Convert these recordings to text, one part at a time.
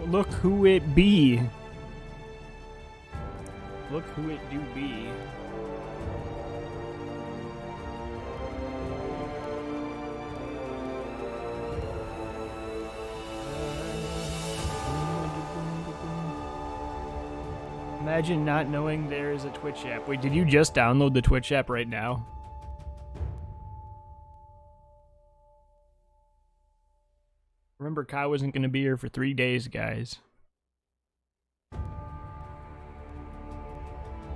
Look who it be. Look who it do be. Imagine not knowing there is a Twitch app. Wait, did you just download the Twitch app right now? Remember, Kai wasn't going to be here for 3 days, guys.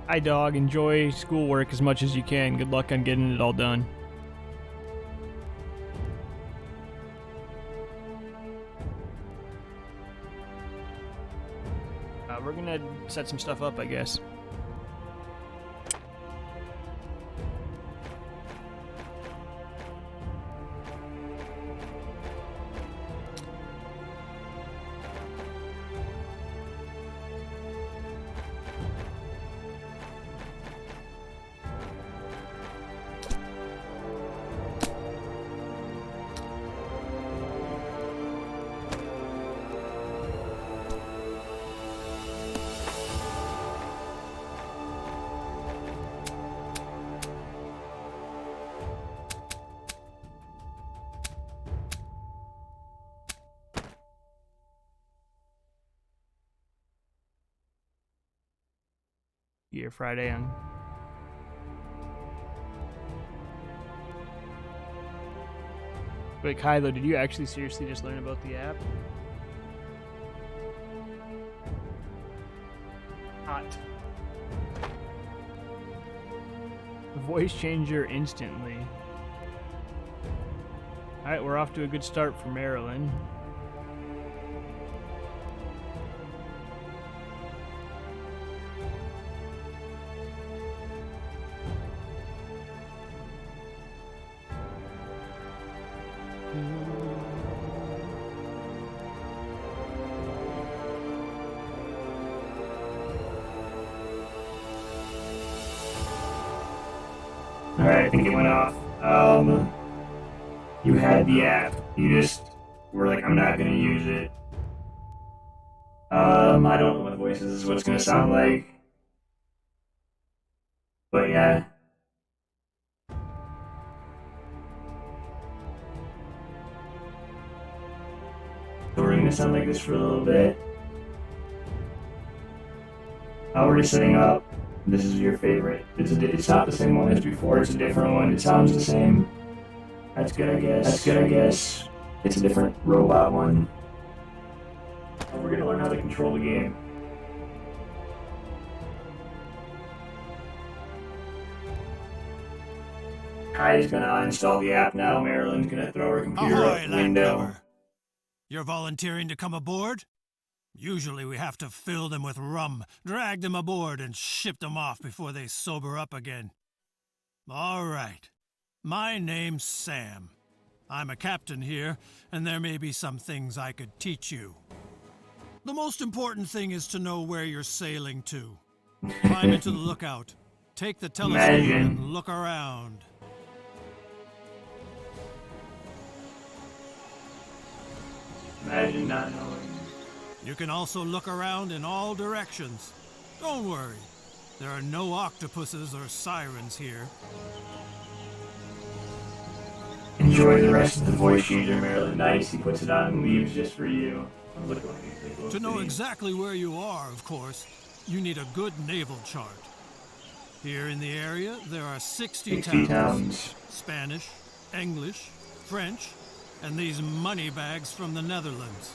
Hi, dog. Enjoy schoolwork as much as you can. Good luck on getting it all done. We're going to set some stuff up, I guess. Here Friday on. Wait, Kylo, did you actually seriously just learn about the app? Hot. Voice changer instantly. Alright, we're off to a good start for Maryland. Alright, I think it went off. You had the app. You just were like, I'm not gonna use it. I don't know what voices is what it's gonna sound like. But yeah. So we're gonna sound like this for a little bit. We're just setting up. This is your favorite. It's not the same one as before. It's a different one. It sounds the same. That's good, I guess. It's a different robot one. We're gonna learn how to control the game. Kai's gonna uninstall the app now. Marilyn's gonna throw her computer out the window. You're volunteering to come aboard? Usually we have to fill them with rum, drag them aboard, and ship them off before they sober up again. All right. My name's Sam. I'm a captain here, and there may be some things I could teach you. The most important thing is to know where you're sailing to. Climb into the lookout, take the telescope, and look around. Imagine not knowing. You can also look around in all directions. Don't worry, there are no octopuses or sirens here. Enjoy the rest of the voice changer, Maryland. Nice. He puts it on and leaves just for you. Look at what To know exactly where you are, of course, you need a good naval chart. Here in the area, there are 60 towns. Spanish, English, French, and these money bags from the Netherlands.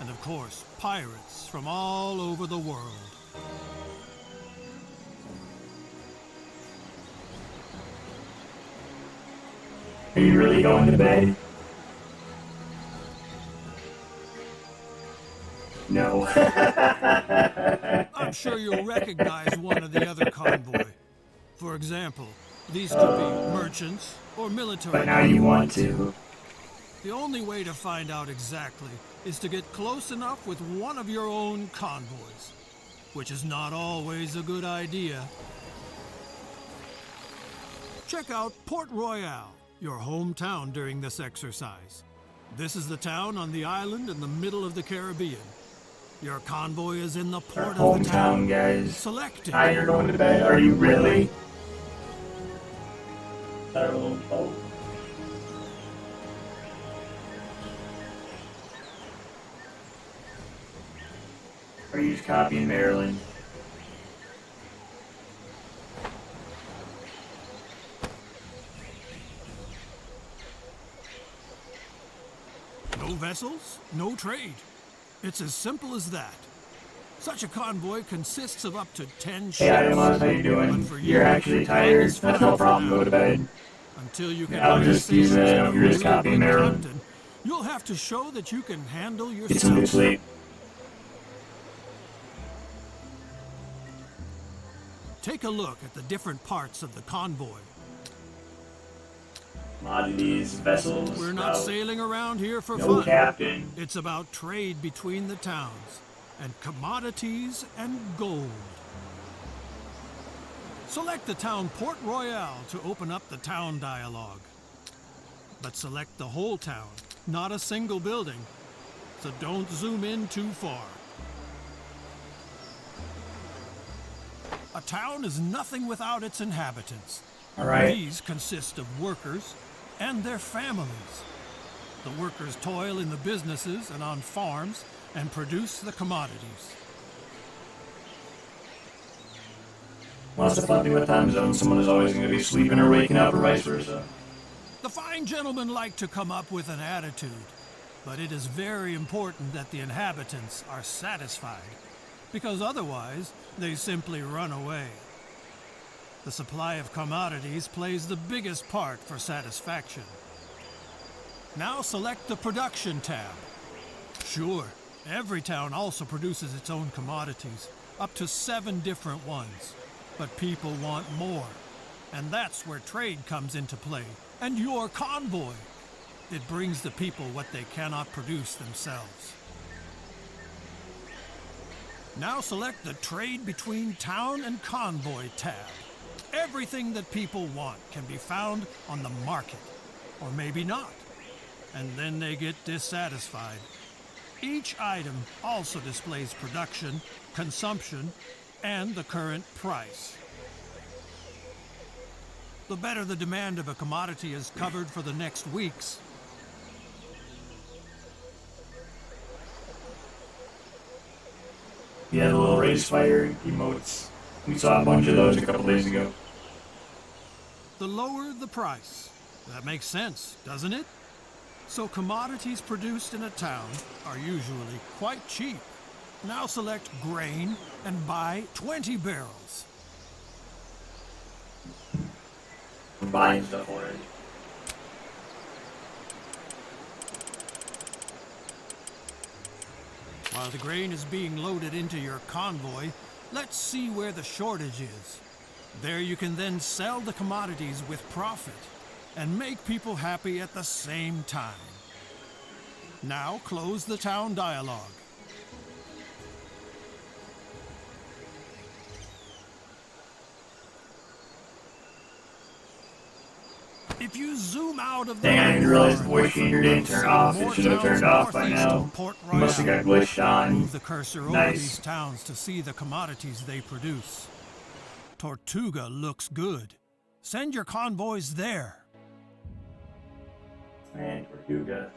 And of course, pirates from all over the world. Are you really going to bed? No. I'm sure you'll recognize one or the other convoy. For example, these could be merchants or military. But now you want to. The only way to find out exactly is to get close enough with one of your own convoys, which is not always a good idea. Check out Port Royale, your hometown during this exercise. This is the town on the island in the middle of the Caribbean. Your convoy is in the port of the town, guys. Select it. Now you're going to bed? Are you really? Oh. Are you just copying Maryland? No vessels, no trade. It's as simple as that. Such a convoy consists of up to 10 ships. Hey, Adamas, how you doing? You're actually tired. That's no problem. Go to bed. Until you can I'll just use that. You're just copying Maryland. You'll have to show that you can handle yourself. Get some good sleep. Take a look at the different parts of the convoy. Commodities, vessels. We're not sailing around here for no fun. Captain. It's about trade between the towns, and commodities and gold. Select the town Port Royale to open up the town dialogue. But select the whole town, not a single building, so don't zoom in too far. A town is nothing without its inhabitants. All right. These consist of workers and their families. The workers toil in the businesses and on farms and produce the commodities. Well, that's the fun thing with time zone. Someone is always going to be sleeping or waking up or vice versa. The fine gentlemen like to come up with an attitude, but it is very important that the inhabitants are satisfied, because otherwise they simply run away. The supply of commodities plays the biggest part for satisfaction. Now select the production tab. Sure, every town also produces its own commodities, up to 7 different ones. But people want more, and that's where trade comes into play, and your convoy. It brings the people what they cannot produce themselves. Now select the Trade Between Town and Convoy tab. Everything that people want can be found on the market, or maybe not, and then they get dissatisfied. Each item also displays production, consumption, and the current price. The better the demand of a commodity is covered for the next weeks. Yeah, the little race fire emotes. We saw a bunch of those a couple days ago. The lower the price. That makes sense, doesn't it? So commodities produced in a town are usually quite cheap. Now select grain and buy 20 barrels. I'm buying stuff already. While the grain is being loaded into your convoy, let's see where the shortage is. There you can then sell the commodities with profit and make people happy at the same time. Now close the town dialogue. If you zoom out of the Dang, I didn't realize the rainforest, voice changer didn't turn see off. It more should have towns turned off by northeast now. of Port It must have Royale. got glitched on. Move the cursor over Nice. these towns to see the commodities they produce. Tortuga looks good. Send your convoys there. Man, Tortuga.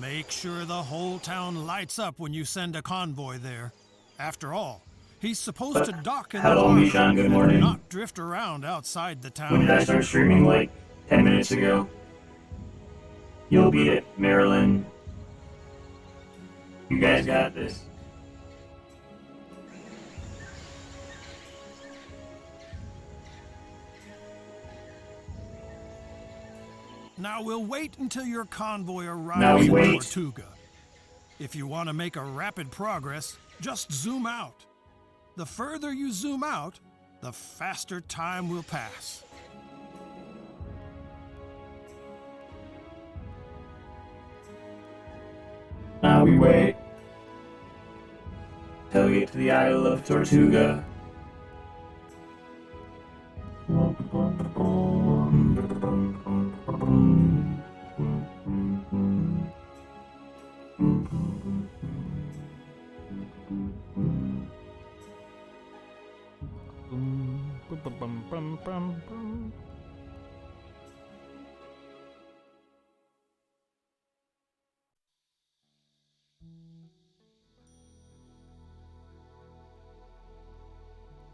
Make sure the whole town lights up when you send a convoy there. After all, he's supposed to dock in the Hello, harbor Mishan, good and morning. not drift around outside the When did town. I start streaming? Like 10 minutes ago. You'll beat it, Maryland. You guys got this. Now we'll wait until your convoy Now arrives we in wait. Tortuga. If you want to make a rapid progress, just zoom out. The further you zoom out, the faster time will pass. Now we wait. Till we get to the Isle of Tortuga.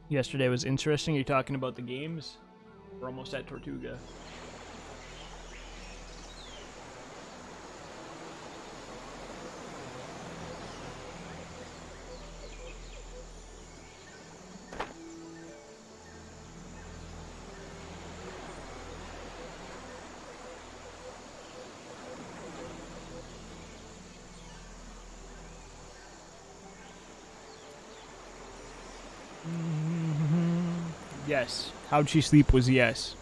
Yesterday was interesting. You're talking about the games? We're almost at Tortuga. Yes. How'd she sleep was yes.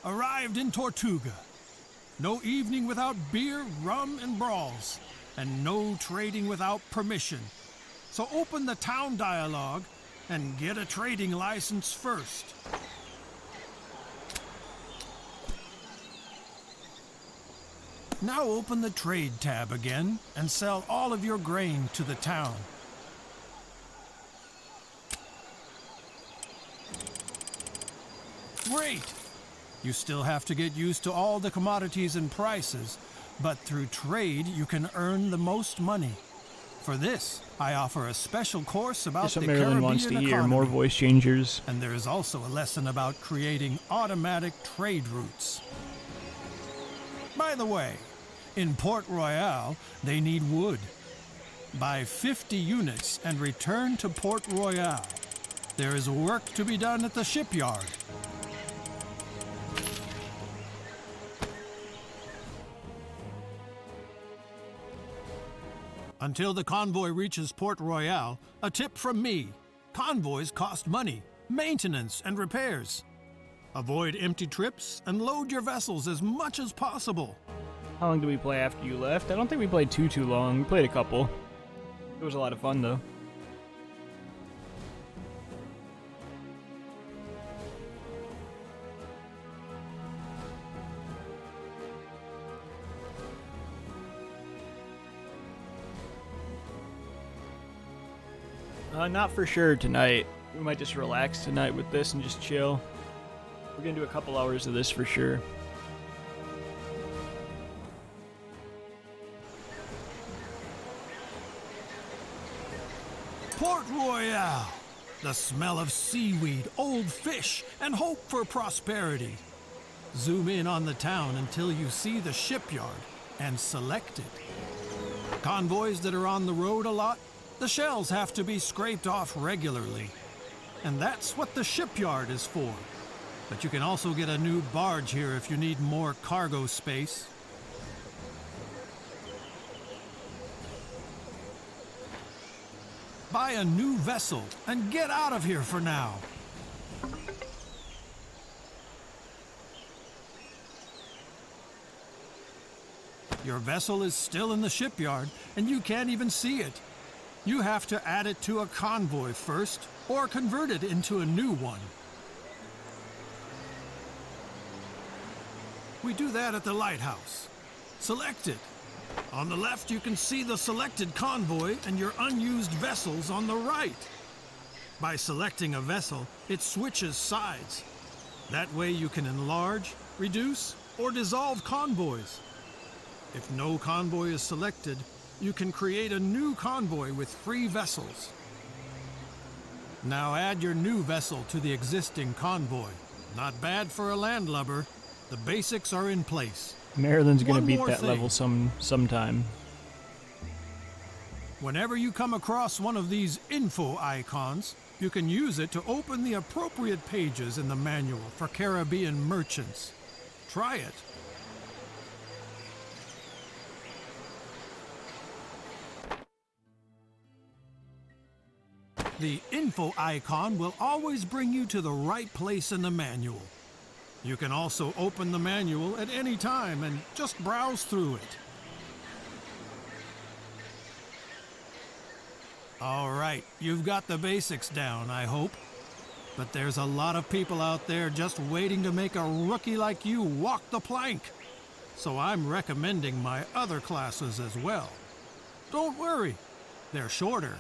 Arrived in Tortuga. No evening without beer, rum, and brawls. And no trading without permission. So open the town dialogue and get a trading license first. Now open the trade tab again and sell all of your grain to the town. Great! You still have to get used to all the commodities and prices, but through trade you can earn the most money. For this, I offer a special course about That's the what Maryland Caribbean wants to hear. economy. More voice changers. And there is also a lesson about creating automatic trade routes. By the way, in Port Royale, they need wood. Buy 50 units and return to Port Royale. There is work to be done at the shipyard. Until the convoy reaches Port Royale, a tip from me. Convoys cost money, maintenance, and repairs. Avoid empty trips and load your vessels as much as possible. How long did we play after you left? I don't think we played too long. We played a couple. It was a lot of fun though. Not for sure tonight. We might just relax tonight with this and just chill. We're gonna do a couple hours of this for sure. Port Royale. The smell of seaweed, old fish, and hope for prosperity. Zoom in on the town until you see the shipyard and select it. Convoys that are on the road a lot, the shells have to be scraped off regularly. And that's what the shipyard is for. But you can also get a new barge here if you need more cargo space. Buy a new vessel and get out of here for now. Your vessel is still in the shipyard, and you can't even see it. You have to add it to a convoy first, or convert it into a new one. We do that at the lighthouse. Select it. On the left, you can see the selected convoy and your unused vessels on the right. By selecting a vessel, it switches sides. That way you can enlarge, reduce, or dissolve convoys. If no convoy is selected, you can create a new convoy with free vessels. Now add your new vessel to the existing convoy. Not bad for a landlubber. The basics are in place. Maryland's gonna One beat more that thing. level sometime. Whenever you come across one of these info icons, you can use it to open the appropriate pages in the manual for Caribbean merchants. Try it. The info icon will always bring you to the right place in the manual. You can also open the manual at any time and just browse through it. All right, you've got the basics down, I hope. But there's a lot of people out there just waiting to make a rookie like you walk the plank. So I'm recommending my other classes as well. Don't worry, they're shorter.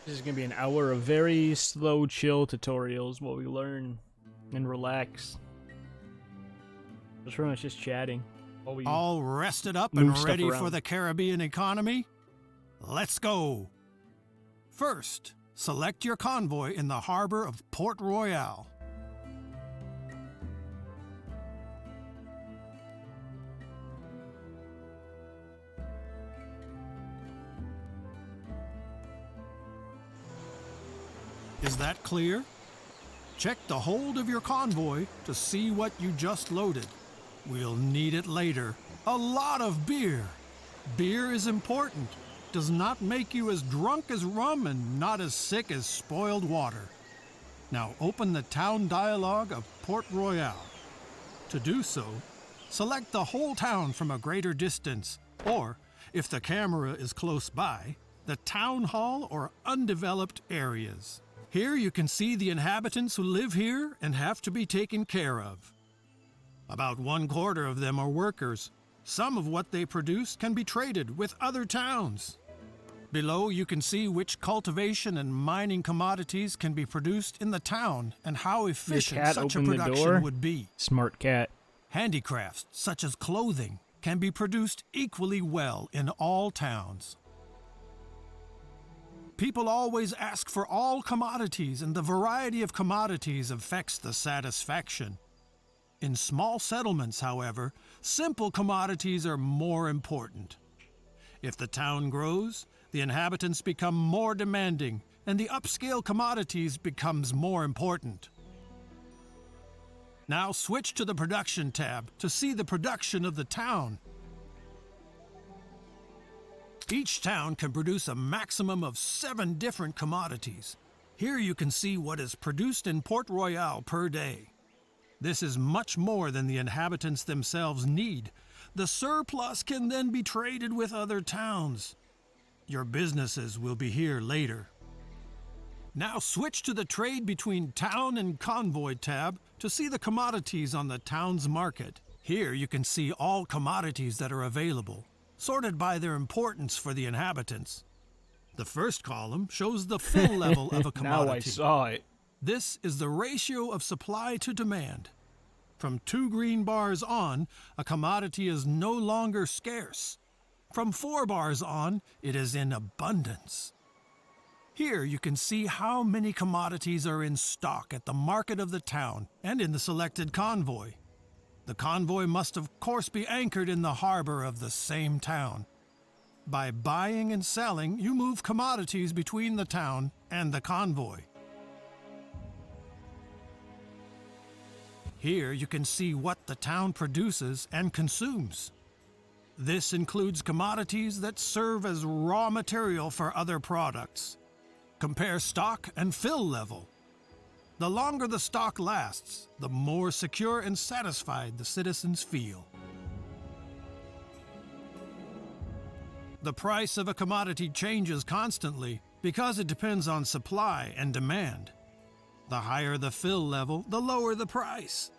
This is gonna be an hour of very slow, chill tutorials while we learn and relax. Just pretty much just chatting. While we All rested up move and stuff ready around. for the Caribbean economy? Let's go! First, select your convoy in the harbor of Port Royale. Is that clear? Check the hold of your convoy to see what you just loaded. We'll need it later. A lot of beer. Beer is important. Does not make you as drunk as rum and not as sick as spoiled water. Now open the town dialogue of Port Royale. To do so, select the whole town from a greater distance, or, if the camera is close by, the town hall or undeveloped areas. Here you can see the inhabitants who live here and have to be taken care of. About 1/4 of them are workers. Some of what they produce can be traded with other towns. Below you can see which cultivation and mining commodities can be produced in the town and how efficient cat such a opened the production door? would be. Smart cat. Handicrafts, such as clothing, can be produced equally well in all towns. People always ask for all commodities, and the variety of commodities affects the satisfaction. In small settlements, however, simple commodities are more important. If the town grows, the inhabitants become more demanding, and the upscale commodities becomes more important. Now switch to the production tab to see the production of the town. Each town can produce a maximum of 7 different commodities. Here you can see what is produced in Port Royale per day. This is much more than the inhabitants themselves need. The surplus can then be traded with other towns. Your businesses will be here later. Now switch to the Trade Between Town and Convoy tab to see the commodities on the town's market. Here you can see all commodities that are available, sorted by their importance for the inhabitants. The first column shows the fill level of a commodity. Now I saw it. This is the ratio of supply to demand. From 2 green bars on, a commodity is no longer scarce. From 4 bars on, it is in abundance. Here you can see how many commodities are in stock at the market of the town and in the selected convoy. The convoy must of course be anchored in the harbor of the same town. By buying and selling, you move commodities between the town and the convoy. Here you can see what the town produces and consumes. This includes commodities that serve as raw material for other products. Compare stock and fill level. The longer the stock lasts, the more secure and satisfied the citizens feel. The price of a commodity changes constantly because it depends on supply and demand. The higher the fill level, the lower the price.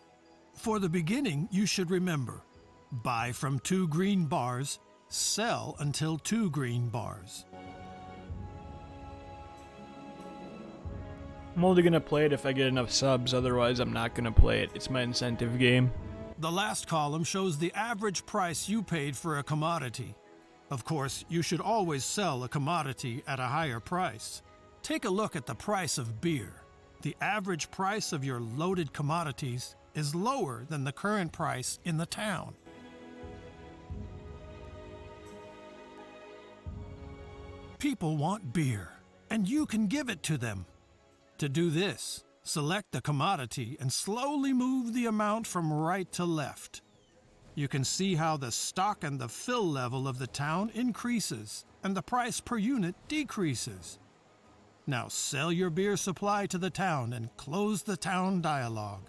For the beginning, you should remember, buy from 2 green bars, sell until 2 green bars. I'm only gonna play it if I get enough subs, otherwise I'm not gonna play it. It's my incentive game. The last column shows the average price you paid for a commodity. Of course, you should always sell a commodity at a higher price. Take a look at the price of beer. The average price of your loaded commodities is lower than the current price in the town. People want beer, and you can give it to them. To do this, select the commodity and slowly move the amount from right to left. You can see how the stock and the fill level of the town increases and the price per unit decreases. Now sell your beer supply to the town and close the town dialogue.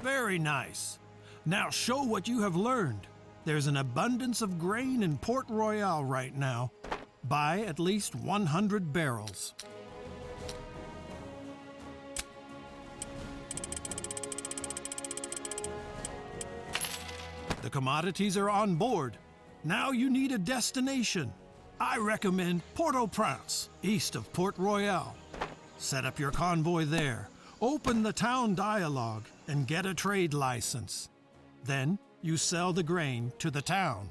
Very nice. Now show what you have learned. There's an abundance of grain in Port Royale right now. Buy at least 100 barrels. The commodities are on board. Now you need a destination. I recommend Port-au-Prince, east of Port Royale. Set up your convoy there. Open the town dialogue and get a trade license. Then you sell the grain to the town.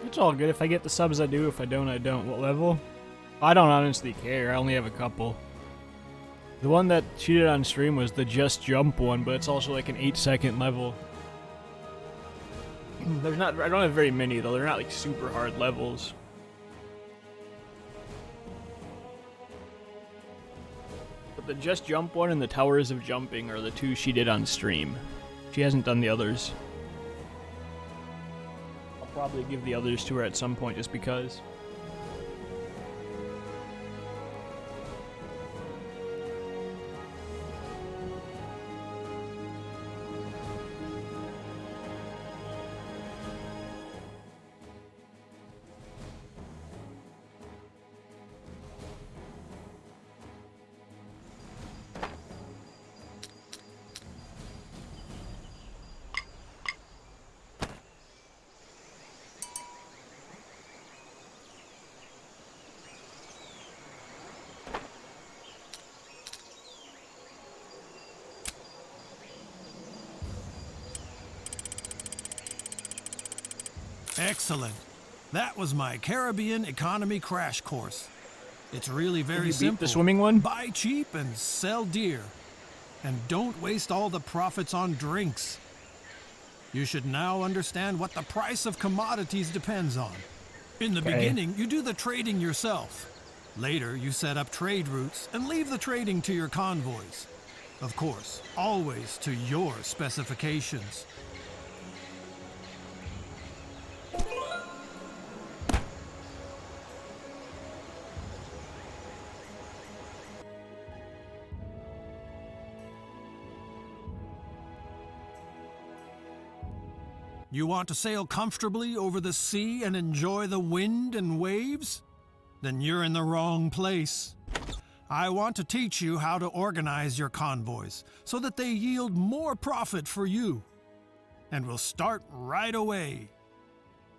It's all good. If I get the subs, I do. If I don't, I don't. What level? I don't honestly care. I only have a couple. The one that she did on stream was the Just Jump one, but it's also like an 8-second level. I don't have very many though. They're not like super hard levels. But the Just Jump one and the Towers of Jumping are the 2 she did on stream. She hasn't done the others. I'll probably give the others to her at some point just because. Excellent. That was my Caribbean economy crash course. It's really very simple. Beat the swimming one? Buy cheap and sell dear. And don't waste all the profits on drinks. You should now understand what the price of commodities depends on. In the beginning, you do the trading yourself. Later, you set up trade routes and leave the trading to your convoys. Of course, always to your specifications. You want to sail comfortably over the sea and enjoy the wind and waves? Then you're in the wrong place. I want to teach you how to organize your convoys so that they yield more profit for you. And we'll start right away.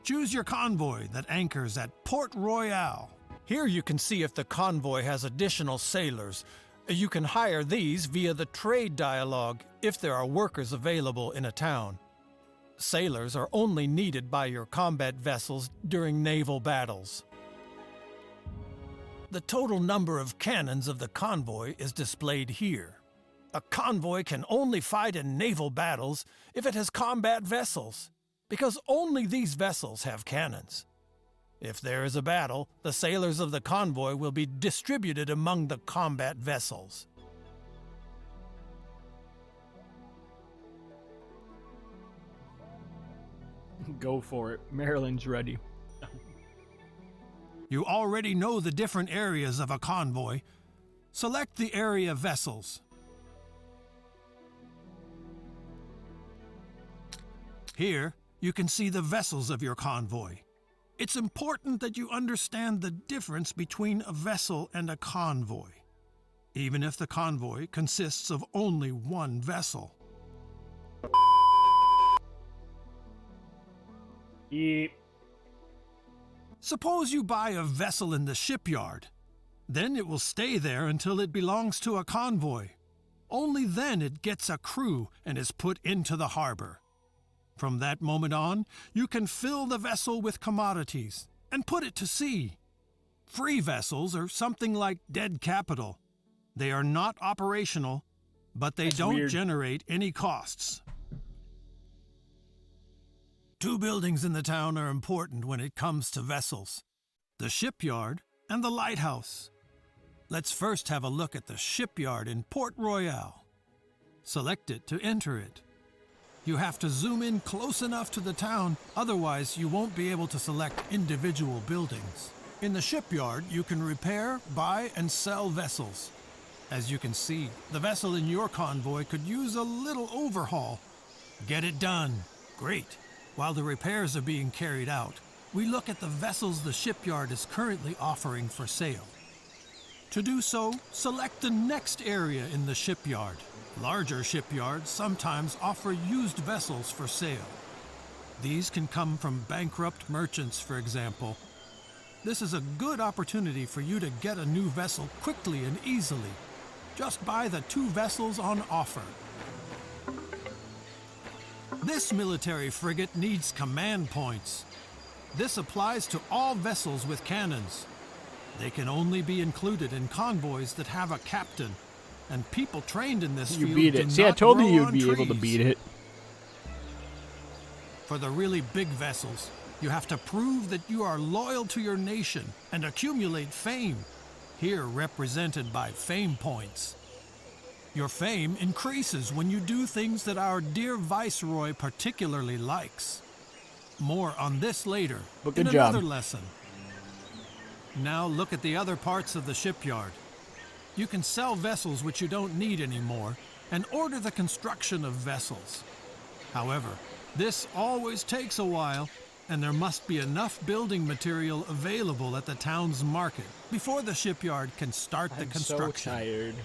Choose your convoy that anchors at Port Royale. Here you can see if the convoy has additional sailors. You can hire these via the trade dialogue if there are workers available in a town. Sailors are only needed by your combat vessels during naval battles. The total number of cannons of the convoy is displayed here. A convoy can only fight in naval battles if it has combat vessels, because only these vessels have cannons. If there is a battle, the sailors of the convoy will be distributed among the combat vessels. Go for it. Maryland's ready. You already know the different areas of a convoy. Select the area vessels. Here, you can see the vessels of your convoy. It's important that you understand the difference between a vessel and a convoy, even if the convoy consists of only one vessel. Yep. Suppose you buy a vessel in the shipyard. Then it will stay there until it belongs to a convoy. Only then it gets a crew and is put into the harbor. From that moment on, you can fill the vessel with commodities and put it to sea. Free vessels are something like dead capital. They are not operational, but they don't weird. generate any costs. Two buildings in the town are important when it comes to vessels: the shipyard and the lighthouse. Let's first have a look at the shipyard in Port Royale. Select it to enter it. You have to zoom in close enough to the town, otherwise you won't be able to select individual buildings. In the shipyard, you can repair, buy, and sell vessels. As you can see, the vessel in your convoy could use a little overhaul. Get it done. Great. While the repairs are being carried out, we look at the vessels the shipyard is currently offering for sale. To do so, select the next area in the shipyard. Larger shipyards sometimes offer used vessels for sale. These can come from bankrupt merchants, for example. This is a good opportunity for you to get a new vessel quickly and easily. Just buy the 2 vessels on offer. This military frigate needs command points. This applies to all vessels with cannons. They can only be included in convoys that have a captain, and people trained in this You field beat do it. See, I not told you grow you'd on be able to trees. beat it. For the really big vessels, you have to prove that you are loyal to your nation and accumulate fame, here represented by fame points. Your fame increases when you do things that our dear Viceroy particularly likes. More on this later But in good job. another lesson. Now look at the other parts of the shipyard. You can sell vessels which you don't need anymore and order the construction of vessels. However, this always takes a while, and there must be enough building material available at the town's market before the shipyard can start the I'm so construction. tired.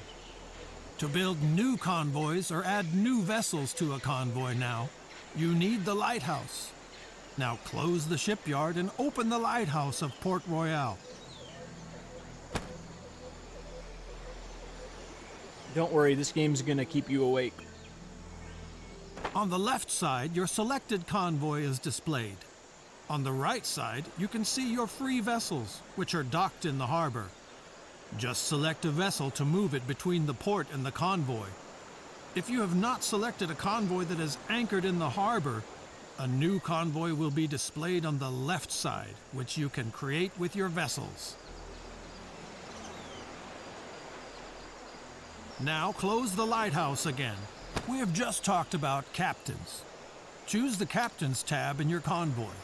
To build new convoys or add new vessels to a convoy now, you need the lighthouse. Now close the shipyard and open the lighthouse of Port Royale. Don't worry, this game's gonna keep you awake. On the left side, your selected convoy is displayed. On the right side, you can see your free vessels, which are docked in the harbor. Just select a vessel to move it between the port and the convoy. If you have not selected a convoy that is anchored in the harbor, a new convoy will be displayed on the left side, which you can create with your vessels. Now close the lighthouse again. We have just talked about captains. Choose the Captain's tab in your convoy.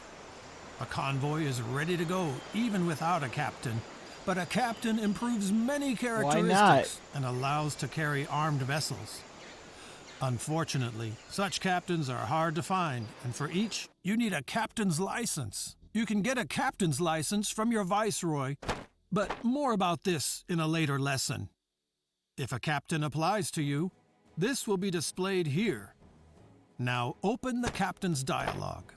A convoy is ready to go even without a captain, but a captain improves many characteristics and allows to carry armed vessels. Unfortunately, such captains are hard to find, and for each, you need a captain's license. You can get a captain's license from your viceroy, but more about this in a later lesson. If a captain applies to you, this will be displayed here. Now open the captain's dialogue.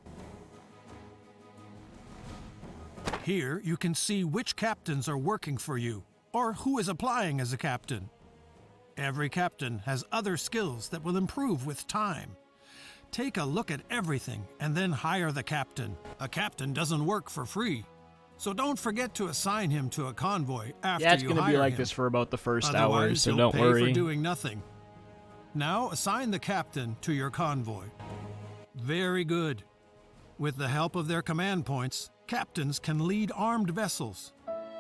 Here you can see which captains are working for you, or who is applying as a captain. Every captain has other skills that will improve with time. Take a look at everything and then hire the captain. A captain doesn't work for free, so don't forget to assign him to a convoy after Yeah, it's you gonna hire be like him. this for about the first hour, Otherwise, so he'll don't pay worry. for doing nothing. Now assign the captain to your convoy. Very good. With the help of their command points, captains can lead armed vessels.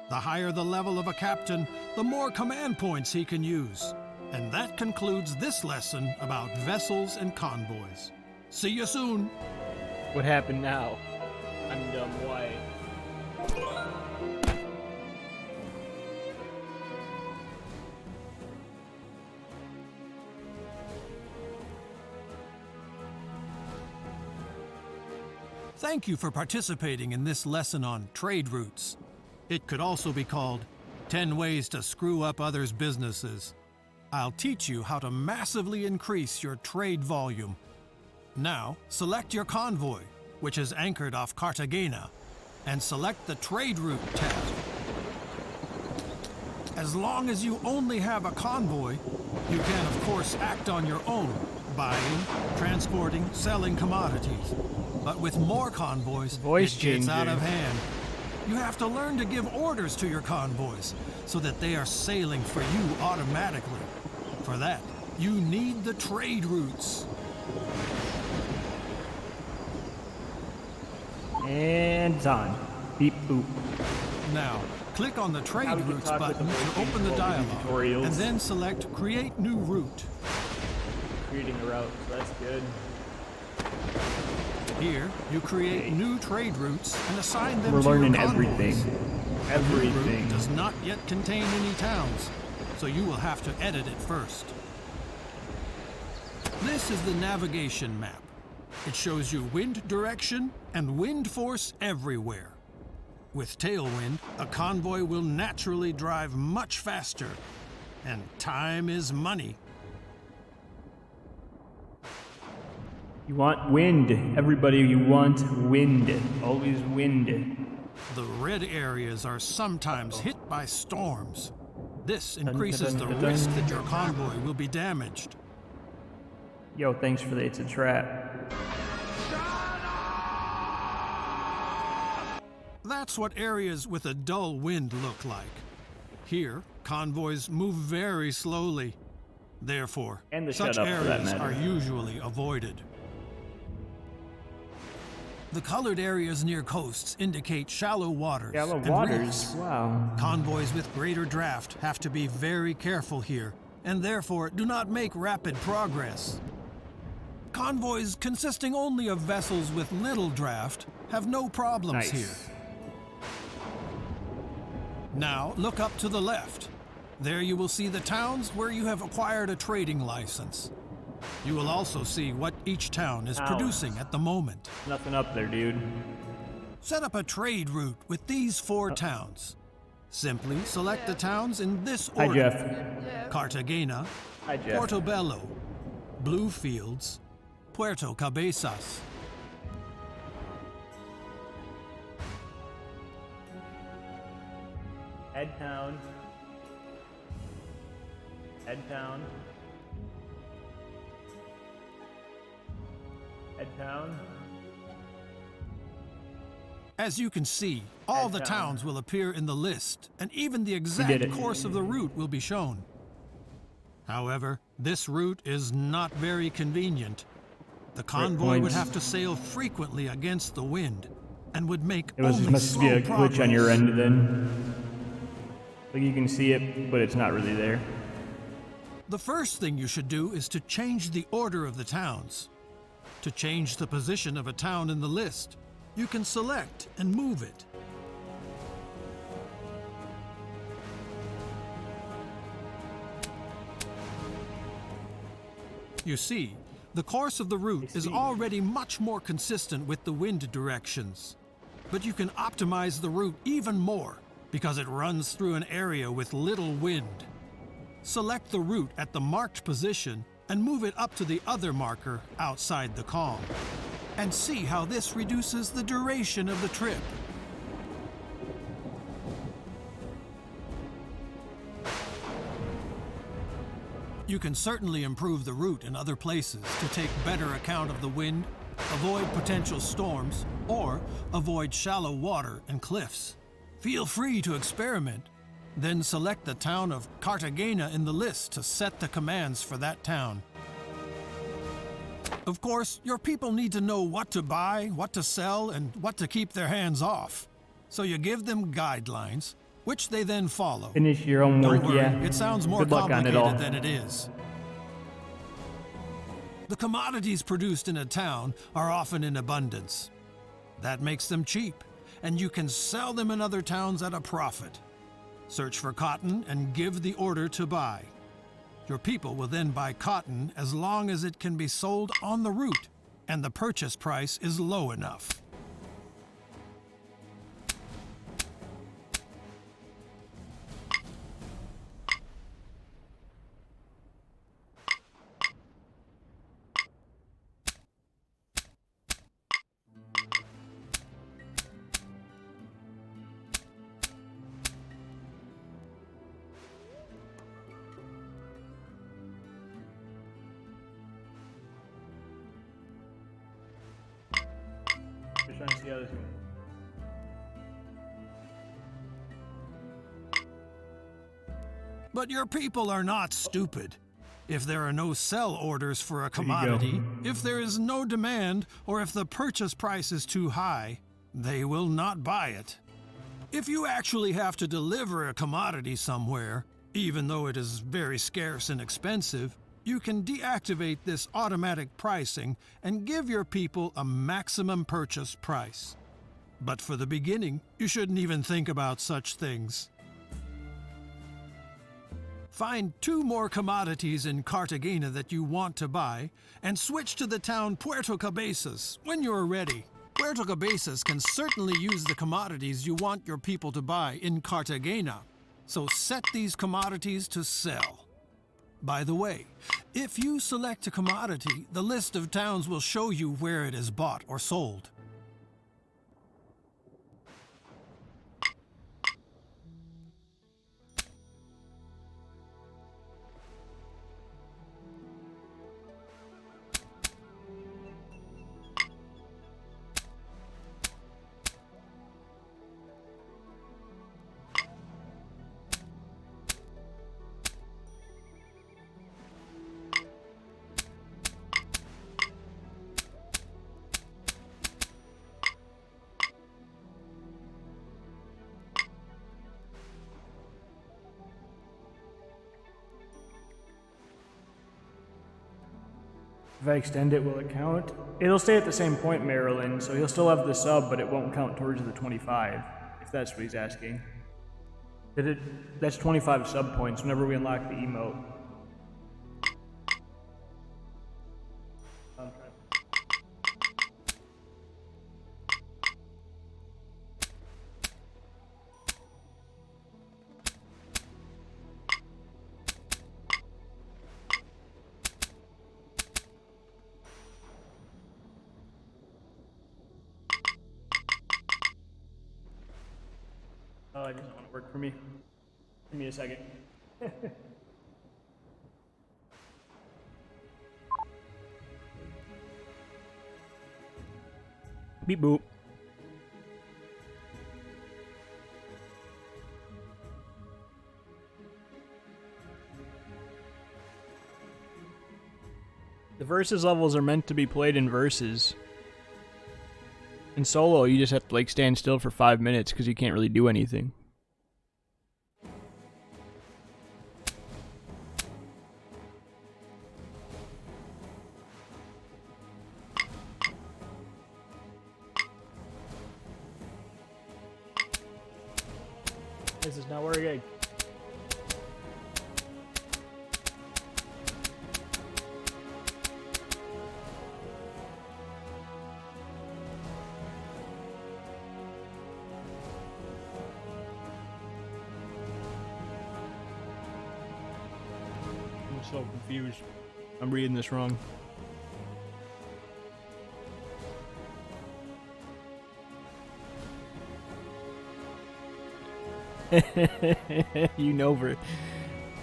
The higher the level of a captain, the more command points he can use. And that concludes this lesson about vessels and convoys. See you soon! What happened now? I'm dumb. Why? Thank you for participating in this lesson on trade routes. It could also be called 10 Ways to Screw Up Others' Businesses. I'll teach you how to massively increase your trade volume. Now, select your convoy, which is anchored off Cartagena, and select the Trade Route tab. As long as you only have a convoy, you can of course act on your own, buying, transporting, selling commodities. But with more convoys, Voice it gets out changer. of hand. You have to learn to give orders to your convoys so that they are sailing for you automatically. For that, you need the trade routes. And it's on. Beep boop. Now, click on the Trade Now we can Routes talk with button the to voice open the changer while we do dialog, tutorials. and then select Create New Route. Creating a route, so that's good. Here, you create new trade routes and assign them We're to learning your convoys. everything. The Everything. route does not yet contain any towns, so you will have to edit it first. This is the navigation map. It shows you wind direction and wind force everywhere. With tailwind, a convoy will naturally drive much faster, and time is money. You want wind. Everybody, you want wind. Always wind. The red areas are sometimes hit by storms. This increases the dun, dun. risk that your convoy will be damaged. Yo, thanks for the It's a Trap. That's what areas with a dull wind look like. Here, convoys move very slowly. Therefore, And the such shut up, for that areas matter. are usually avoided. The colored areas near coasts indicate shallow waters Shallow and waters. reefs. Wow. Convoys with greater draft have to be very careful here, and therefore do not make rapid progress. Convoys consisting only of vessels with little draft have no problems Nice. here. Now look up to the left. There you will see the towns where you have acquired a trading license. You will also see what each town is Towns. producing at the moment. Nothing up there, dude. Set up a trade route with these 4 towns. Simply select the towns in this Hi, order. Jeff. Cartagena, Hi, Jeff. Portobello, Bluefields, Puerto Cabezas. Head town. Head town. Head town. As you can see, all Head the town. towns will appear in the list, and even the did exact it. course of the route will be shown. However, this route is not very convenient. The convoy would points. have to sail frequently against the wind, and would make It was only must slow be a glitch on your progress. end then. Like you can see it, but it's not really there. The first thing you should do is to change the order of the towns. To change the position of a town in the list, you can select and move it. You see, the course of the route is already much more consistent with the wind directions. But you can optimize the route even more because it runs through an area with little wind. Select the route at the marked position and move it up to the other marker outside the calm. And see how this reduces the duration of the trip. You can certainly improve the route in other places to take better account of the wind, avoid potential storms, or avoid shallow water and cliffs. Feel free to experiment. Then select the town of Cartagena in the list to set the commands for that town. Of course, your people need to know what to buy, what to sell, and what to keep their hands off. So you give them guidelines, which they then follow. Finish your own work, Don't worry, yeah. it sounds more Good luck on it complicated all. than it is. The commodities produced in a town are often in abundance. That makes them cheap, and you can sell them in other towns at a profit. Search for cotton and give the order to buy. Your people will then buy cotton as long as it can be sold on the route and the purchase price is low enough. Just trying to see how this goes. But your people are not stupid. If there are no sell orders for a commodity, if there is no demand, or if the purchase price is too high, they will not buy it. If you actually have to deliver a commodity somewhere, even though it is very scarce and expensive, you can deactivate this automatic pricing and give your people a maximum purchase price. But for the beginning, you shouldn't even think about such things. Find 2 more commodities in Cartagena that you want to buy, and switch to the town Puerto Cabezas when you're ready. Puerto Cabezas can certainly use the commodities you want your people to buy in Cartagena, so set these commodities to sell. By the way, if you select a commodity, the list of towns will show you where it is bought or sold. If I extend it, will it count? It'll stay at the same point, Maryland, so he'll still have the sub, but it won't count towards the 25, if that's what he's asking. That's 25 sub points whenever we unlock the emote. Oh, it doesn't want to work for me. Give me a second. Beep boop. The versus levels are meant to be played in verses. In solo, you just have to like stand still for 5 minutes because you can't really do anything. This is not working. I'm so confused. I'm reading this wrong. You know,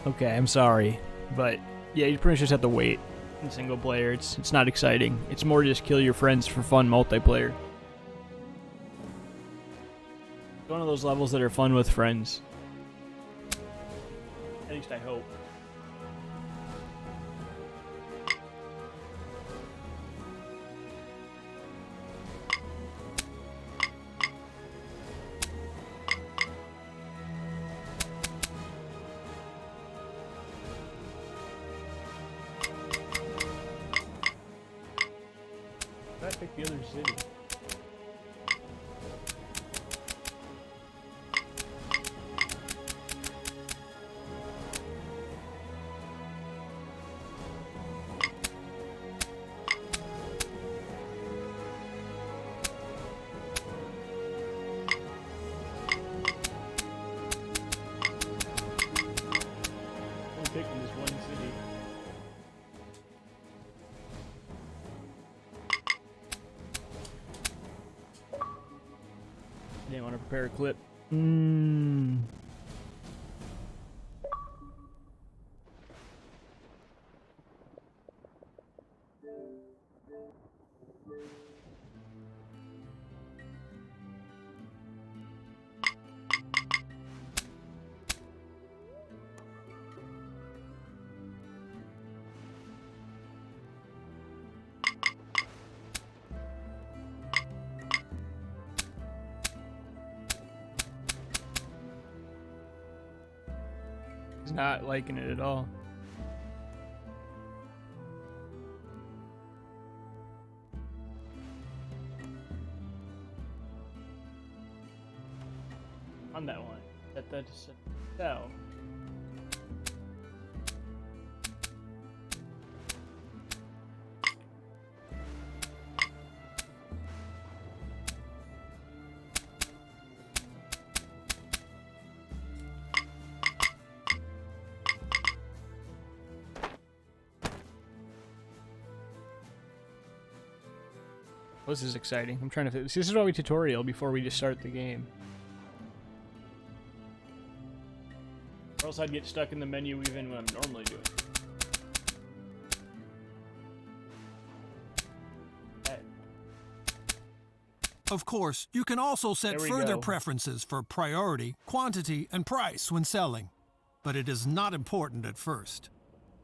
okay, I'm sorry, but yeah, you pretty much just have to wait in single player. It's not exciting. It's more just kill your friends for fun multiplayer. It's one of those levels that are fun with friends. At least I hope. other city. Only picking this one city. Didn't want to prepare a clip. He's not liking it at all. On that one. That just so. This is exciting. I'm trying to. This is probably tutorial before we just start the game. Or else I'd get stuck in the menu even when I'm normally doing. Of course, you can also set There we further go. preferences for priority, quantity, and price when selling, but it is not important at first.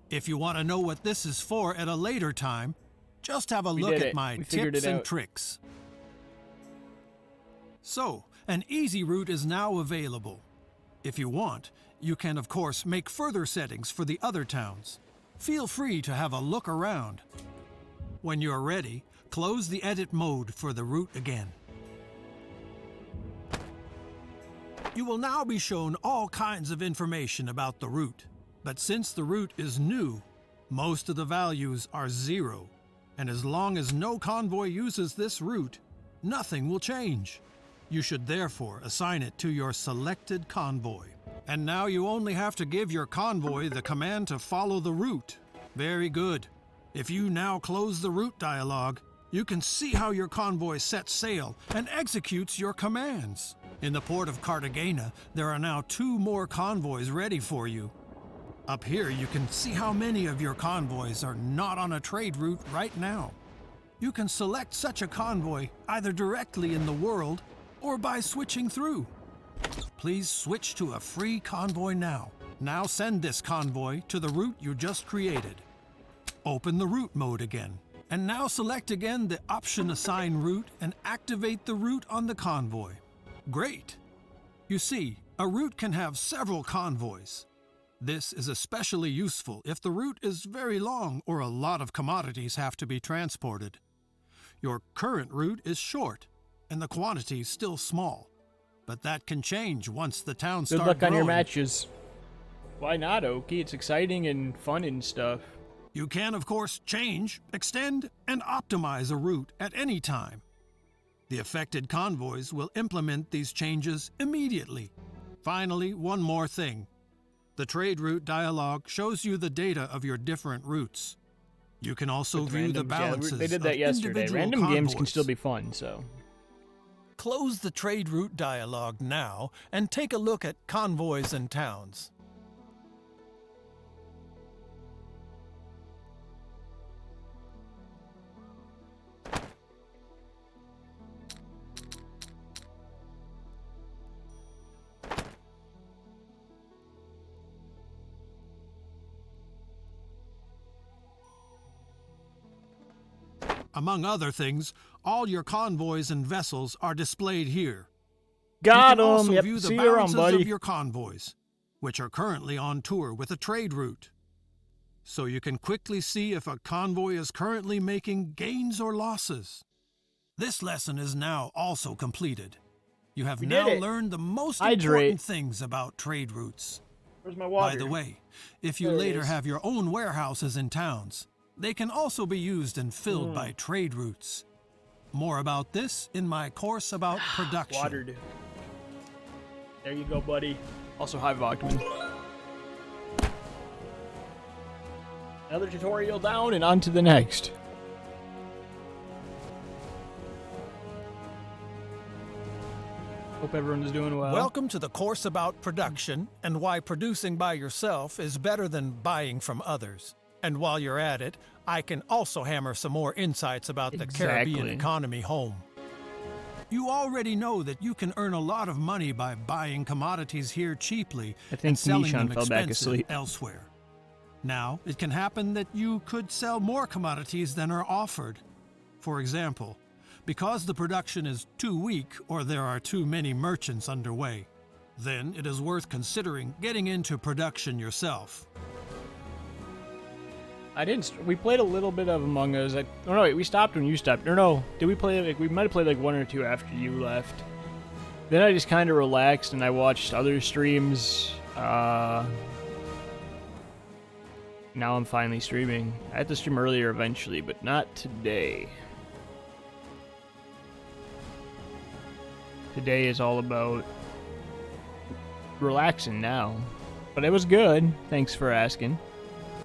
If you want to know what this is for at a later time, just have a We look did at it. my We figured tips it and out. tricks. So, an easy route is now available. If you want, you can of course make further settings for the other towns. Feel free to have a look around. When you're ready, close the edit mode for the route again. You will now be shown all kinds of information about the route, but since the route is new, most of the values are 0, and as long as no convoy uses this route, nothing will change. You should therefore assign it to your selected convoy. And now you only have to give your convoy the command to follow the route. Very good. If you now close the route dialog, you can see how your convoy sets sail and executes your commands. In the port of Cartagena, there are now 2 more convoys ready for you. Up here, you can see how many of your convoys are not on a trade route right now. You can select such a convoy either directly in the world or by switching through. Please switch to a free convoy now. Now send this convoy to the route you just created. Open the route mode again. And now select again the option Assign Route and activate the route on the convoy. Great! You see, a route can have several convoys. This is especially useful if the route is very long or a lot of commodities have to be transported. Your current route is short, and the quantity is still small. But that can change once the town starts growing. Good luck on your matches. Why not, Oki? It's exciting and fun and stuff. You can, of course, change, extend, and optimize a route at any time. The affected convoys will implement these changes immediately. Finally, one more thing. The trade route dialog shows you the data of your different routes. You can also With view the randoms, balances they did that of yesterday. individual Random games can convoys. still be fun, so. Close the trade route dialog now and take a look at convoys and towns. Among other things, all your convoys and vessels are displayed here. Got You can also him! Yep, view the see you around, balances buddy. of your convoys, which are currently on tour with a trade route. So you can quickly see if a convoy is currently making gains or losses. This lesson is now also completed. You have We now did it. learned the most Hydrate. important things about trade routes. Where's my By the way, if you There it later is. have your own warehouses in towns, they can also be used and filled by trade routes. More about this in my course about production. Watered. There you go, buddy. Also, hi, Vogtman. Another tutorial down and on to the next. Hope everyone is doing well. Welcome to the course about production and why producing by yourself is better than buying from others. And while you're at it, I can also hammer some more insights about the Caribbean Exactly. economy home. You already know that you can earn a lot of money by buying commodities here cheaply I think and selling Nishan them fell back expensive asleep. elsewhere. Now, it can happen that you could sell more commodities than are offered. For example, because the production is too weak or there are too many merchants underway, then it is worth considering getting into production yourself. I didn't. We played a little bit of Among Us. Oh no, wait, we stopped when you stopped. Or no, did we play? Like, we might have played like one or two after you left. Then I just kind of relaxed and I watched other streams. Now I'm finally streaming. I had to stream earlier eventually, but not today. Today is all about relaxing now. But it was good. Thanks for asking.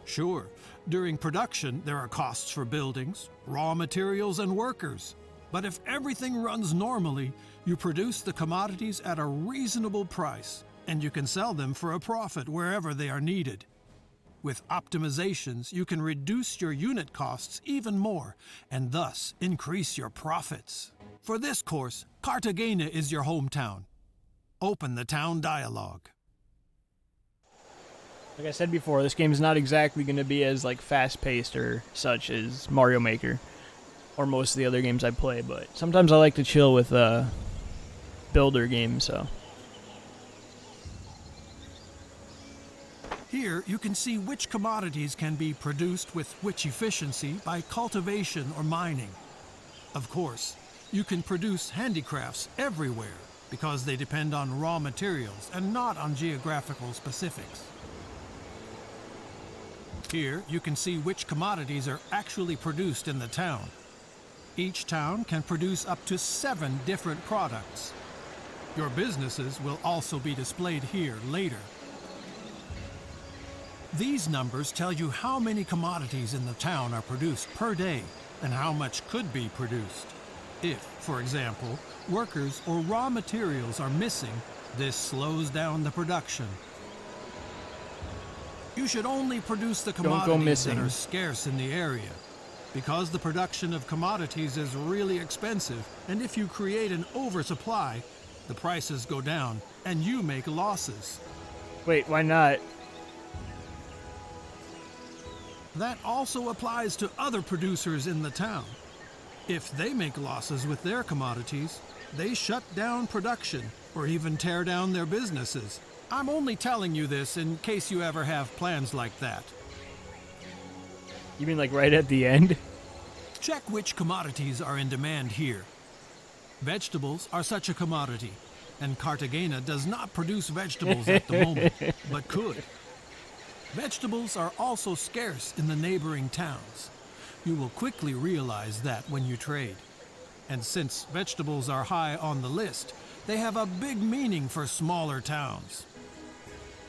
Sure, during production there are costs for buildings, raw materials, and workers. But if everything runs normally, you produce the commodities at a reasonable price, and you can sell them for a profit wherever they are needed. With optimizations, you can reduce your unit costs even more, and thus increase your profits. For this course, Cartagena is your hometown. Open the town dialogue. Like I said before, this game is not exactly going to be as like fast-paced or such as Mario Maker or most of the other games I play, but sometimes I like to chill with builder games, so. Here, you can see which commodities can be produced with which efficiency by cultivation or mining. Of course, you can produce handicrafts everywhere because they depend on raw materials and not on geographical specifics. Here, you can see which commodities are actually produced in the town. Each town can produce up to 7 different products. Your businesses will also be displayed here later. These numbers tell you how many commodities in the town are produced per day and how much could be produced. If, for example, workers or raw materials are missing, this slows down the production. You should only produce the go commodities missing. that are scarce in the area, because the production of commodities is really expensive, and if you create an oversupply, the prices go down and you make losses. Wait, why not? That also applies to other producers in the town. If they make losses with their commodities, they shut down production or even tear down their businesses. I'm only telling you this in case you ever have plans like that. You mean like right at the end? Check which commodities are in demand here. Vegetables are such a commodity, and Cartagena does not produce vegetables at the moment, but could. Vegetables are also scarce in the neighboring towns. You will quickly realize that when you trade. And since vegetables are high on the list, they have a big meaning for smaller towns.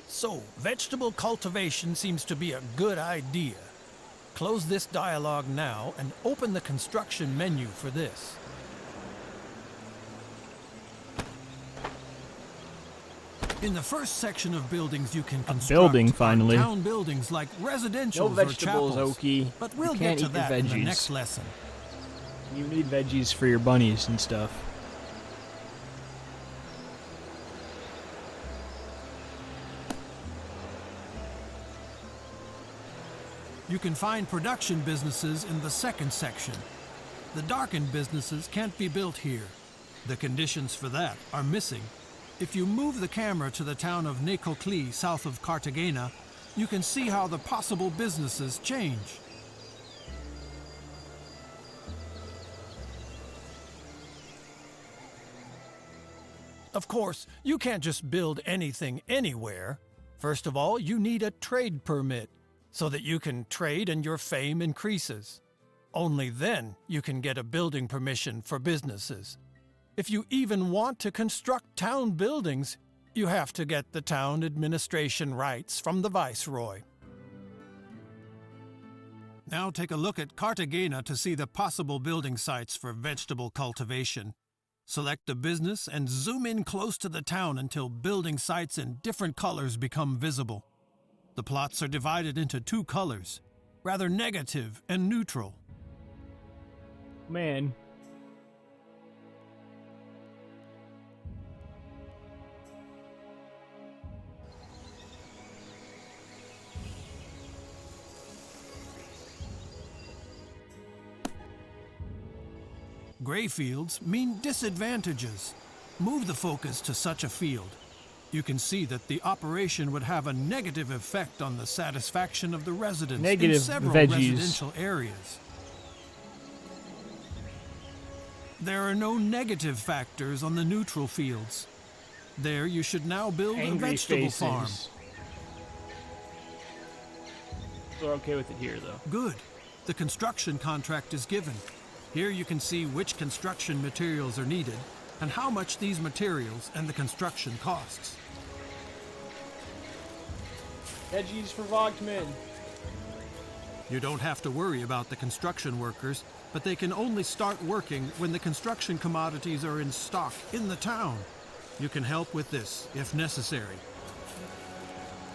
So, vegetable cultivation seems to be a good idea. Close this dialogue now and open the construction menu for this. In the first section of buildings you can construct building, are finally. town buildings like residential No vegetables, or chapels. Oki. But we'll You get can't to eat your that in the veggies. next lesson. You need veggies for your bunnies and stuff. You can find production businesses in the second section. The darkened businesses can't be built here. The conditions for that are missing. If you move the camera to the town of Necoclí, south of Cartagena, you can see how the possible businesses change. Of course, you can't just build anything anywhere. First of all, you need a trade permit so that you can trade and your fame increases. Only then you can get a building permission for businesses. If you even want to construct town buildings, you have to get the town administration rights from the viceroy. Now take a look at Cartagena to see the possible building sites for vegetable cultivation. Select a business and zoom in close to the town until building sites in different colors become visible. The plots are divided into two colors, rather negative and neutral. Man. Gray fields mean disadvantages. Move the focus to such a field. You can see that the operation would have a negative effect on the satisfaction of the residents Negative in several veggies. residential areas. There are no negative factors on the neutral fields. There you should now build a Angry vegetable faces. farm. We're okay with it here, though. Good. The construction contract is given. Here you can see which construction materials are needed and how much these materials and the construction costs. Veggies for Vogtman. You don't have to worry about the construction workers, but they can only start working when the construction commodities are in stock in the town. You can help with this if necessary.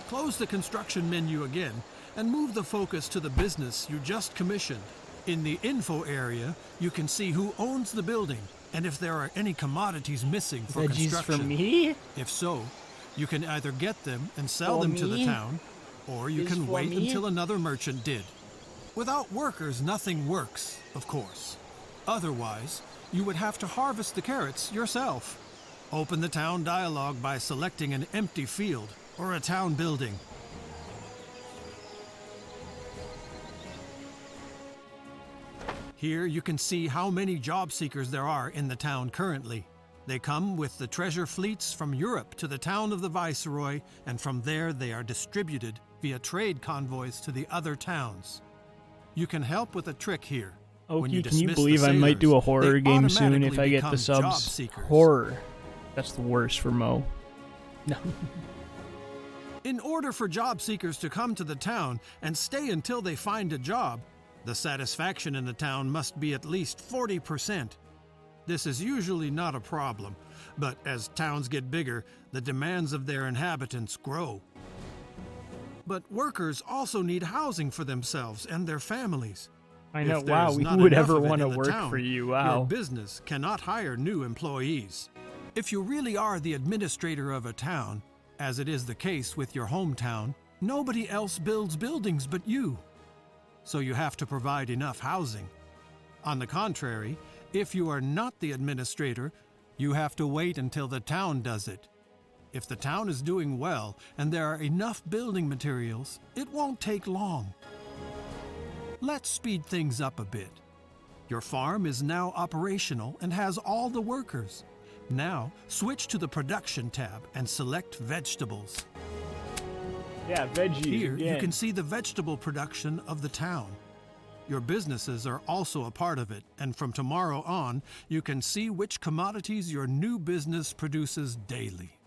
Close the construction menu again and move the focus to the business you just commissioned. In the info area, you can see who owns the building and if there are any commodities missing for Veggies construction. for me? If so, you can either get them and sell For them to the me? town, or you Is can for wait me? until another merchant did. Without workers, nothing works, of course. Otherwise, you would have to harvest the carrots yourself. Open the town dialogue by selecting an empty field or a town building. Here you can see how many job seekers there are in the town currently. They come with the treasure fleets from Europe to the town of the Viceroy, and from there they are distributed via trade convoys to the other towns. You can help with a trick here. When Oki, can you dismiss the believe I might do a sailors, horror they game soon if automatically I get become the job subs? seekers. Horror. That's the worst for Mo. No. In order for job seekers to come to the town and stay until they find a job, the satisfaction in the town must be at least 40%. This is usually not a problem, but as towns get bigger, the demands of their inhabitants grow. But workers also need housing for themselves and their families. I know. If there Wow, is who not would enough ever of it want to in the work town, for you? Your Wow. business cannot hire new employees. If you really are the administrator of a town, as it is the case with your hometown, nobody else builds buildings but you. So you have to provide enough housing. On the contrary, if you are not the administrator, you have to wait until the town does it. If the town is doing well and there are enough building materials, it won't take long. Let's speed things up a bit. Your farm is now operational and has all the workers. Now, switch to the production tab and select vegetables. Yeah, veggies Here, again. you can see the vegetable production of the town. Your businesses are also a part of it, and from tomorrow on, you can see which commodities your new business produces daily.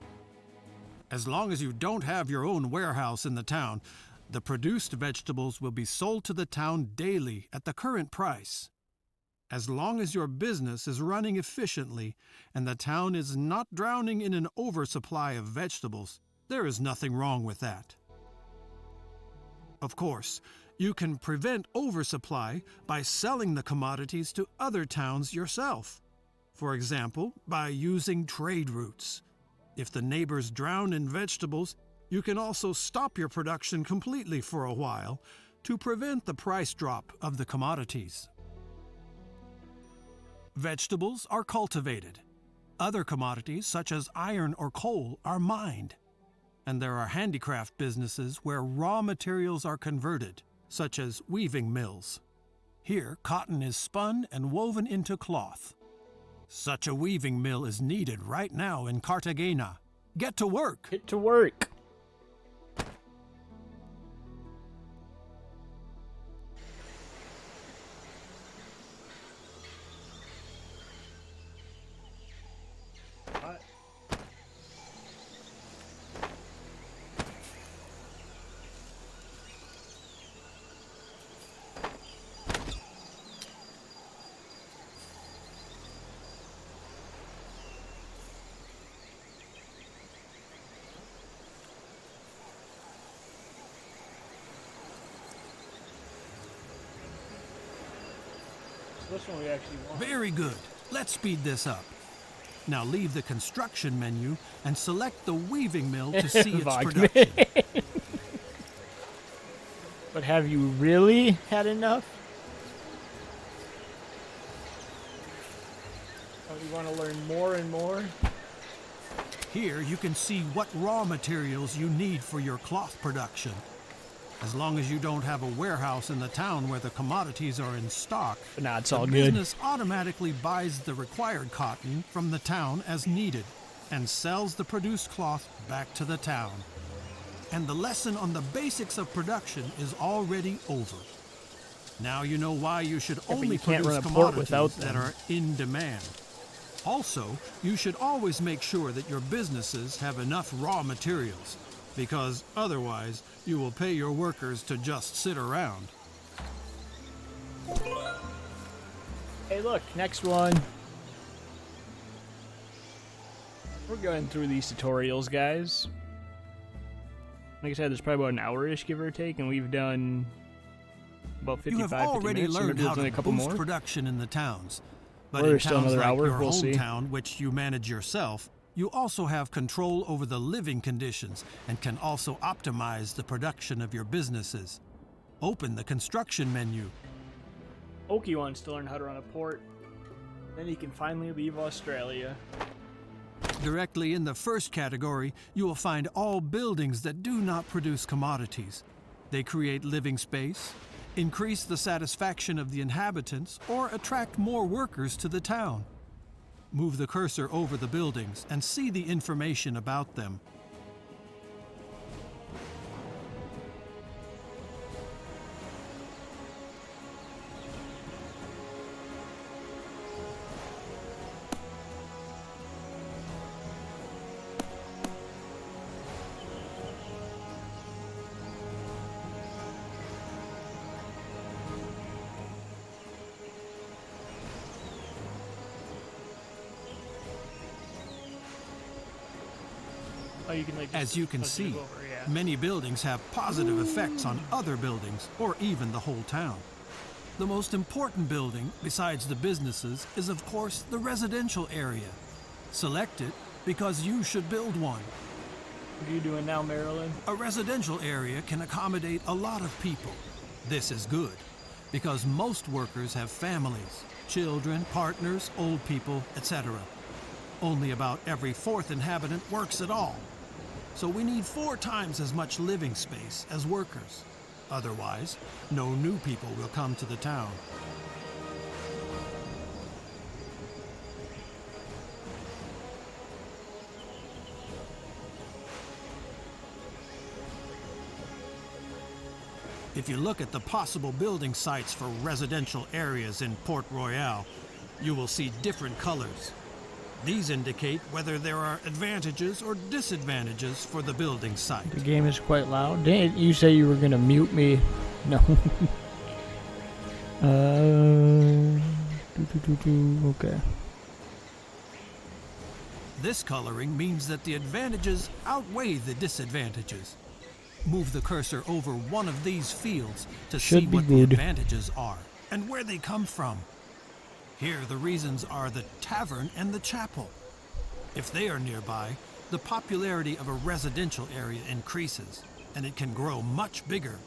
As long as you don't have your own warehouse in the town, the produced vegetables will be sold to the town daily at the current price. As long as your business is running efficiently and the town is not drowning in an oversupply of vegetables, there is nothing wrong with that. Of course, you can prevent oversupply by selling the commodities to other towns yourself. For example, by using trade routes. If the neighbors drown in vegetables, you can also stop your production completely for a while to prevent the price drop of the commodities. Vegetables are cultivated. Other commodities, such as iron or coal, are mined. And there are handicraft businesses where raw materials are converted, such as weaving mills. Here, cotton is spun and woven into cloth. Such a weaving mill is needed right now in Cartagena. Get to work. Get to work. This one we actually want. Very good. Let's speed this up. Now leave the construction menu and select the weaving mill to see its Wagner. production. But have you really had enough? Oh, you want to learn more and more? Here you can see what raw materials you need for your cloth production. As long as you don't have a warehouse in the town where the commodities are in stock, But nah, it's the all good. business automatically buys the required cotton from the town as needed and sells the produced cloth back to the town. And the lesson on the basics of production is already over. Now you know why you should but only you can't produce run a port commodities without that them. are in demand. Also, you should always make sure that your businesses have enough raw materials, because otherwise you will pay your workers to just sit around. Hey, look, next one. We're going through these tutorials, guys. Like I said, there's probably about an hour-ish, give or take, and we've done about 55, You have 50 already minutes, so learned maybe there's how only to a couple boost more. production in the towns. But Or in there's still towns another like hour, your we'll see. hometown, which you manage yourself, you also have control over the living conditions and can also optimize the production of your businesses. Open the construction menu. Oki wants to learn how to run a port. Then he can finally leave Australia. Directly in the first category, you will find all buildings that do not produce commodities. They create living space, increase the satisfaction of the inhabitants, or attract more workers to the town. Move the cursor over the buildings and see the information about them. Oh, you can like. As you can see, many buildings have positive effects on other buildings or even the whole town. The most important building, besides the businesses, is of course the residential area. Select it because you should build one. What are you doing now, Marilyn? A residential area can accommodate a lot of people. This is good because most workers have families, children, partners, old people, etc. Only about every fourth inhabitant works at all. So we need 4 times as much living space as workers. Otherwise, no new people will come to the town. If you look at the possible building sites for residential areas in Port Royale, you will see different colors. These indicate whether there are advantages or disadvantages for the building site. The game is quite loud. Didn't you say you were gonna mute me? No. Okay. This coloring means that the advantages outweigh the disadvantages. Move the cursor over one of these fields to see Should be what the good. advantages are and where they come from. Here, the reasons are the tavern and the chapel. If they are nearby, the popularity of a residential area increases, and it can grow much bigger.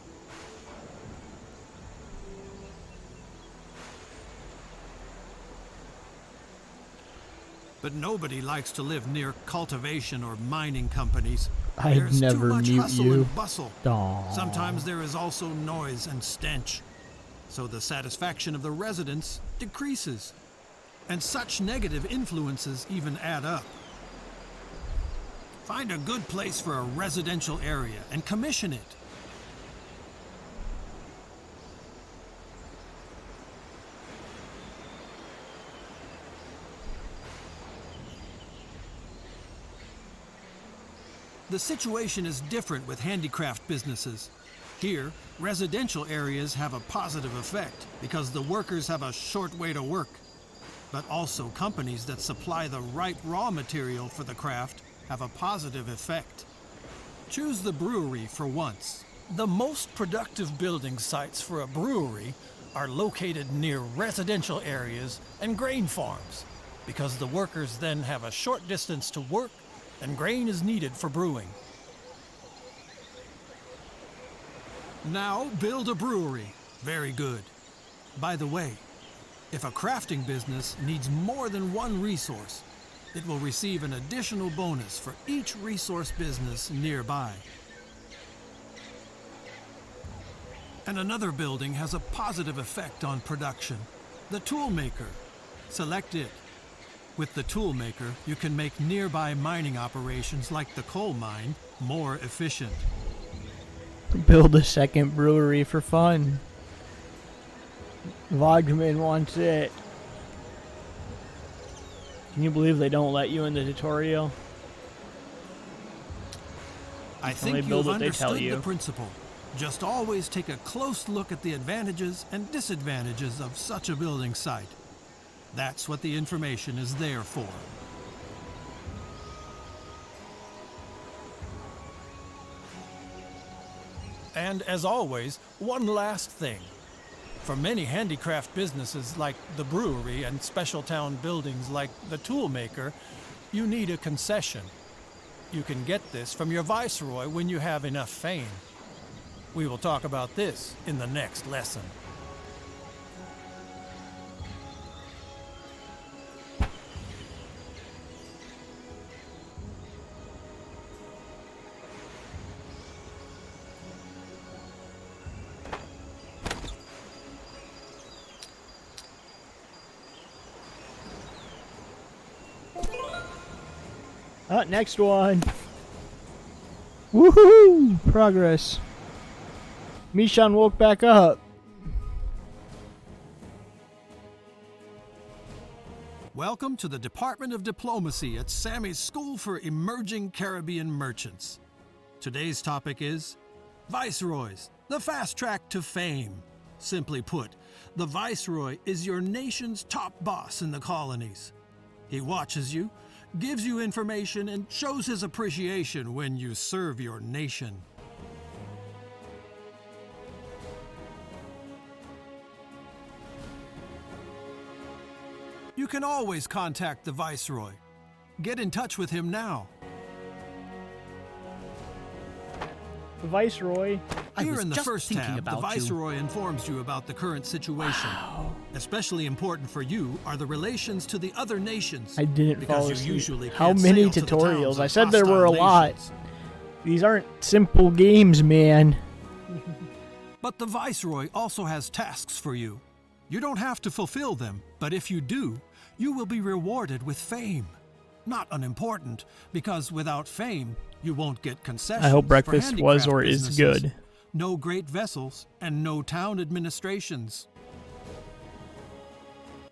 But nobody likes to live near cultivation or mining companies. I'd There's never too much mute hustle you. and bustle. Aw. Sometimes there is also noise and stench, so the satisfaction of the residents decreases. And such negative influences even add up. Find a good place for a residential area and commission it. The situation is different with handicraft businesses. Here, residential areas have a positive effect because the workers have a short way to work. But also companies that supply the right raw material for the craft have a positive effect. Choose the brewery for once. The most productive building sites for a brewery are located near residential areas and grain farms, because the workers then have a short distance to work and grain is needed for brewing. Now build a brewery. Very good. By the way, if a crafting business needs more than one resource, it will receive an additional bonus for each resource business nearby. And another building has a positive effect on production. The tool maker. Select it. With the tool maker, you can make nearby mining operations like the coal mine more efficient. Build a second brewery for fun. Vogman wants it. Can you believe they don't let you in the tutorial? I think you've understood the principle. Just always take a close look at the advantages and disadvantages of such a building site. That's what the information is there for. And as always, one last thing. For many handicraft businesses like the brewery and special town buildings like the tool maker, you need a concession. You can get this from your viceroy when you have enough fame. We will talk about this in the next lesson. Next one. Woohoo! Progress. Mishan woke back up. Welcome to the Department of Diplomacy at Sammy's School for Emerging Caribbean Merchants. Today's topic is Viceroys, the fast track to fame. Simply put, the Viceroy is your nation's top boss in the colonies. He watches you, gives you information, and shows his appreciation when you serve your nation. You can always contact the Viceroy. Get in touch with him now. Viceroy. Here in the first tab, the Viceroy informs you about the current situation. Wow. Especially important for you are the relations to the other nations. I didn't because fall you asleep. usually How can't many sail to the towns tutorials? of I said there were a hostile lot. nations. These aren't simple games, man. But the Viceroy also has tasks for you. You don't have to fulfill them, but if you do, you will be rewarded with fame. Not unimportant, because without fame, you won't get concessions. I hope for breakfast was handicraft or is businesses, good. no great vessels, and no town administrations.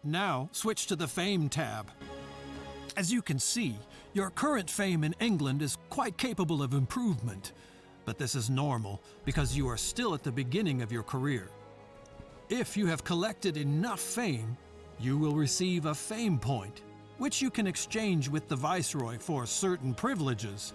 Now, switch to the Fame tab. As you can see, your current fame in England is quite capable of improvement. But this is normal, because you are still at the beginning of your career. If you have collected enough fame, you will receive a fame point, which you can exchange with the Viceroy for certain privileges.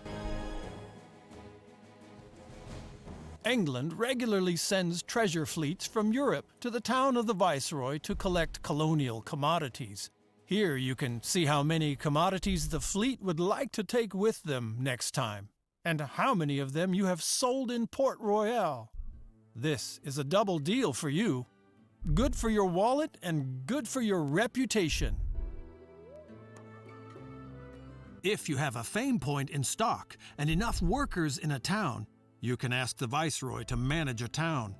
England regularly sends treasure fleets from Europe to the town of the Viceroy to collect colonial commodities. Here you can see how many commodities the fleet would like to take with them next time, and how many of them you have sold in Port Royale. This is a double deal for you. Good for your wallet and good for your reputation. If you have a fame point in stock and enough workers in a town, you can ask the Viceroy to manage a town.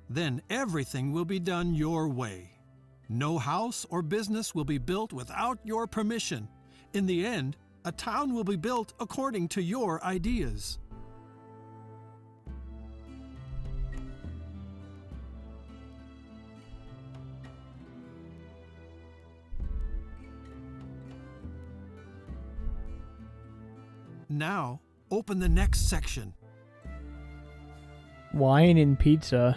Then everything will be done your way. No house or business will be built without your permission. In the end, a town will be built according to your ideas. Now, open the next section. Wine and pizza.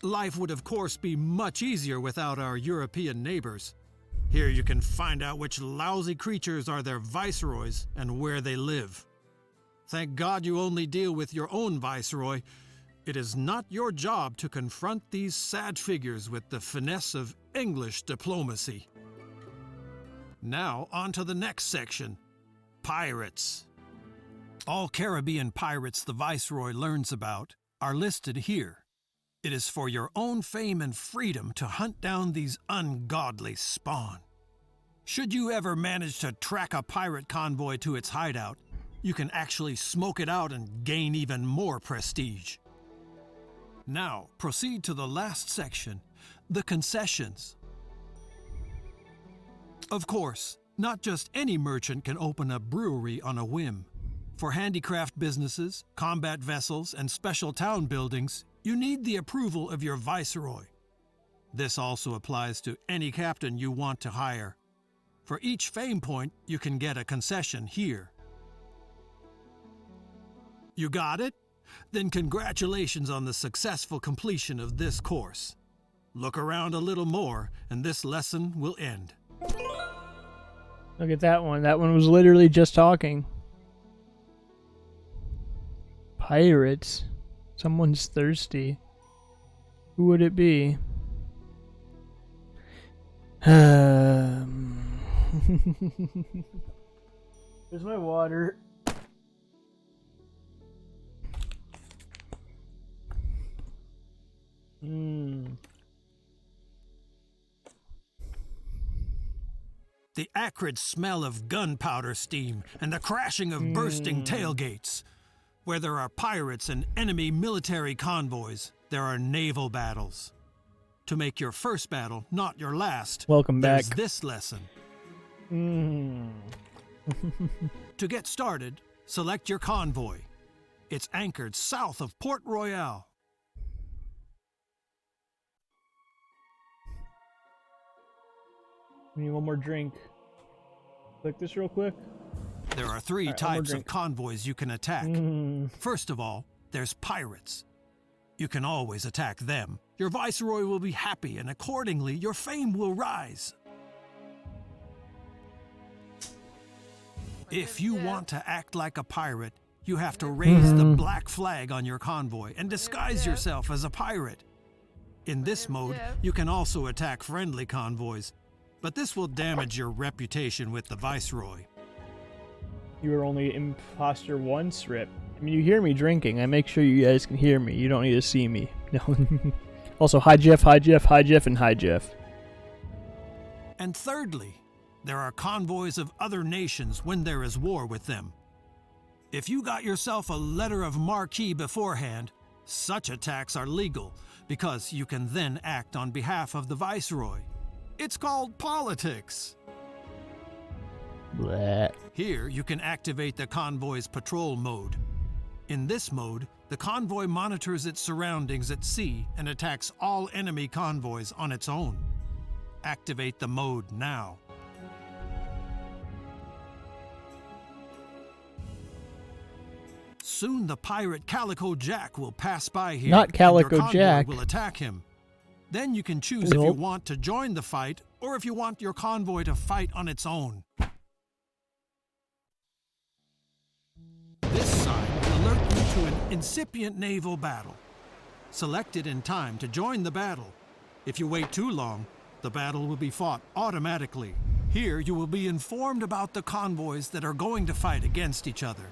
Life would of course be much easier without our European neighbors. Here you can find out which lousy creatures are their viceroys and where they live. Thank God you only deal with your own viceroy. It is not your job to confront these sad figures with the finesse of English diplomacy. Now on to the next section. Pirates. All Caribbean pirates the viceroy learns about are listed here. It is for your own fame and freedom to hunt down these ungodly spawn. Should you ever manage to track a pirate convoy to its hideout, you can actually smoke it out and gain even more prestige. Now, proceed to the last section, the concessions. Of course, not just any merchant can open a brewery on a whim. For handicraft businesses, combat vessels, and special town buildings, you need the approval of your viceroy. This also applies to any captain you want to hire. For each fame point, you can get a concession here. You got it? Then congratulations on the successful completion of this course. Look around a little more, and this lesson will end. Look at that one. That one was literally just talking. Pirates. Someone's thirsty. Who would it be? Where's my water? The acrid smell of gunpowder steam and the crashing of bursting tailgates. Where there are pirates and enemy military convoys, there are naval battles. To make your first battle not your last, Welcome back. there's this lesson. To get started, select your convoy. It's anchored south of Port Royale. We need one more drink. Click this real quick. There are three All right, one more types of drink. convoys you can attack. First of all, there's pirates. You can always attack them. Your viceroy will be happy, and accordingly, your fame will rise. If you want to act like a pirate, you have to raise the black flag on your convoy and disguise yourself as a pirate. In this mode, you can also attack friendly convoys, but this will damage your reputation with the viceroy. You were only imposter once, Rip. I mean, you hear me drinking. I make sure you guys can hear me. You don't need to see me. No. Also, hi Jeff, hi Jeff, hi Jeff, and hi Jeff. And thirdly, there are convoys of other nations when there is war with them. If you got yourself a letter of marque beforehand, such attacks are legal because you can then act on behalf of the viceroy. It's called politics. Bleh. Here, you can activate the convoy's patrol mode. In this mode, the convoy monitors its surroundings at sea and attacks all enemy convoys on its own. Activate the mode now. Soon the pirate Calico Jack will pass by here. Not Calico and your convoy Jack. will attack him. Then you can choose if you Nope. want to join the fight or if you want your convoy to fight on its own. This sign will alert you to an incipient naval battle. Select it in time to join the battle. If you wait too long, the battle will be fought automatically. Here you will be informed about the convoys that are going to fight against each other.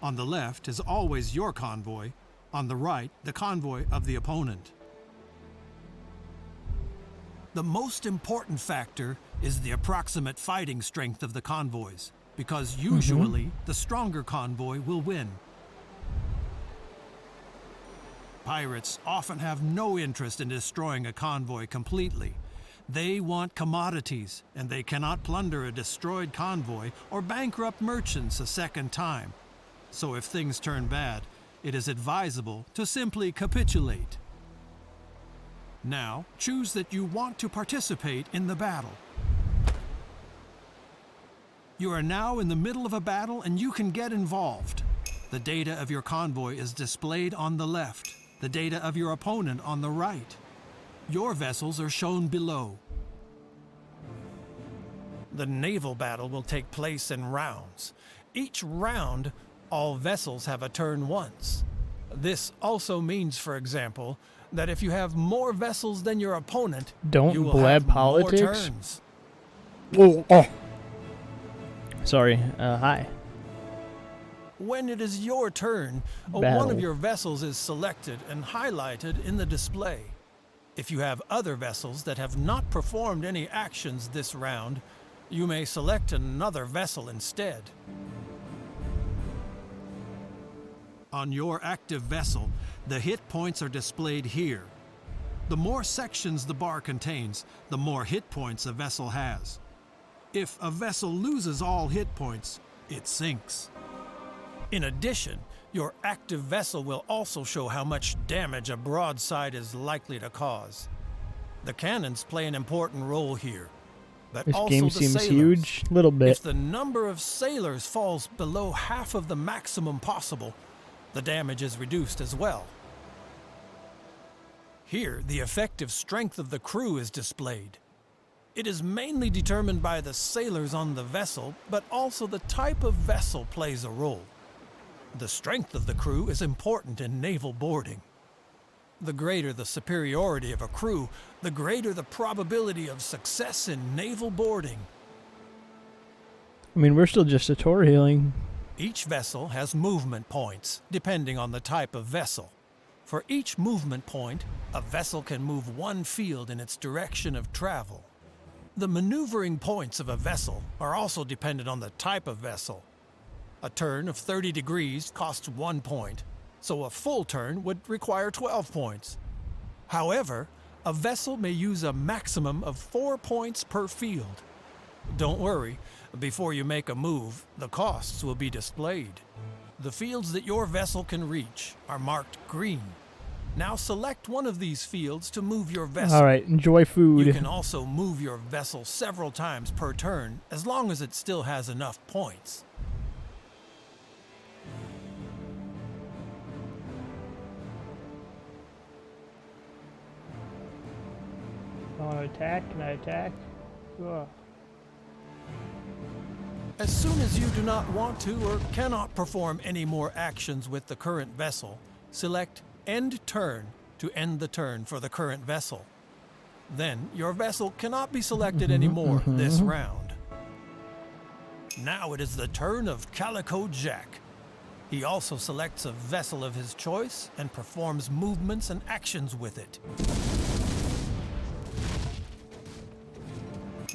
On the left is always your convoy. On the right, the convoy of the opponent. The most important factor is the approximate fighting strength of the convoys, because usually the stronger convoy will win. Pirates often have no interest in destroying a convoy completely. They want commodities, and they cannot plunder a destroyed convoy or bankrupt merchants a second time. So if things turn bad, it is advisable to simply capitulate. Now, choose that you want to participate in the battle. You are now in the middle of a battle and you can get involved. The data of your convoy is displayed on the left, the data of your opponent on the right. Your vessels are shown below. The naval battle will take place in rounds. Each round, all vessels have a turn once. This also means, for example, that if you have more vessels than your opponent, Don't you will blab have politics. more turns. Oh. Sorry. Hi. When it is your turn, one Battle. of your vessels is selected and highlighted in the display. If you have other vessels that have not performed any actions this round, you may select another vessel instead. On your active vessel, the hit points are displayed here. The more sections the bar contains, the more hit points a vessel has. If a vessel loses all hit points, it sinks. In addition, your active vessel will also show how much damage a broadside is likely to cause. The cannons play an important role here, but This also game the seems sailors. huge. Little bit. If the number of sailors falls below half of the maximum possible, the damage is reduced as well. Here, the effective strength of the crew is displayed. It is mainly determined by the sailors on the vessel, but also the type of vessel plays a role. The strength of the crew is important in naval boarding. The greater the superiority of a crew, the greater the probability of success in naval boarding. I mean, we're still just tutorialing. Each vessel has movement points, depending on the type of vessel. For each movement point, a vessel can move one field in its direction of travel. The maneuvering points of a vessel are also dependent on the type of vessel. A turn of 30 degrees costs 1 point, so a full turn would require 12 points. However, a vessel may use a maximum of 4 points per field. Don't worry, before you make a move, the costs will be displayed. The fields that your vessel can reach are marked green. Now select one of these fields to move your vessel. All right, enjoy food. You can also move your vessel several times per turn, as long as it still has enough points. I want to attack. Can I attack? Ugh. As soon as you do not want to or cannot perform any more actions with the current vessel, select End Turn to end the turn for the current vessel. Then your vessel cannot be selected anymore this round. Now it is the turn of Calico Jack. He also selects a vessel of his choice and performs movements and actions with it.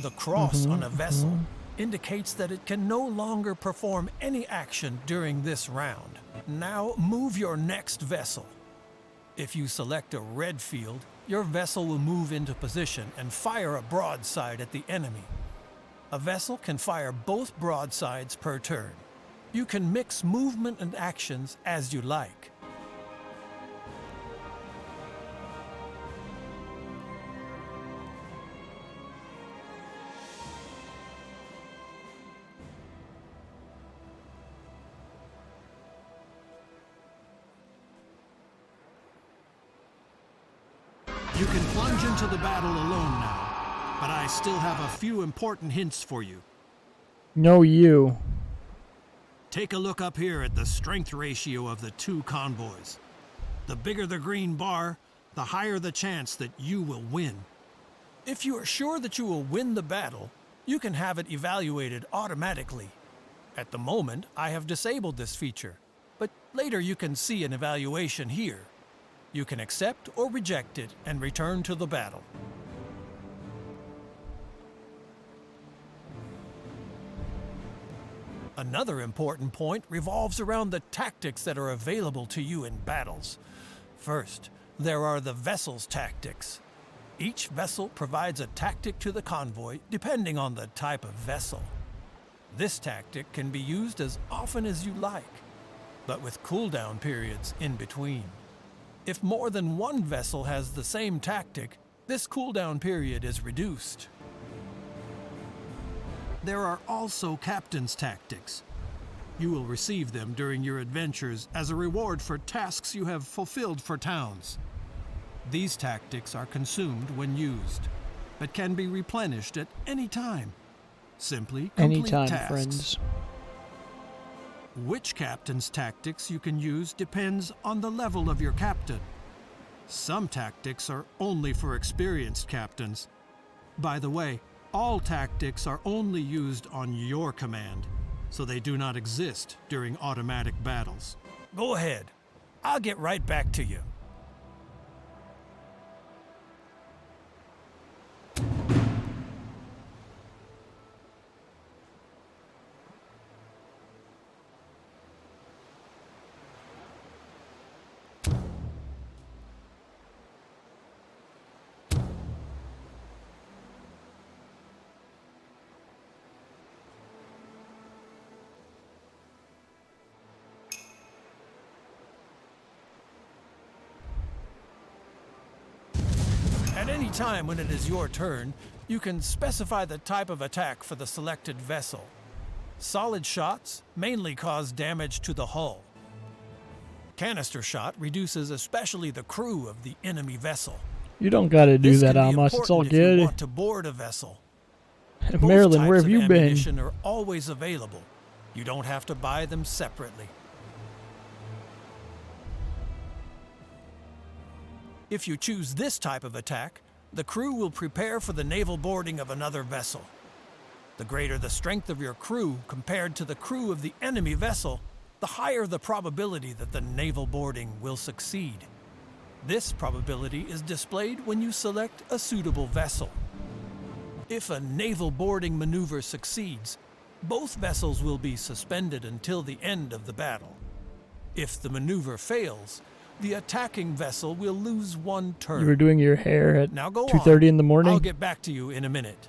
The cross on a vessel indicates that it can no longer perform any action during this round. Now move your next vessel. If you select a red field, your vessel will move into position and fire a broadside at the enemy. A vessel can fire both broadsides per turn. You can mix movement and actions as you like. You can plunge into the battle alone now, but I still have a few important hints for you. No, you. Take a look up here at the strength ratio of the two convoys. The bigger the green bar, the higher the chance that you will win. If you are sure that you will win the battle, you can have it evaluated automatically. At the moment, I have disabled this feature, but later you can see an evaluation here. You can accept or reject it and return to the battle. Another important point revolves around the tactics that are available to you in battles. First, there are the vessel's tactics. Each vessel provides a tactic to the convoy depending on the type of vessel. This tactic can be used as often as you like, but with cooldown periods in between. If more than one vessel has the same tactic, this cooldown period is reduced. There are also captain's tactics. You will receive them during your adventures as a reward for tasks you have fulfilled for towns. These tactics are consumed when used, but can be replenished at any time. Simply complete Anytime, tasks. friends. Which captain's tactics you can use depends on the level of your captain. Some tactics are only for experienced captains. By the way, all tactics are only used on your command, so they do not exist during automatic battles. Go ahead. I'll get right back to you. At any time when it is your turn, you can specify the type of attack for the selected vessel. Solid shots mainly cause damage to the hull. Canister shot reduces especially the crew of the enemy vessel. You don't gotta do This that, can be Amos. It's all important if you good. want to board a vessel. Both Marilyn, where types have of you been? ammunition are always available. You don't have to buy them separately. If you choose this type of attack, the crew will prepare for the naval boarding of another vessel. The greater the strength of your crew compared to the crew of the enemy vessel, the higher the probability that the naval boarding will succeed. This probability is displayed when you select a suitable vessel. If a naval boarding maneuver succeeds, both vessels will be suspended until the end of the battle. If the maneuver fails, the attacking vessel will lose one turn. You were doing your hair at Now go 2:30 in the on. morning? I'll get back to you in a minute.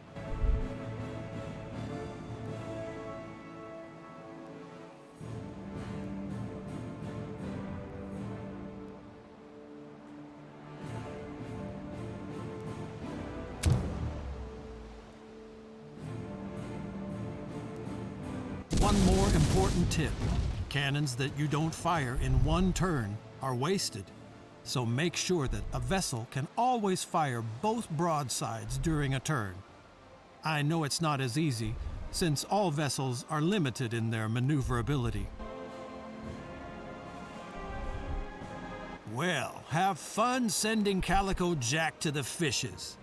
One more important tip. Cannons that you don't fire in one turn are wasted. So make sure that a vessel can always fire both broadsides during a turn. I know it's not as easy, since all vessels are limited in their maneuverability. Well, have fun sending Calico Jack to the fishes.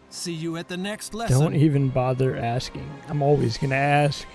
See you at the next lesson. Don't even bother asking. I'm always gonna ask.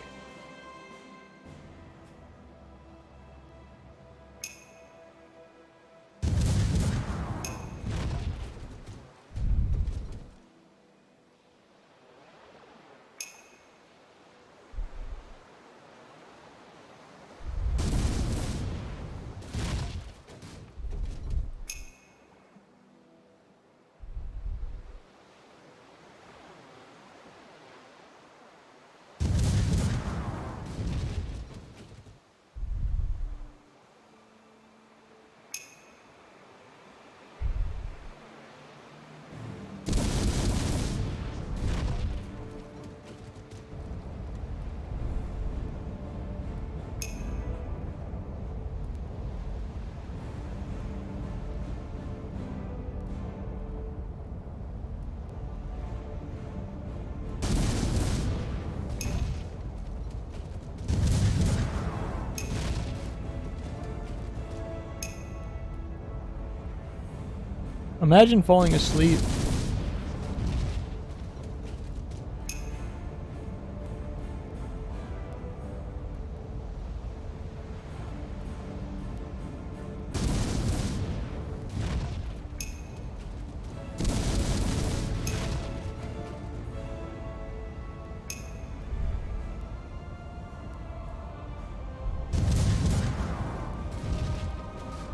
Imagine falling asleep.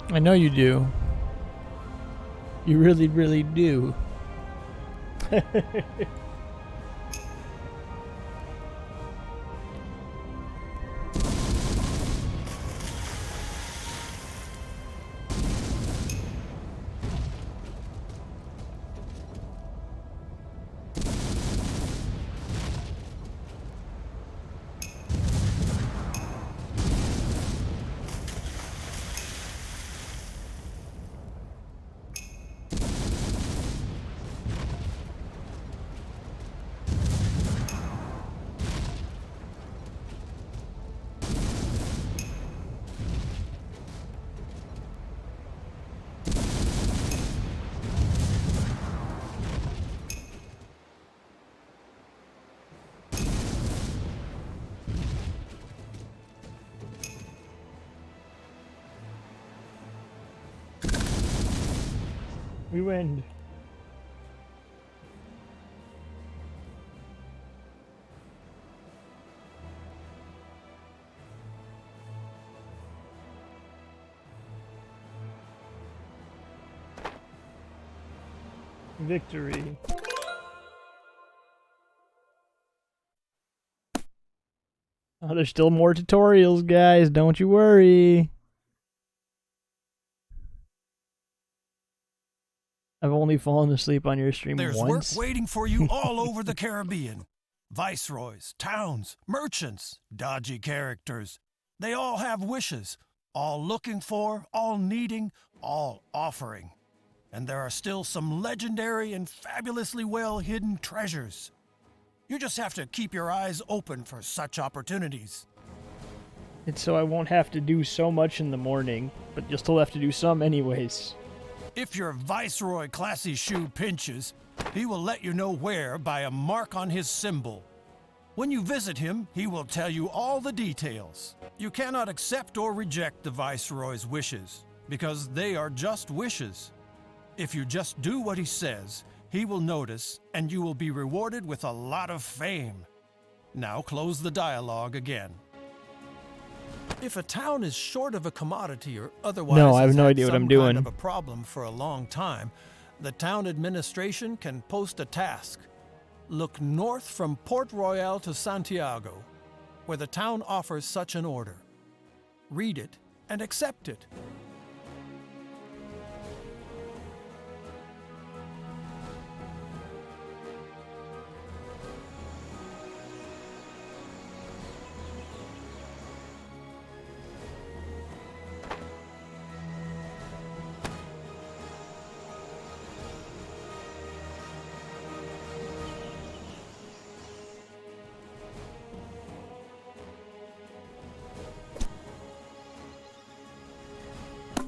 I know you do. You really, really do. We win. Victory. Oh, there's still more tutorials, guys. Don't you worry. I've only fallen asleep on your stream There's once. work waiting for you all over the Caribbean. Viceroys, towns, merchants, dodgy characters. They all have wishes, all looking for, all needing, all offering. And there are still some legendary and fabulously well-hidden treasures. You just have to keep your eyes open for such opportunities. It's so I won't have to do so much in the morning, but you'll still have to do some anyways. If your Viceroy classy shoe pinches, he will let you know where by a mark on his symbol. When you visit him, he will tell you all the details. You cannot accept or reject the Viceroy's wishes, because they are just wishes. If you just do what he says, he will notice, and you will be rewarded with a lot of fame. Now close the dialogue again. If a town is short of a commodity or otherwise No, I have has no had idea what some I'm doing. kind of a problem for a long time, the town administration can post a task. Look north from Port Royale to Santiago, where the town offers such an order. Read it and accept it.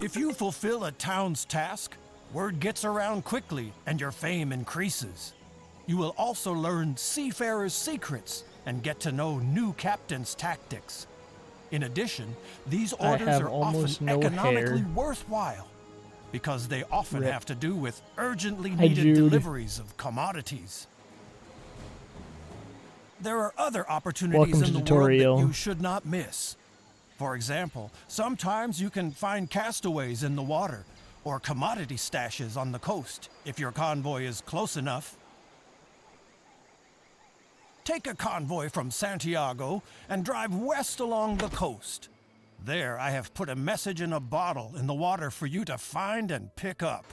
If you fulfill a town's task, word gets around quickly and your fame increases. You will also learn seafarers' secrets and get to know new captains' tactics. In addition, these I orders have are almost often no economically hair. worthwhile because they often Rip. have to do with urgently Hi, needed Jude. deliveries of commodities. There are other opportunities Welcome in to the world tutorial. that you should not miss. For example, sometimes you can find castaways in the water or commodity stashes on the coast if your convoy is close enough. Take a convoy from Santiago and drive west along the coast. There, I have put a message in a bottle in the water for you to find and pick up.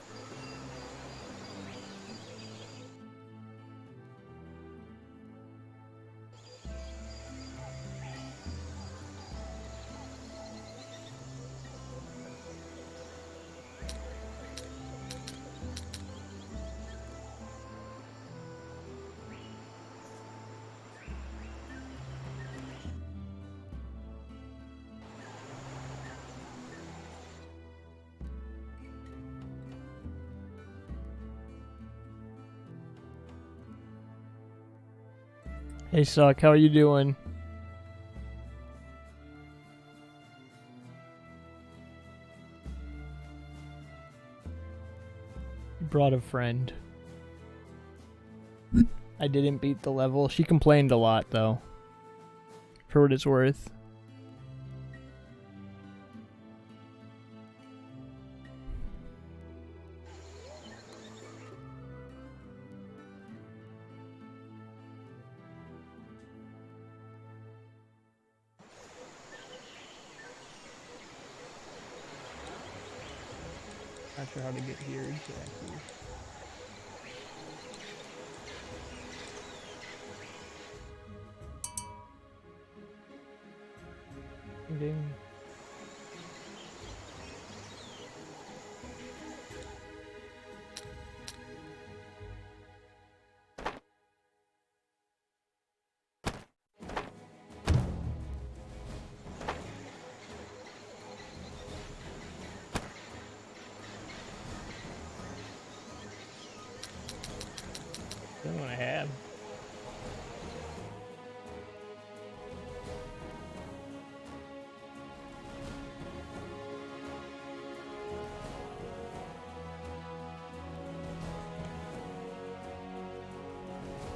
Hey, Suck, how are you doing? You brought a friend. I didn't beat the level. She complained a lot, though. For what it's worth. Not sure how to get here exactly. Ding. That's what I have.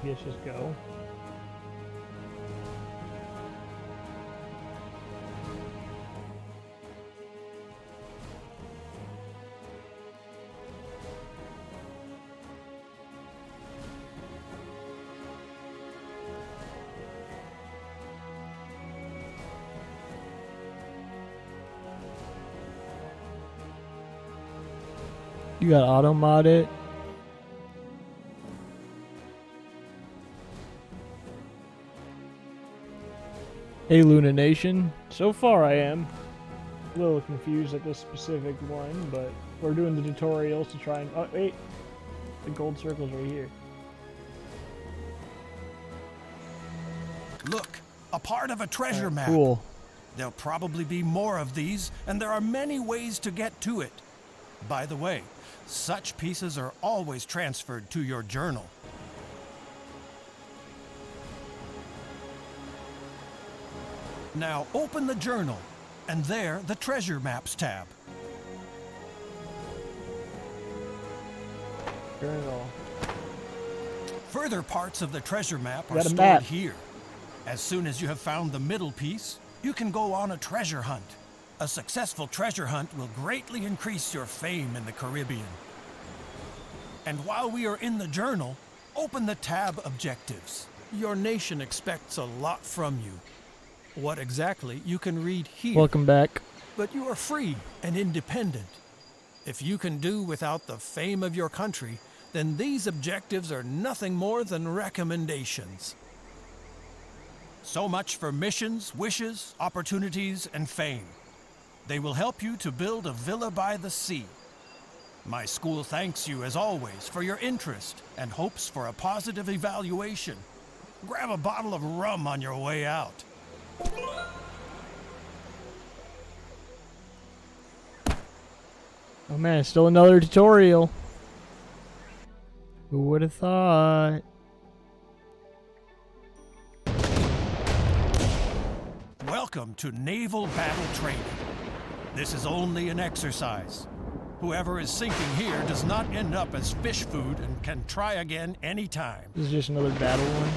Guess just go. You got auto mod it? Hey Luna Nation. So far I am a little confused at this specific one, but we're doing the tutorials to try and... Oh, wait! The gold circle's right here. Look, a part of a treasure map. Cool. There'll probably be more of these, and there are many ways to get to it. By the way, such pieces are always transferred to your journal. Now open the journal, and there the treasure maps tab. Journal. Further parts of the treasure map are Got a stored map. here. As soon as you have found the middle piece, you can go on a treasure hunt. A successful treasure hunt will greatly increase your fame in the Caribbean. And while we are in the journal, open the tab Objectives. Your nation expects a lot from you. What exactly you can read here. Welcome back. But you are free and independent. If you can do without the fame of your country, then these objectives are nothing more than recommendations. So much for missions, wishes, opportunities, and fame. They will help you to build a villa by the sea. My school thanks you, as always, for your interest and hopes for a positive evaluation. Grab a bottle of rum on your way out. Oh man, still another tutorial. Who would have thought? Welcome to Naval Battle Training. This is only an exercise. Whoever is sinking here does not end up as fish food and can try again anytime. This is just another battle one.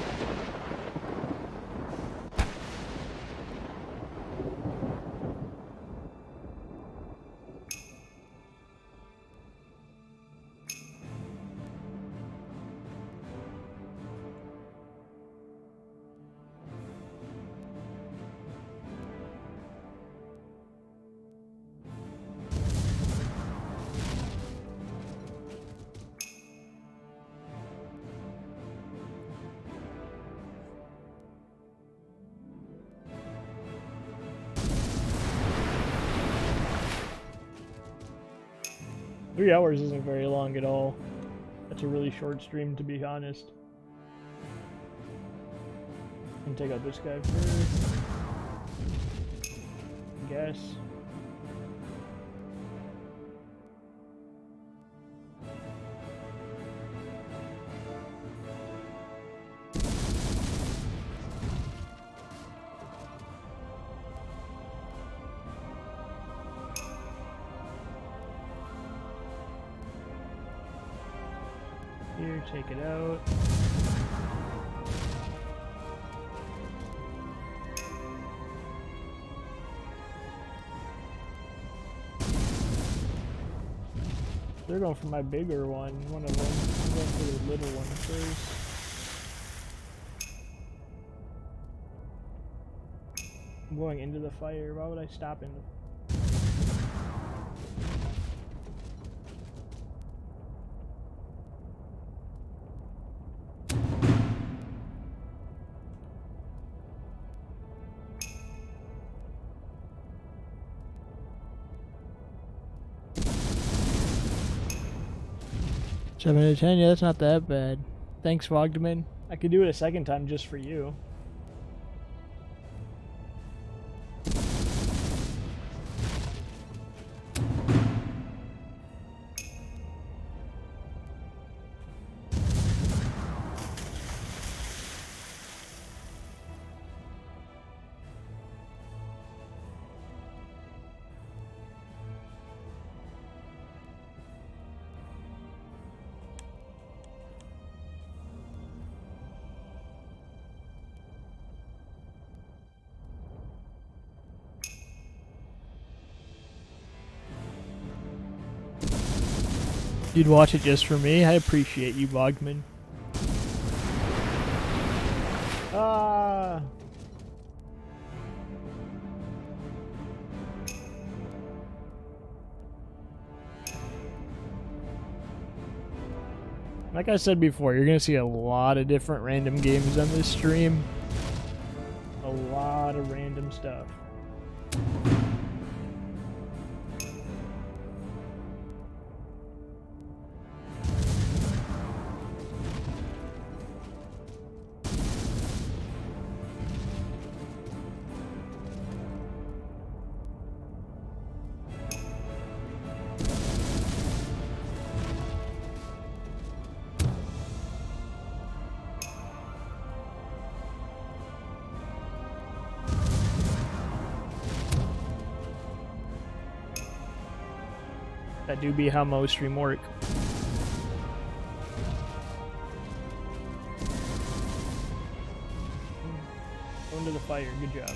Three hours isn't very long at all. That's a really short stream, to be honest. And take out this guy first. I guess. Here, take it out. They're going for my bigger one of them. I'm going for the little one first. I'm going into the fire. Why would I stop in the... 7 out of 10, yeah, that's not that bad. Thanks, Wogdeman. I could do it a second time just for you. You'd watch it just for me? I appreciate you, Bogman. Ah! Like I said before, you're gonna see a lot of different random games on this stream. A lot of random stuff. That do be how most stream work. Go into the fire, good job.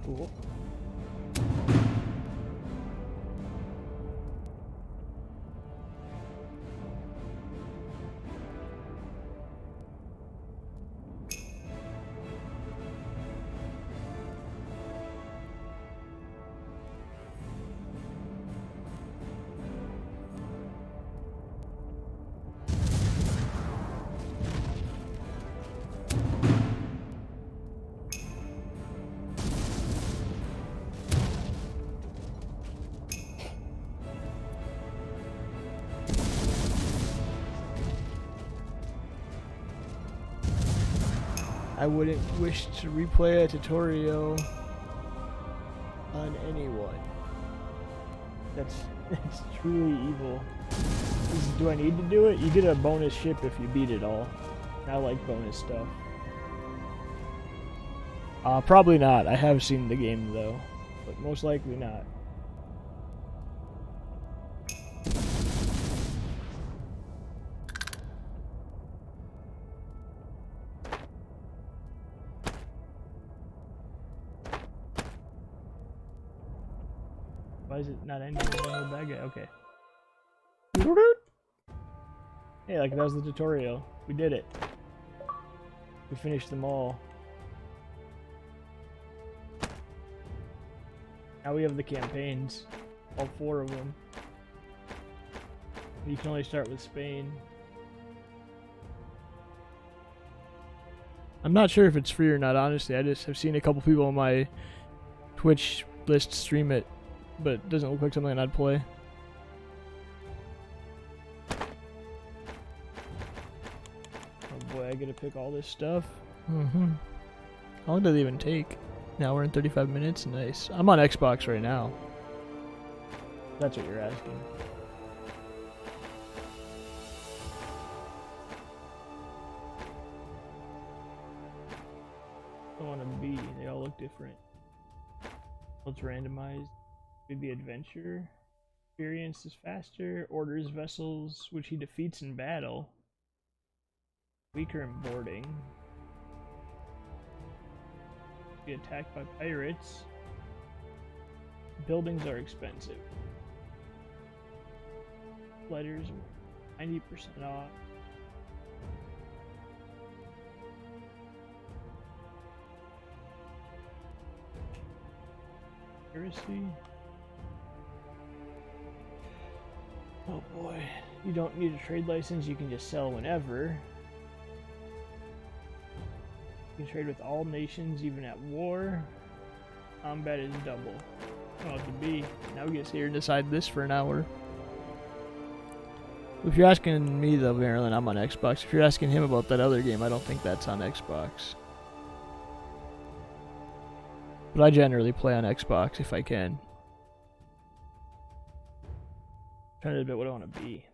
Cool. I wouldn't wish to replay a tutorial on anyone. That's truly evil. Do I need to do it? You get a bonus ship if you beat it all. I like bonus stuff. Probably not. I have seen the game though, but most likely not. Why is it not ending? Bad guy. Okay. Hey, like that was the tutorial. We did it. We finished them all. Now we have the campaigns. All 4 of them. You can only start with Spain. I'm not sure if it's free or not, honestly. I just have seen a couple people on my Twitch list stream it, but it doesn't look like something I'd play. Oh boy, I gotta pick all this stuff. How long does it even take? Now we're in 35 minutes. Nice. I'm on Xbox right now. That's what you're asking. I want to be. They all look different. Let's randomize. Maybe adventure. Experience is faster, orders vessels which he defeats in battle. Weaker in boarding. Be attacked by pirates. Buildings are expensive. Letters 90% off. Piracy. Oh boy. You don't need a trade license, you can just sell whenever. You can trade with all nations, even at war. Combat is double. Oh, it could be. Now we get to sit here and decide this for an hour. If you're asking me though, Marilyn, I'm on Xbox. If you're asking him about that other game, I don't think that's on Xbox. But I generally play on Xbox if I can. I'm trying to debate what I want to be.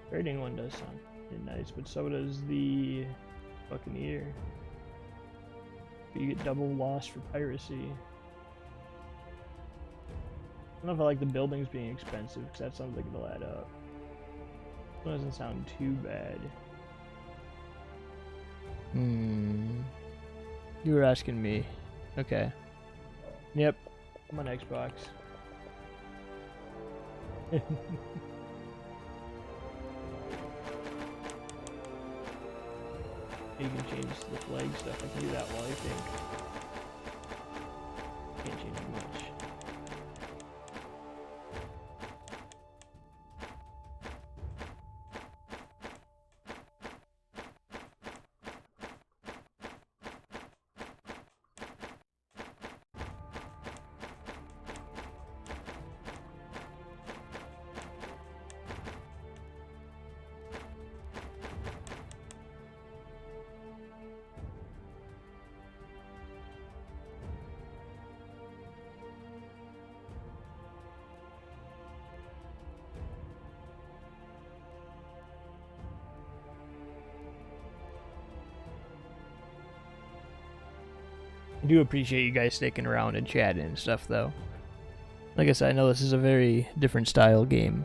Trading one does sound pretty nice, but so does the Buccaneer. You get double loss for piracy. I don't know if I like the buildings being expensive, because that sounds like it'll add up. It doesn't sound too bad. You were asking me. Okay. Yep. I'm on Xbox. You can change the flag stuff. I can do that while I think. Can't change much. I do appreciate you guys sticking around and chatting and stuff, though. Like I said, I know this is a very different style game.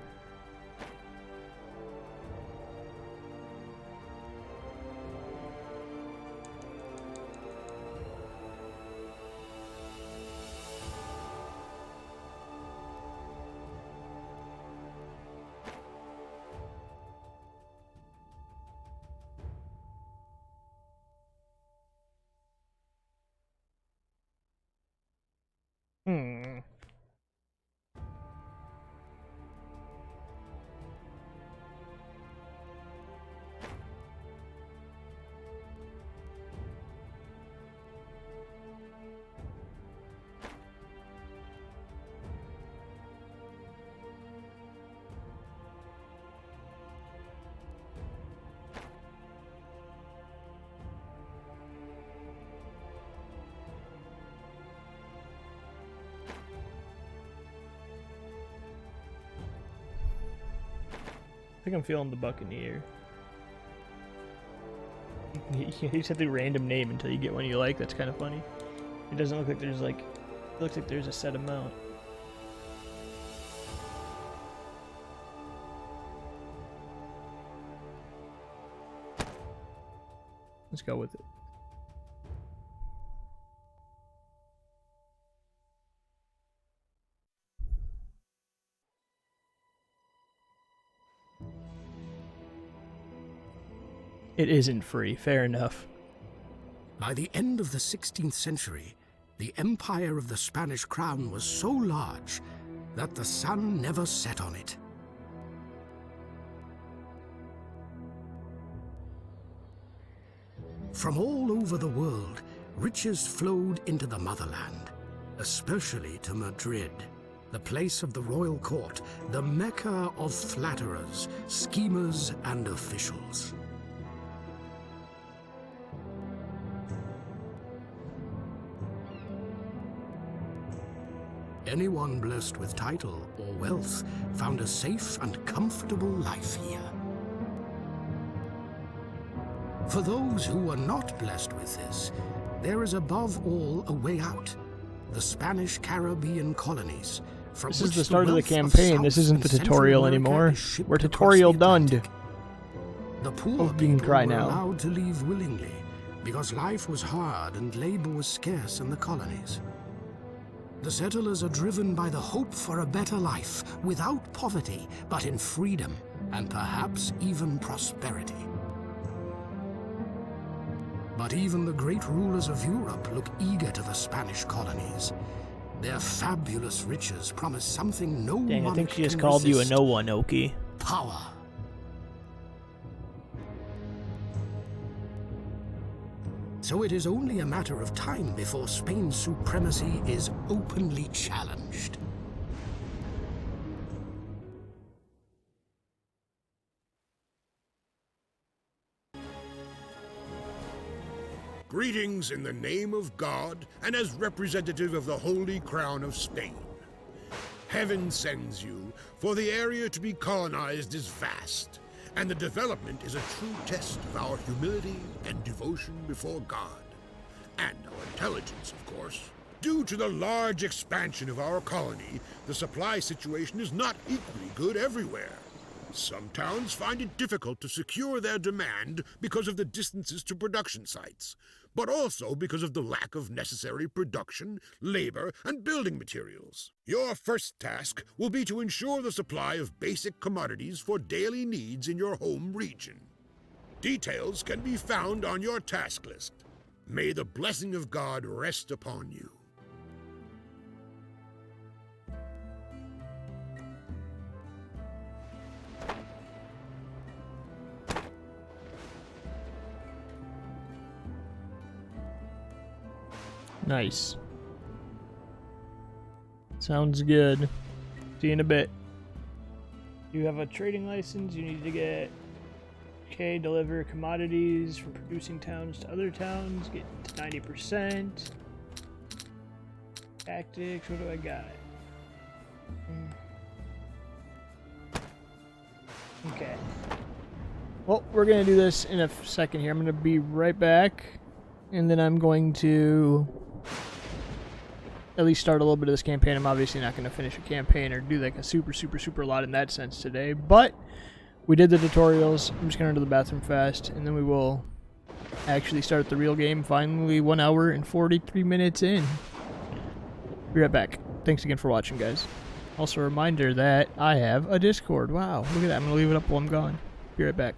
I think I'm feeling the Buccaneer. You just have the random name until you get one you like. That's kind of funny. It doesn't look like there's like... It looks like there's a set amount. Let's go with it. It isn't free, fair enough. By the end of the 16th century, the empire of the Spanish crown was so large that the sun never set on it. From all over the world, riches flowed into the motherland, especially to Madrid, the place of the royal court, the mecca of flatterers, schemers, and officials. Anyone blessed with title or wealth found a safe and comfortable life here. For those who were not blessed with this, there is above all a way out. The Spanish Caribbean colonies. From This is which the start of the wealth campaign. This South isn't and the Central tutorial America anymore. is shipped We're across tutorial the done. Atlantic. The poor Oh, being people cry were now. allowed to leave willingly because life was hard and labor was scarce in the colonies. The settlers are driven by the hope for a better life without poverty, but in freedom and perhaps even prosperity. But even the great rulers of Europe look eager to the Spanish colonies. Their fabulous riches promise something no Dang, I monarch think she just can called you a resist. no one, Oki. Power. So it is only a matter of time before Spain's supremacy is openly challenged. Greetings in the name of God and as representative of the Holy Crown of Spain. Heaven sends you, for the area to be colonized is vast, and the development is a true test of our humility and devotion before God. And our intelligence, of course. Due to the large expansion of our colony, the supply situation is not equally good everywhere. Some towns find it difficult to secure their demand because of the distances to production sites, but also because of the lack of necessary production, labor, and building materials. Your first task will be to ensure the supply of basic commodities for daily needs in your home region. Details can be found on your task list. May the blessing of God rest upon you. Nice. Sounds good. See you in a bit. You have a trading license. You need to get... Okay, deliver commodities from producing towns to other towns. Get to 90%. Tactics, what do I got? Okay. Well, we're going to do this in a second here. I'm going to be right back. And then I'm going to at least start a little bit of this campaign. I'm obviously not going to finish a campaign or do like a super lot in that sense today. But we did the tutorials. I'm just going to run to the bathroom fast. And then we will actually start the real game. Finally, 1 hour and 43 minutes in. Be right back. Thanks again for watching, guys. Also a reminder that I have a Discord. Wow, look at that. I'm going to leave it up while I'm gone. Be right back.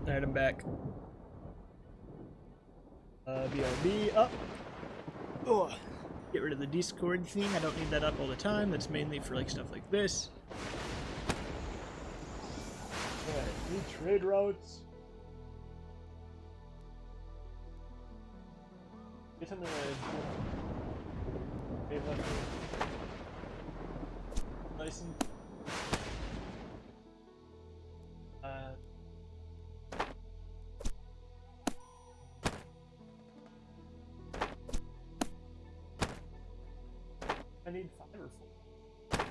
Alright, I'm back. BRB up. Oh, get rid of the Discord thing. I don't need that up all the time. That's mainly for like stuff like this. Alright, new trade routes. Get something to license. I need 5 or 4.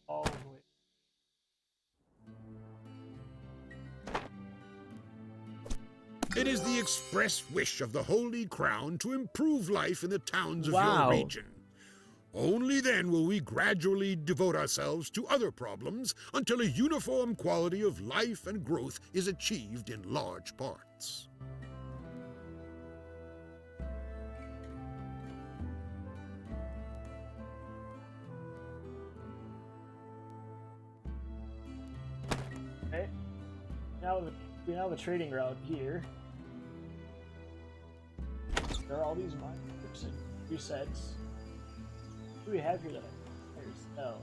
All the way. It is the express wish of the Holy Crown to improve life in the towns of Wow. your region. Only then will we gradually devote ourselves to other problems until a uniform quality of life and growth is achieved in large parts. Okay. Now we have a trading route here. There are all these miners and resets. What do we have here that there's no.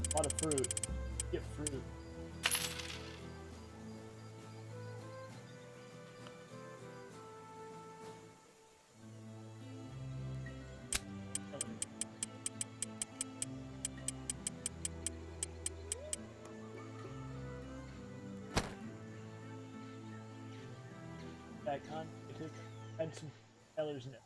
A lot of fruit. Get fruit. That con it had some sellers in it.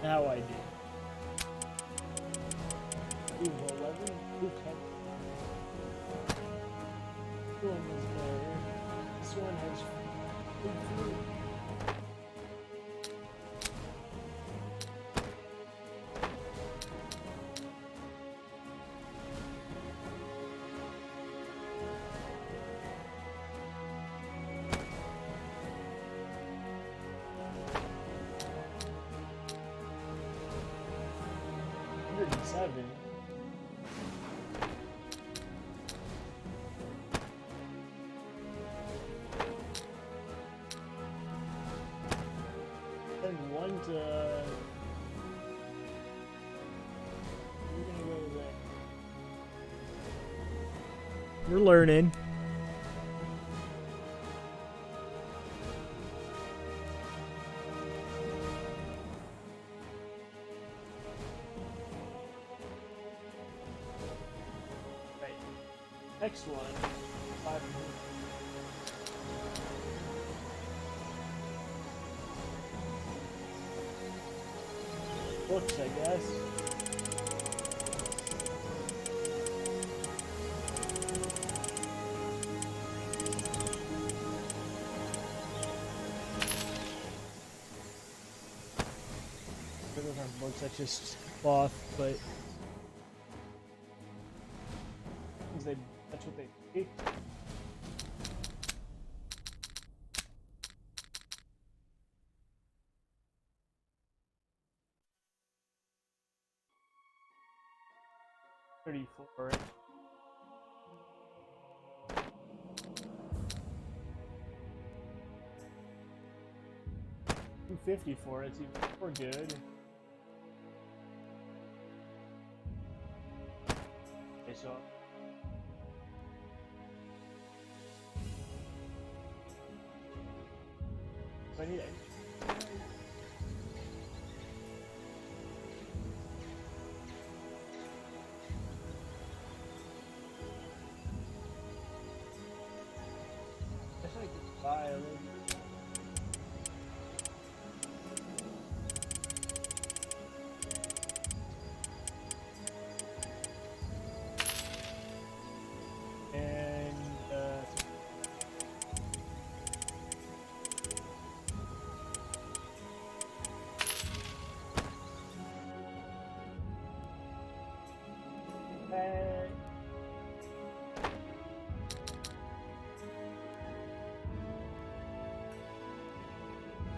Now I do. Ooh, 11, ooh, 10. This one is there. This one has food. $107. Send one to. We're gonna go there. We're learning. Right. Next one. 500. Books, I guess. Those aren't books, that's just cloth, but that's what they take. $34. $250 for it. It's even more good. Okay, so I need it. I could buy a little.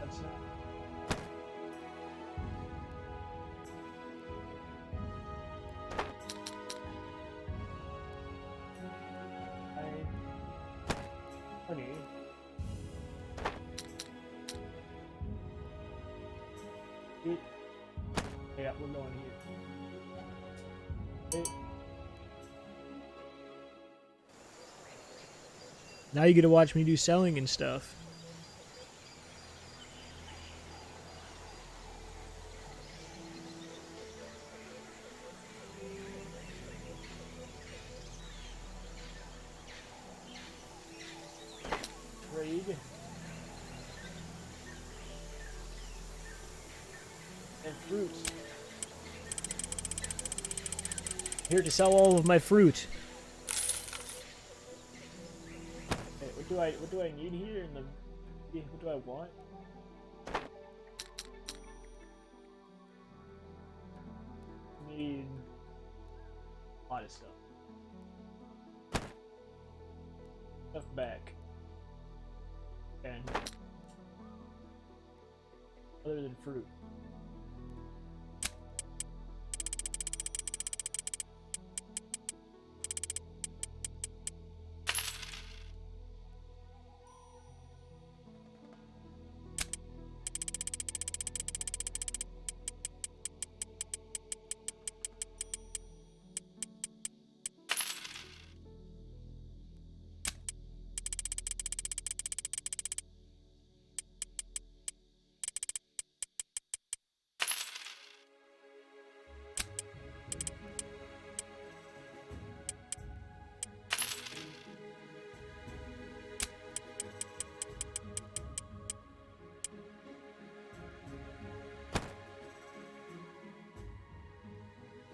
it's not. Honey. Yeah, we're going here. Now you get to watch me do selling and stuff. Trade. And fruits. Here to sell all of my fruit. Okay, what do I need here in the what do I want? I need a lot of stuff. Stuff back. And other than fruit.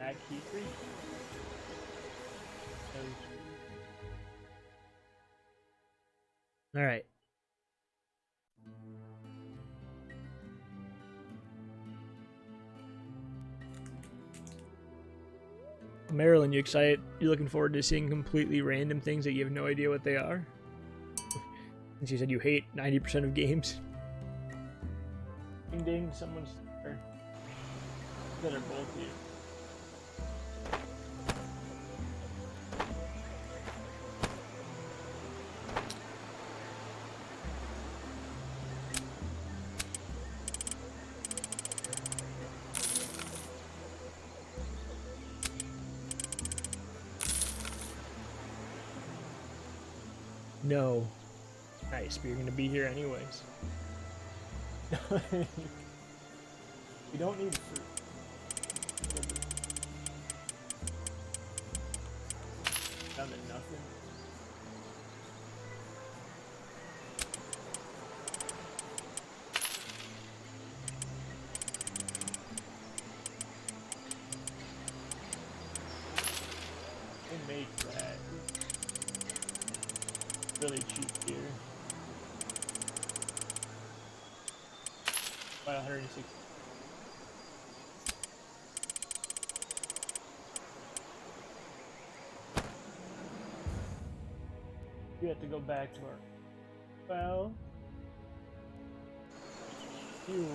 Add key tree. All right. Marilyn, you excited? You looking forward to seeing completely random things that you have no idea what they are? And she said you hate 90% of games. Ding ding, someone's there. That are both here. No. Nice, but you're gonna be here anyways. You don't need fruit. Down to nothing. They make that. Really cheap here. About 160. We have to go back to our well. Fuel.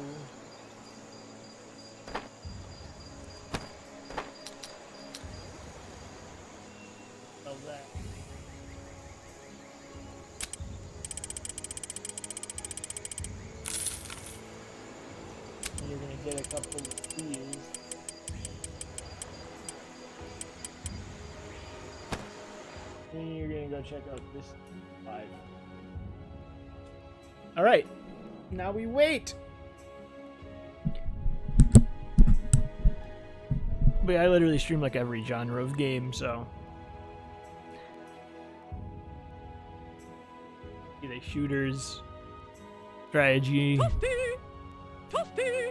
Sell that. You're gonna get a couple of these. Then you're gonna go check out this 5. Alright. Now we wait! But yeah, I literally stream like every genre of game, so. Either shooters, strategy.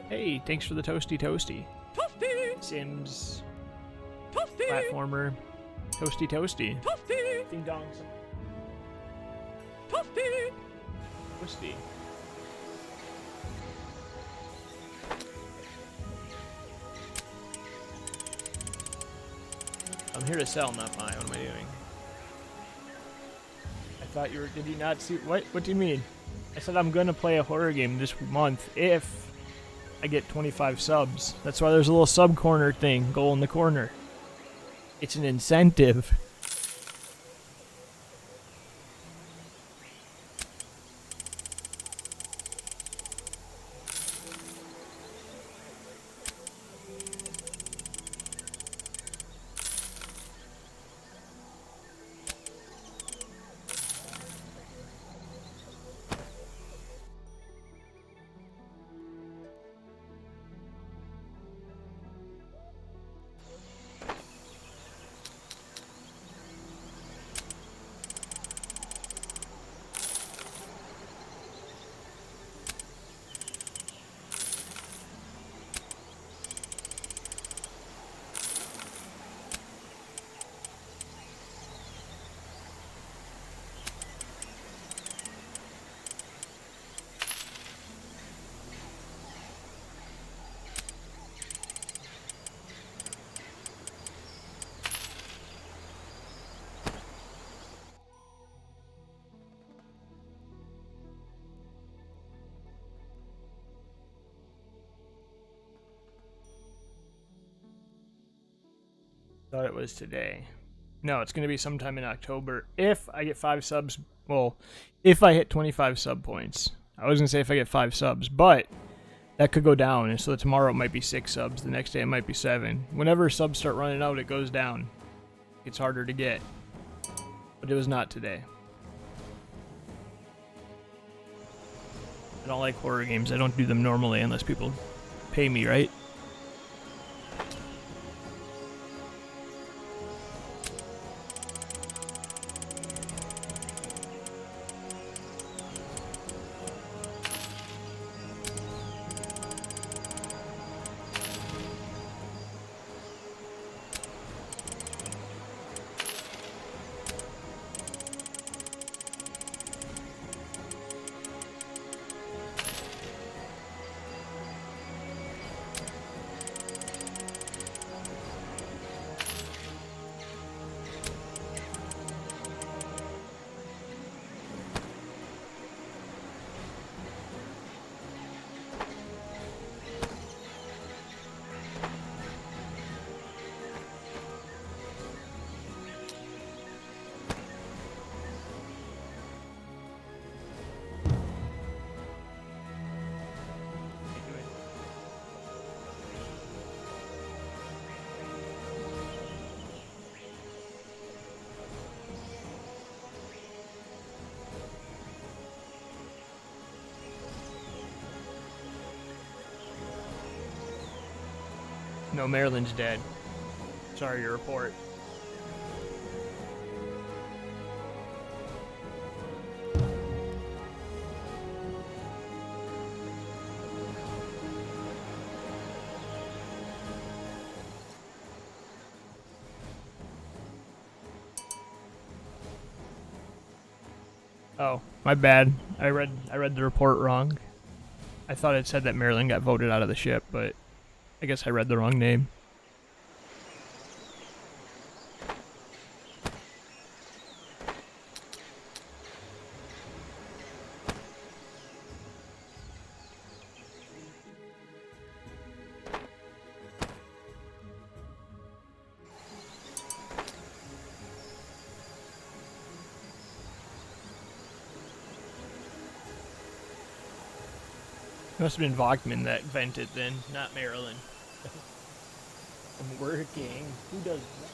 Hey, thanks for the toasty. Sims. Platformer. Toasty. Ding dong. Toasty. I'm here to sell, not buy. What am I doing? I thought you were. Did you not see? What do you mean? I said I'm gonna play a horror game this month if I get 25 subs. That's why there's a little sub corner thing, goal in the corner. It's an incentive. Thought it was today. No, it's going to be sometime in October. If I get 5 subs, well, if I hit 25 sub points. I was going to say if I get 5 subs, but that could go down. And so tomorrow it might be 6 subs. The next day it might be 7. Whenever subs start running out, it goes down. It's harder to get. But it was not today. I don't like horror games. I don't do them normally unless people pay me, right? No, Maryland's dead. Sorry to report. Oh, my bad. I read the report wrong. I thought it said that Maryland got voted out of the ship, but I guess I read the wrong name. It must have been Vogtman that vented then, not Maryland. I'm working. Who does that?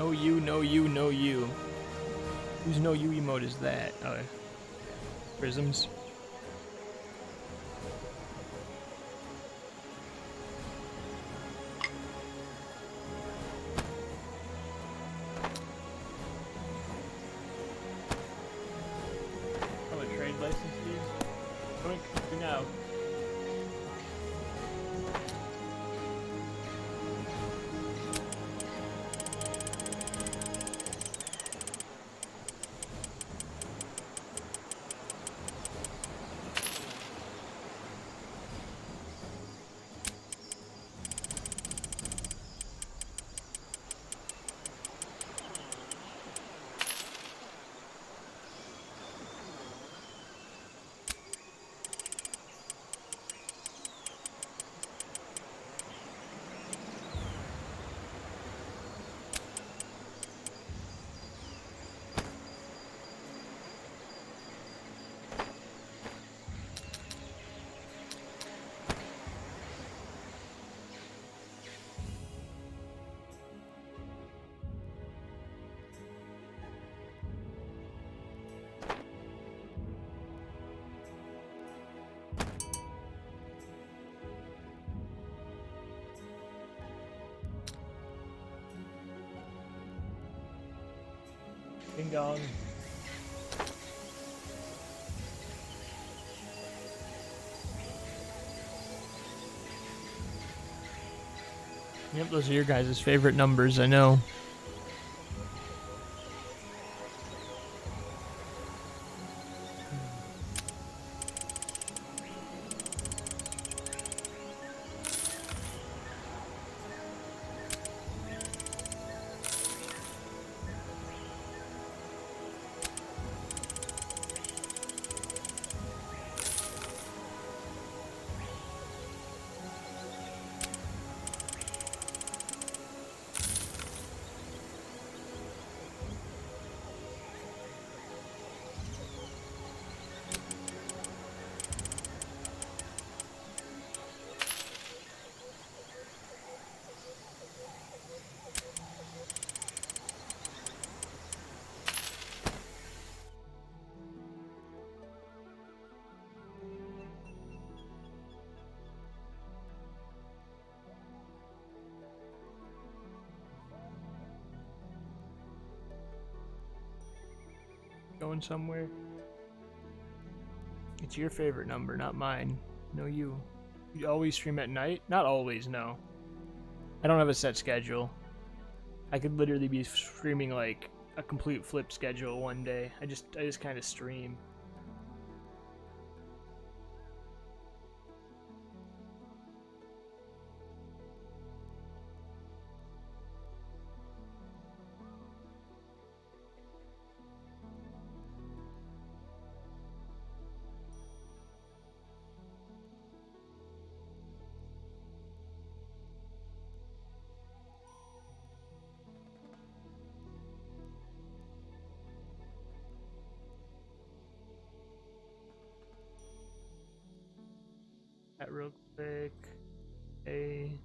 No you, no you, no you. Whose no you emote is that? Oh, Prisms. Oh, a trade license fees? Coming now. Ding dong. Yep, those are your guys' favorite numbers, I know. Going somewhere? It's your favorite number, not mine. No, you. You always stream at night? Not always, no. I don't have a set schedule. I could literally be streaming like a complete flip schedule one day. I just kind of stream. That real quick. A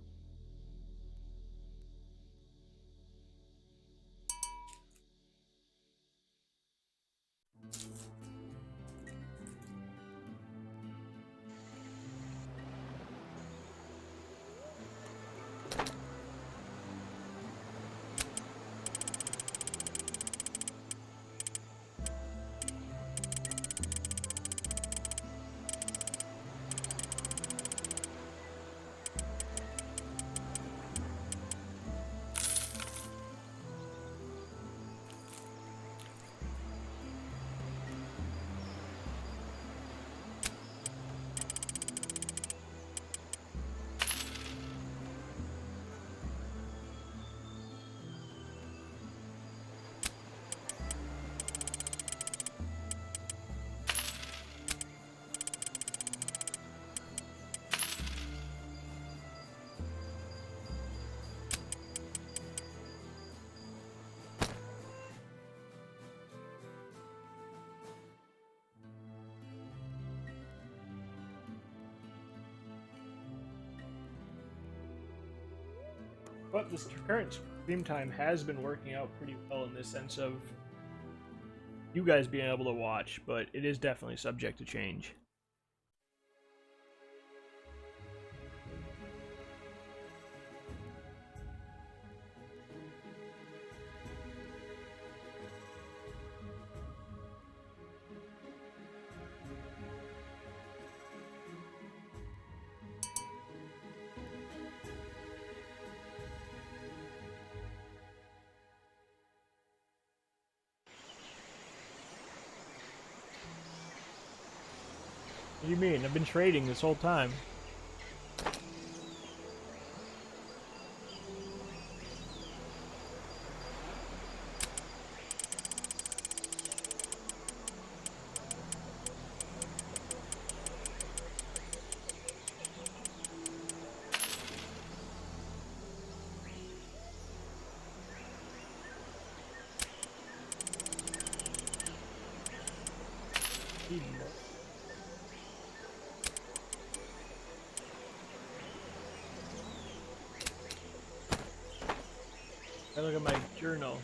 But this current stream time has been working out pretty well in the sense of you guys being able to watch, but it is definitely subject to change. What do you mean? I've been trading this whole time. I look at my journal.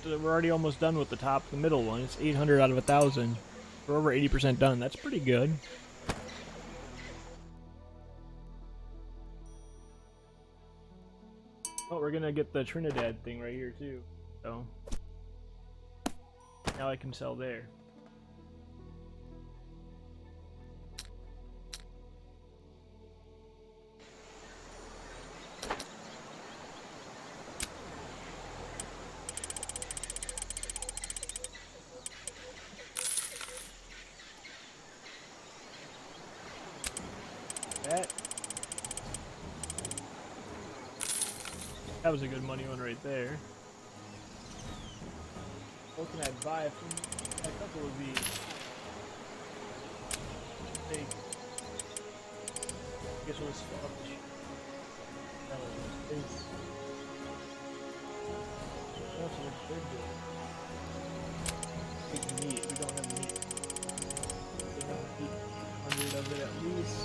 We're already almost done with the middle one. It's 800 out of 1,000. We're over 80% done. That's pretty good. Oh, we're gonna get the Trinidad thing right here too. So now I can sell there. That was a good money one right there. What can I buy from a couple of these? Hey, I guess we'll just fill up the shit. What else is there good? We meat. We don't have meat. We don't have meat. 100 of it at least.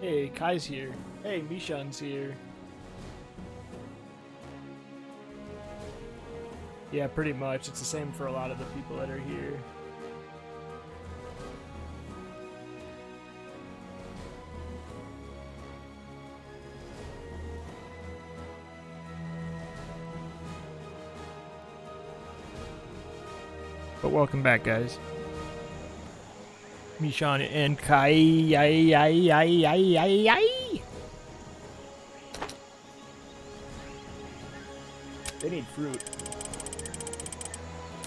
Hey, Kai's here. Hey, Mishan's here. Yeah, pretty much. It's the same for a lot of the people that are here. But welcome back, guys. Mishan and Kai. They need fruit.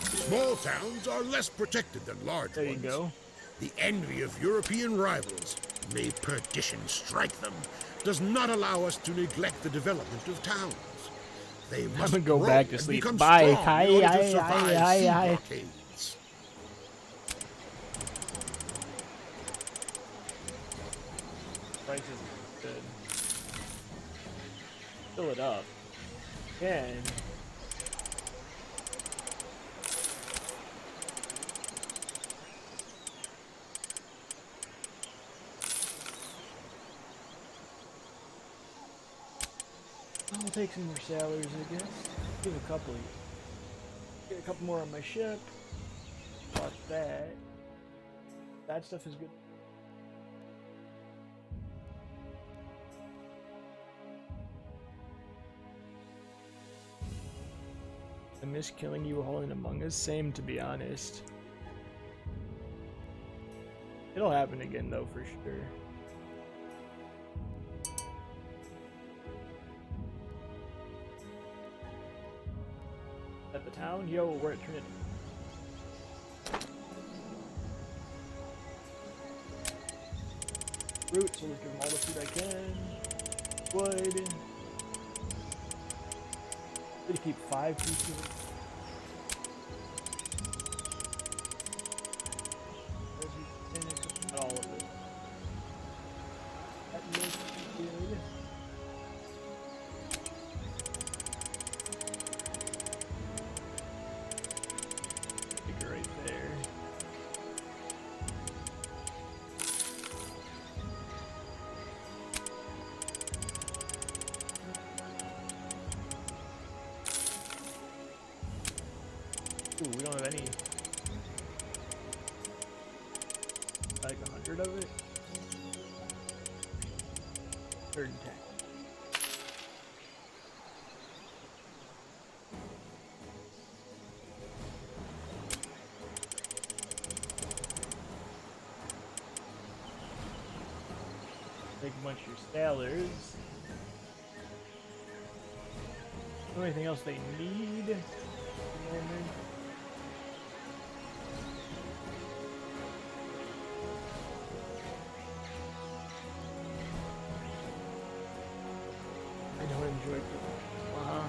Small towns are less protected than large There you ones. go. The envy of European rivals, may perdition strike them, does not allow us to neglect the development of towns. They I'm must gonna go grow back to and sleep. become Bye, strong Kai. in order to survive sea blockades. Price is good. Fill it up. And I'll take some more salaries, I guess. Give a couple. Get a couple more on my ship. Watch that. That stuff is good. I miss killing you all in Among Us. Same, to be honest. It'll happen again, though, for sure. At the town? Yo, we're at Trinity. Fruit, so let's give them all the food I can. Wood. Did he keep 5 pieces? Ooh, we don't have any. Like 100 of it? 110. Take a bunch of your sailors. Anything else they need? At the moment? I don't enjoy cooking.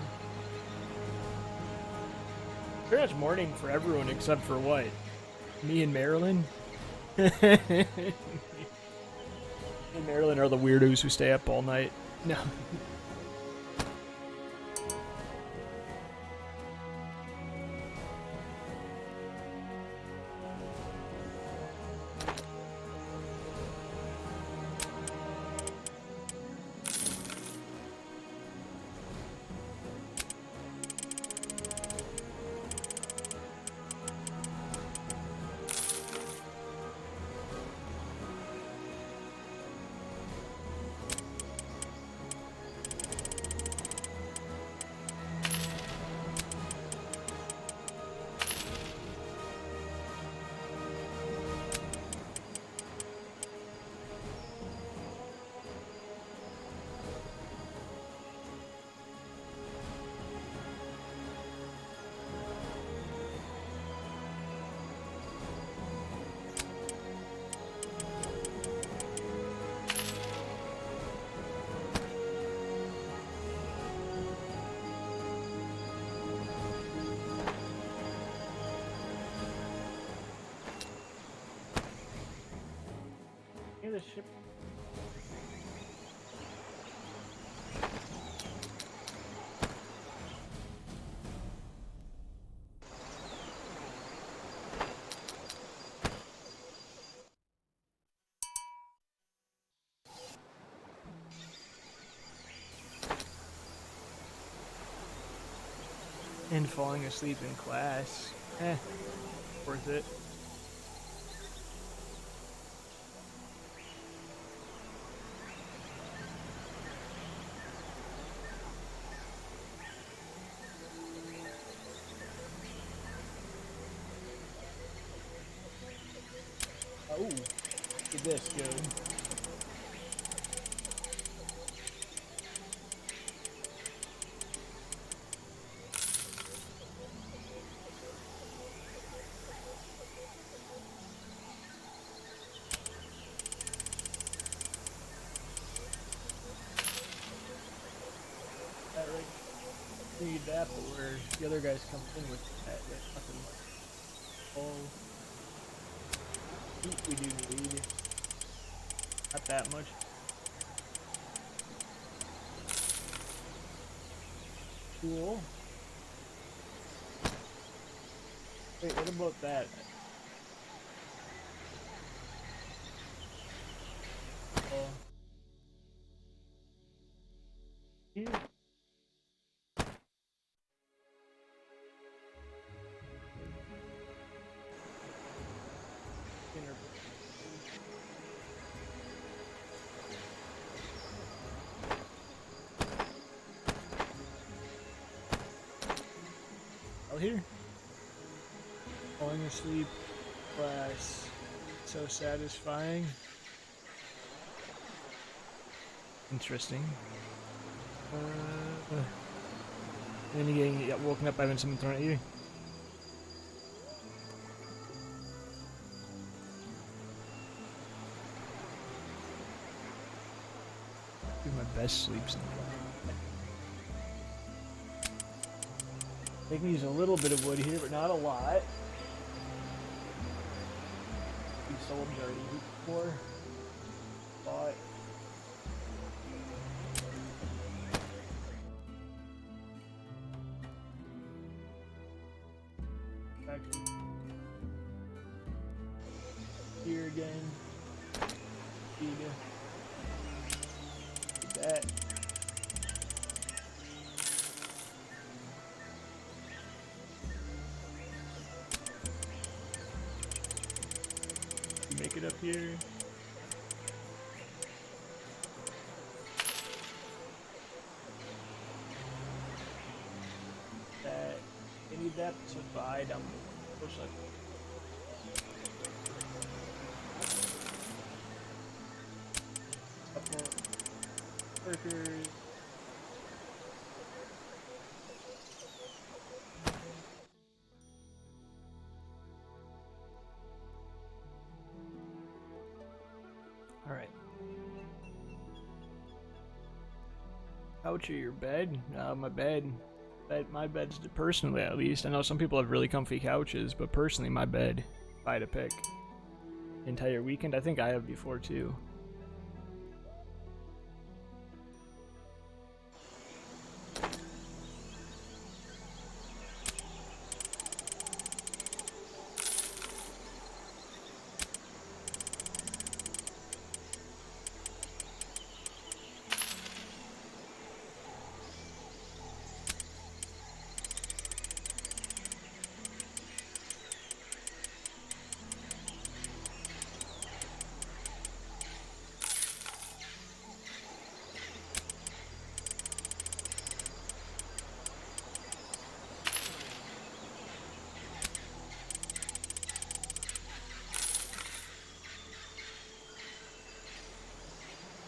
Pretty much morning for everyone except for what? Me and Marilyn? Me and Marilyn are the weirdos who stay up all night. No. The ship. And falling asleep in class. Worth it. Oh, look at this, good. That right? Need that, but where the other guys come in with that, nothing much. Oh. We do need not that much. Cool. Wait, what about that? Oh. Here. Here. Falling asleep class. So satisfying. Interesting. And then you get woken up by having something thrown at you. Do my best sleeps in the class. I can use a little bit of wood here, but not a lot. We sold already before. Bought. Back here again. Do that. Get up here. That I need that to buy down the push up. Couple workers. All right. Couch or your bed? My bed. My bed's personally, at least. I know some people have really comfy couches, but personally, my bed. If I had to pick. Entire weekend, I think I have before too.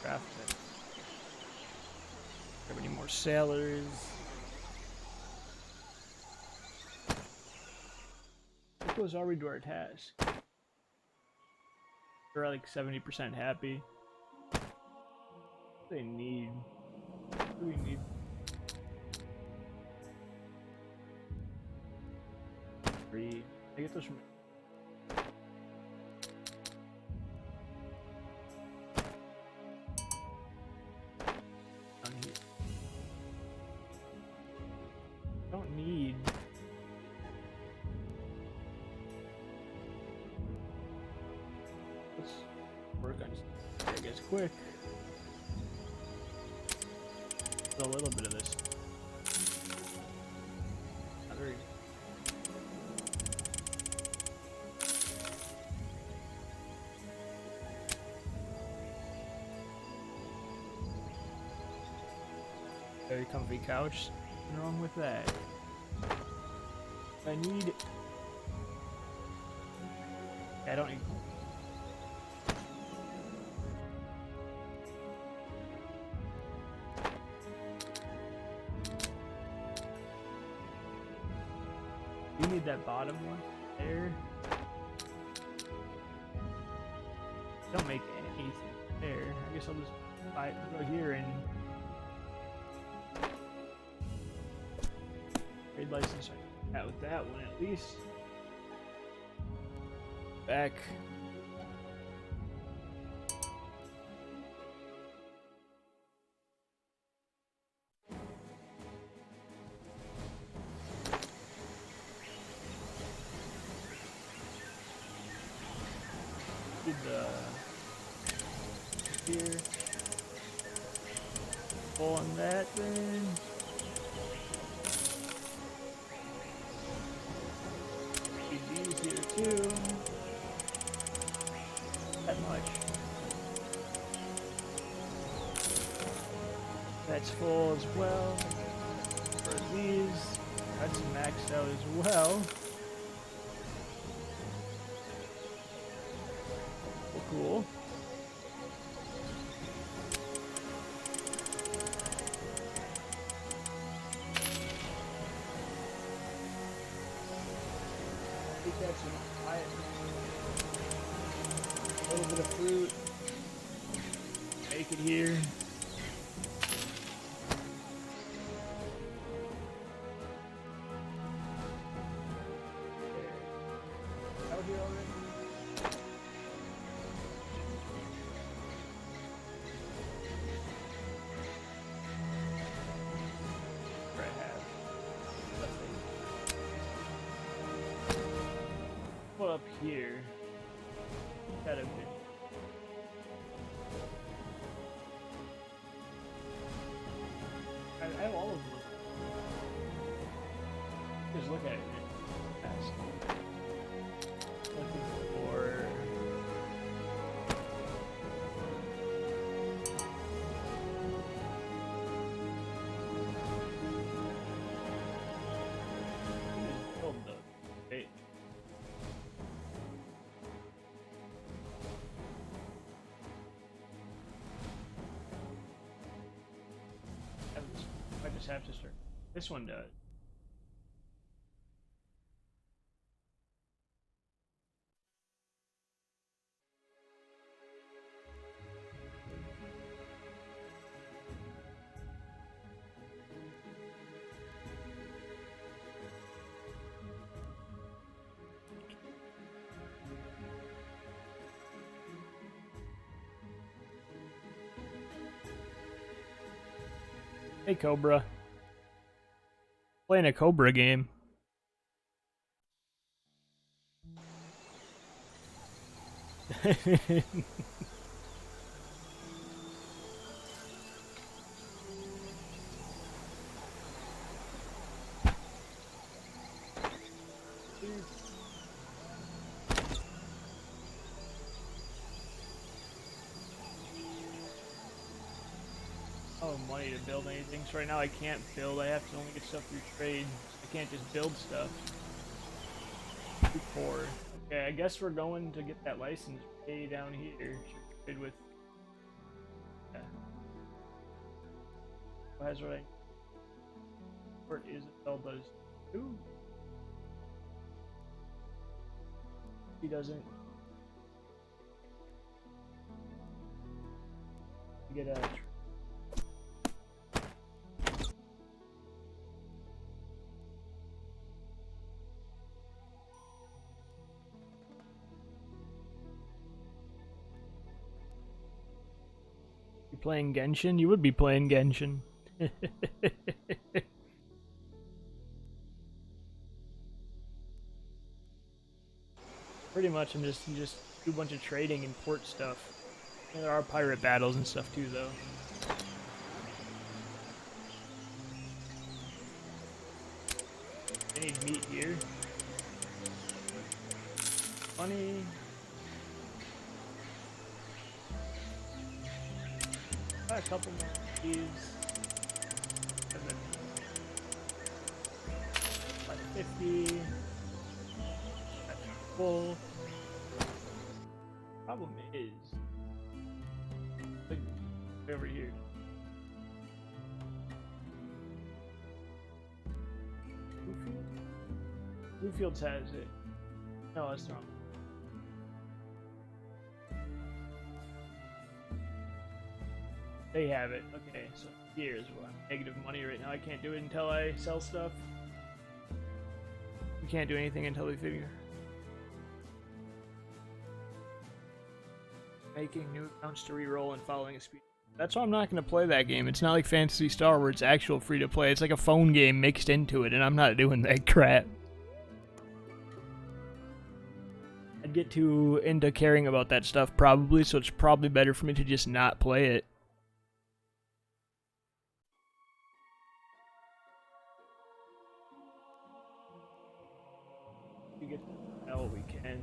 Craft it. Grab any more sailors. How close are we to our task? We're like 70% happy. What do they need? What do we need? Three. I get those from. Down here. Don't need. Let's work on. I guess quick. A little bit of this. Not very. Very comfy couch. Nothing wrong with that. I need. I don't need. You need that bottom one there. Don't make anything there. I guess I'll just buy it, go here and trade license. Out with that one at least. Back. Did the here. Pull on that then. These here too. That much. That's full as well. For these, that's maxed out as well. Cool. I think that's enough. A little bit of fruit. Make it here. Out here already. Up here, gotta be. I have all of them. Just look at it. Looking for just have to start. This one does. Hey, Cobra. Playing a Cobra game. Oh, money to build anything. So right now I can't build. I have to only get stuff through trade. I can't just build stuff. Too poor. Okay, I guess we're going to get that license way down here. Trade with. Yeah. Who has what I. Port Isabel does too. He doesn't. Get a. You playing Genshin? You would be playing Genshin. Pretty much, you just do a bunch of trading and port stuff. And there are pirate battles and stuff too, though. I need meat here. Money. Got a couple more of these. 550. That's full. Problem is, like, over here. Bluefields has it. No, that's wrong. They have it. Okay, so here's what negative money right now. I can't do it until I sell stuff. We can't do anything until we figure. Making new accounts to reroll and following a speed. That's why I'm not going to play that game. It's not like Phantasy Star where it's actual free to play. It's like a phone game mixed into it, and I'm not doing that crap. I'd get too into caring about that stuff probably, so it's probably better for me to just not play it. You get the hell we can.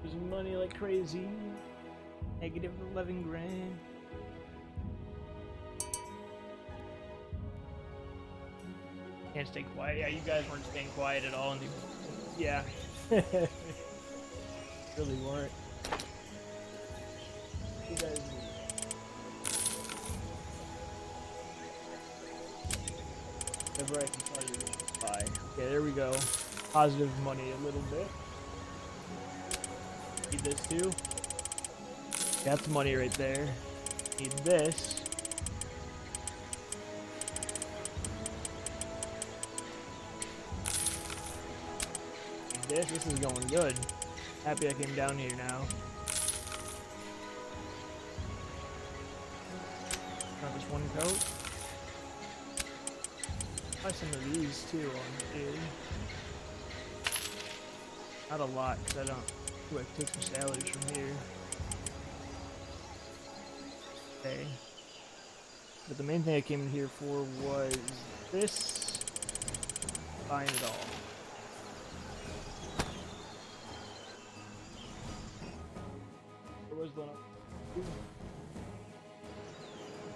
Losing money like crazy. Negative 11 grand. Can't stay quiet. Yeah, you guys weren't staying quiet at all. Yeah. Really weren't. You guys. Whatever I can tell you. Bye. Okay, there we go. Positive money a little bit. Need this too. Got the money right there. Need this. This is going good. Happy I came down here now. Got this one coat. Buy some of these too on here. Not a lot, because I don't. Ooh, I can take some salaries from here. Okay. But the main thing I came in here for was this. Buying it all. going on.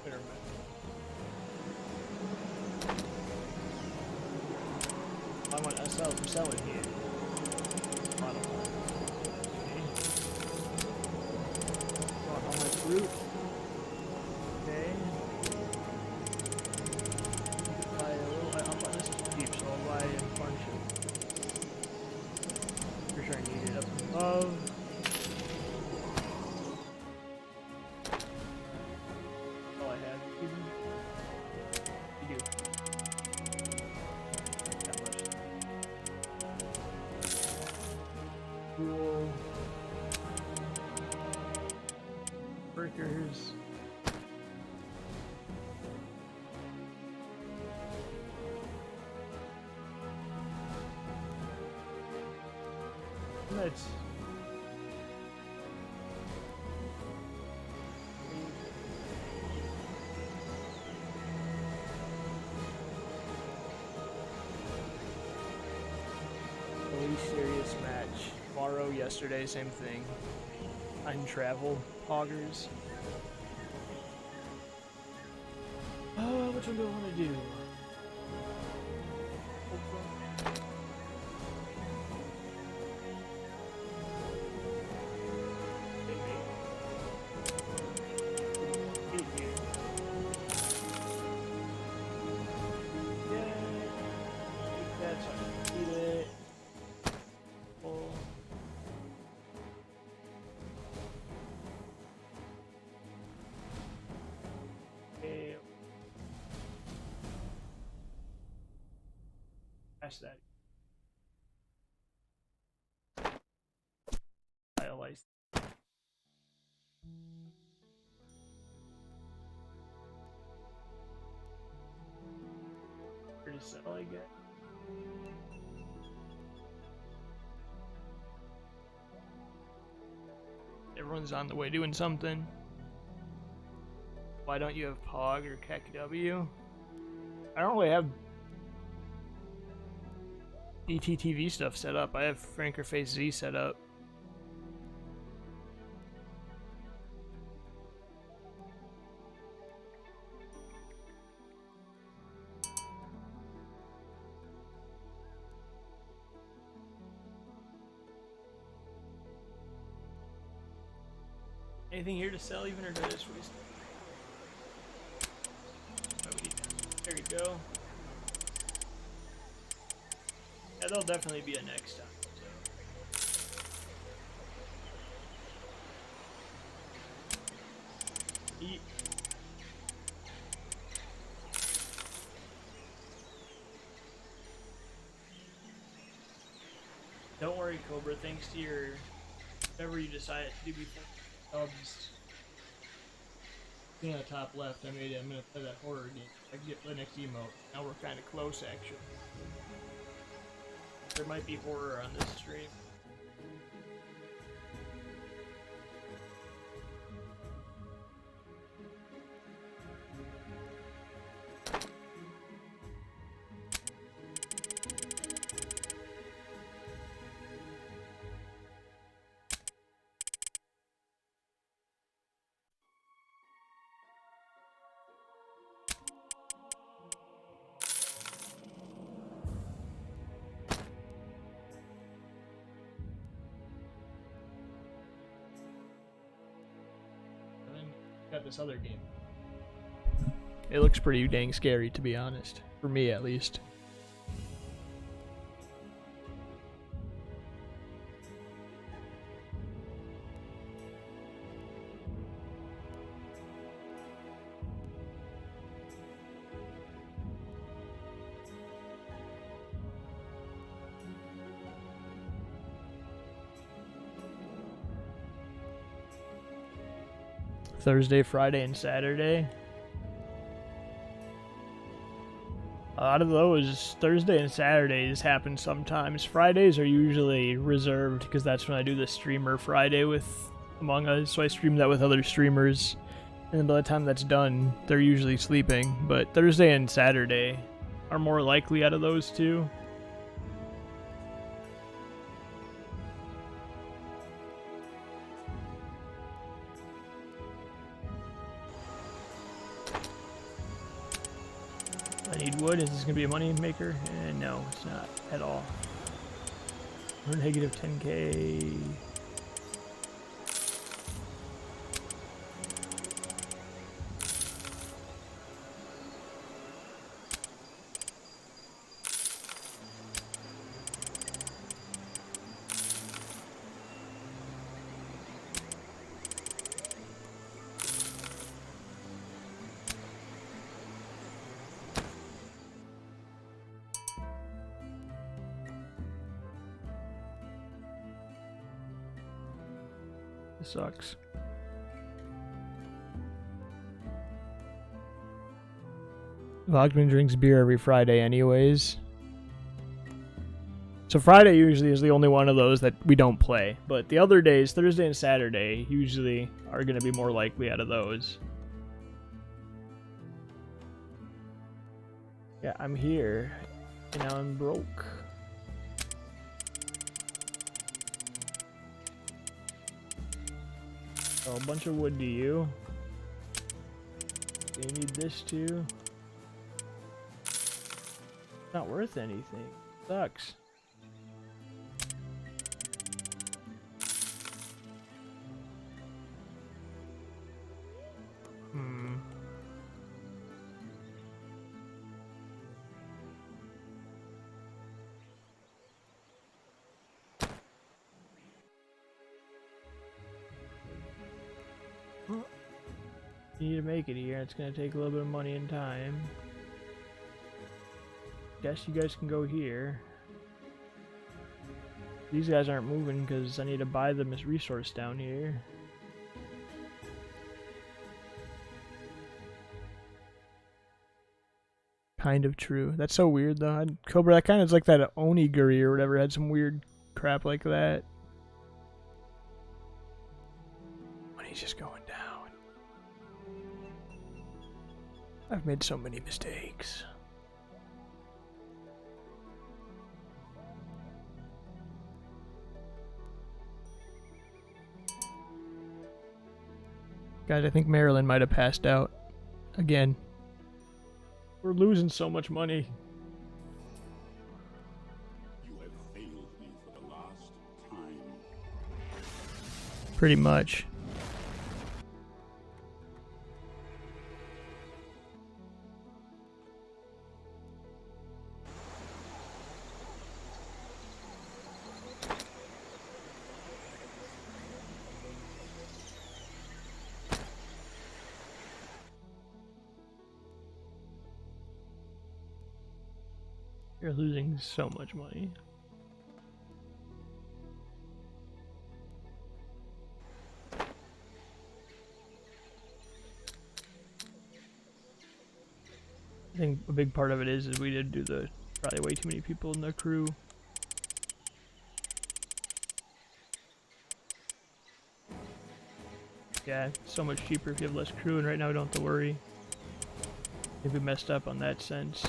Better match. I want to sell it here. Modify. Okay. Want all my fruit. Okay. Buy a little. I'm buying this is cheap, so I'll buy a bunch of. For sure I need it up above. All I have. You do. That much. Cool. Breakers. Let's. Really serious match. Tomorrow, yesterday, same thing. Untravel poggers. Which one do I want to do? That. Highlights. Pretty sell, I guess. Everyone's on the way doing something. Why don't you have POG or KEKW? I don't really have ETTV stuff set up. I have Franker Face Z set up. Anything here to sell even, or did I just waste it? There you go. Yeah, there'll definitely be a next time. Eat. Don't worry, Cobra. Thanks to your whatever you decide to do before subs. In the top left, I'm gonna play that horror game. I can get the next emote. Now we're kind of close, actually. There might be horror on this stream. Got this other game. It looks pretty dang scary, to be honest. For me, at least. Thursday, Friday, and Saturday. Out of those, Thursday and Saturdays happen sometimes. Fridays are usually reserved because that's when I do the streamer Friday with Among Us. So I stream that with other streamers, and then by the time that's done, they're usually sleeping. But Thursday and Saturday are more likely out of those two. wood. Is this gonna be a money maker? No, it's not at all. We're negative 10k. This sucks. Wagman drinks beer every Friday anyways. So Friday usually is the only one of those that we don't play. But the other days, Thursday and Saturday, usually are going to be more likely out of those. Yeah, I'm here. And now I'm broke. Oh, a bunch of wood to you. You need this too. Not worth anything. Sucks. You need to make it here. It's gonna take a little bit of money and time. Guess you guys can go here. These guys aren't moving because I need to buy them this resource down here. Kind of true. That's so weird though. Cobra, that kind of is like that Onigiri or whatever. Had some weird crap like that. Money's just going down. I've made so many mistakes. Guys, I think Marilyn might have passed out again. We're losing so much money. You have failed me for the last time. Pretty much. You're losing so much money. I think a big part of it is we did do the probably way too many people in the crew. Yeah, it's so much cheaper if you have less crew, and right now we don't have to worry if we messed up on that sense.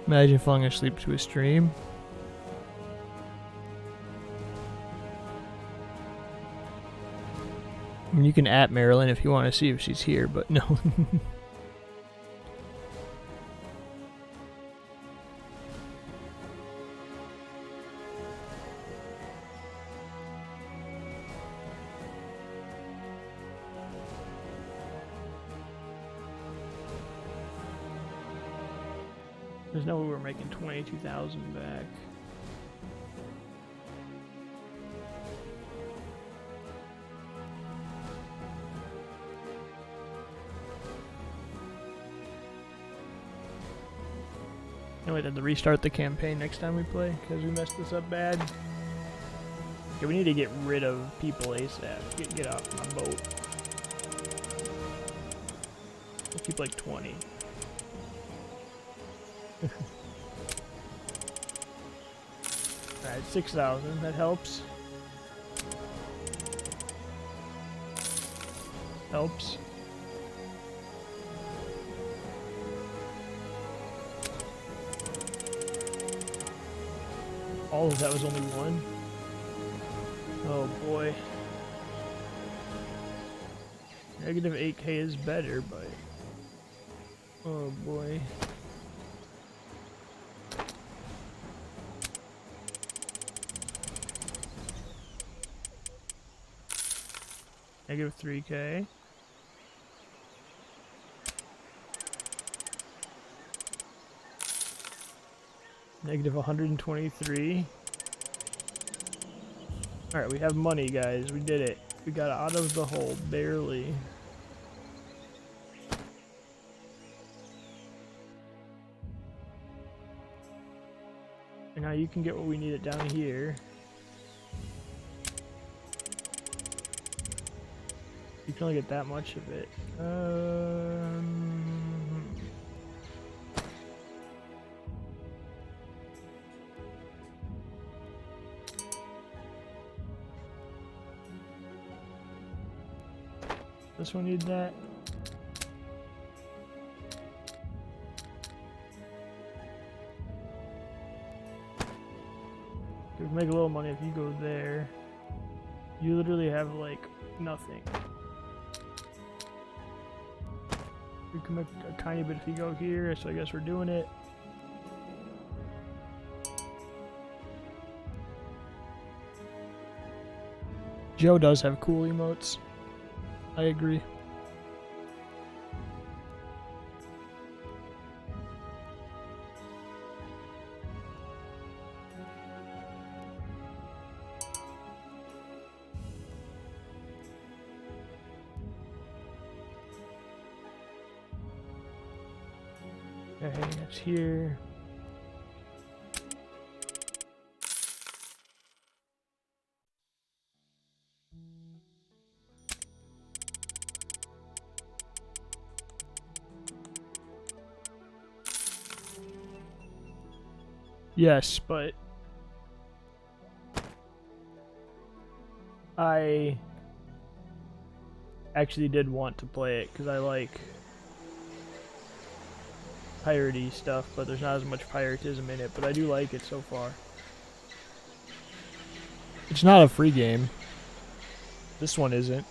Imagine falling asleep to a stream. I mean, you can at Marilyn if you want to see if she's here, but no. There's no way we're making 22,000 back. No, we'd have to restart the campaign next time we play because we messed this up bad. Okay, we need to get rid of people ASAP. Get off my boat. We'll keep like 20. Alright, 6,000, that helps. All of that was only one? Oh boy. Negative 8k is better, but... Oh boy. Negative 3k. Negative 123. Alright, we have money, guys. We did it. We got out of the hole, barely. And now you can get what we needed down here. You can only get that much of it. This one need that. You can make a little money if you go there. You literally have like nothing. We can make a tiny bit if you go here, so I guess we're doing it. Joe does have cool emotes. I agree. Okay, that's here. Yes, but I actually did want to play it because I like piratey stuff, but there's not as much piratism in it, but I do like it so far. It's not a free game. This one isn't.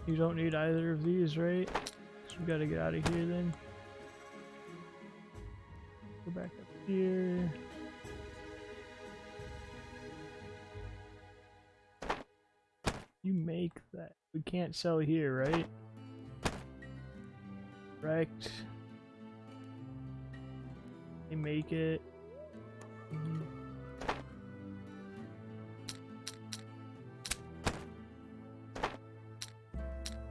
You don't need either of these, right? So we gotta get out of here then. Go back up here. You make that. We can't sell here, right? Correct. They make it.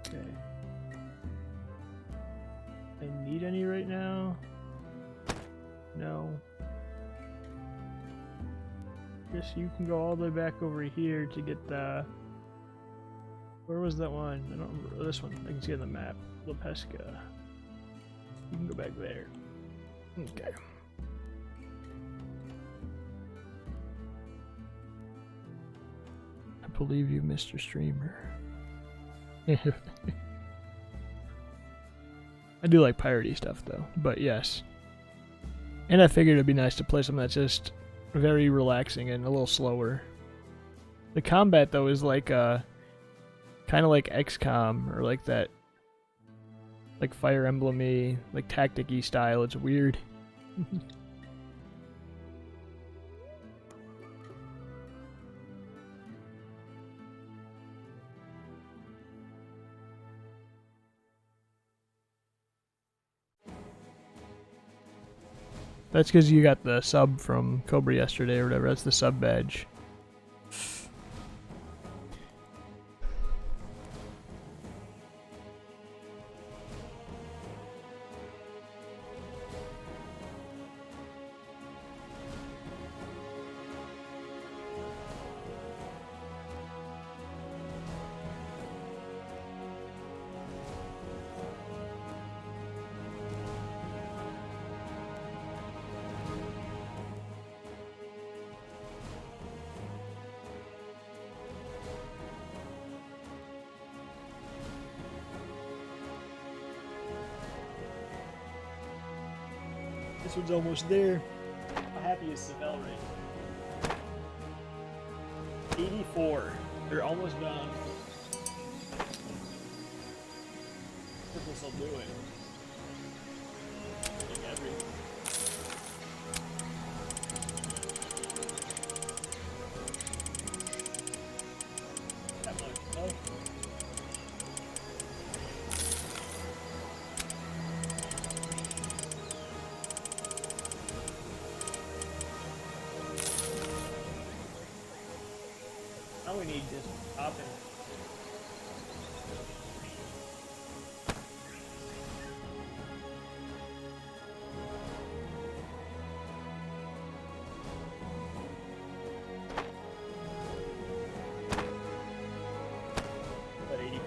Okay. I need any right now? No. Guess you can go all the way back over here to get the... Where was that one? I don't remember. This one. I can see on the map. La Pesca. You can go back there. Okay. I believe you, Mr. Streamer. I do like piratey stuff though, but yes. And I figured it'd be nice to play something that's just very relaxing and a little slower. The combat though is like kind of like XCOM or like that, like Fire Emblem-y, like tactic-y style. It's weird. That's because you got the sub from Cobra yesterday or whatever. That's the sub badge. This one's almost there. How happy is Savell rate? 84. They're almost done. This will do it. Like everything. That much. No. Now we need just topping. At 84.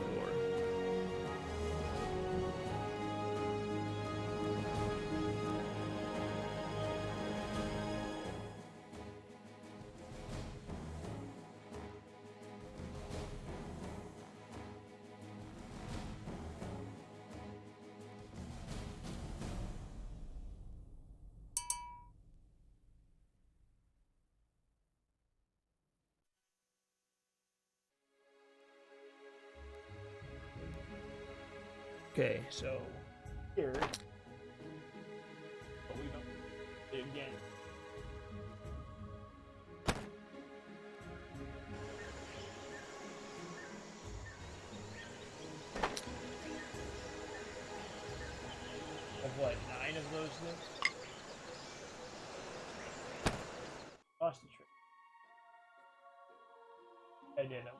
Okay, so here, but we don't do it again. Of what, 9 of those things? Lost the trick. I did know.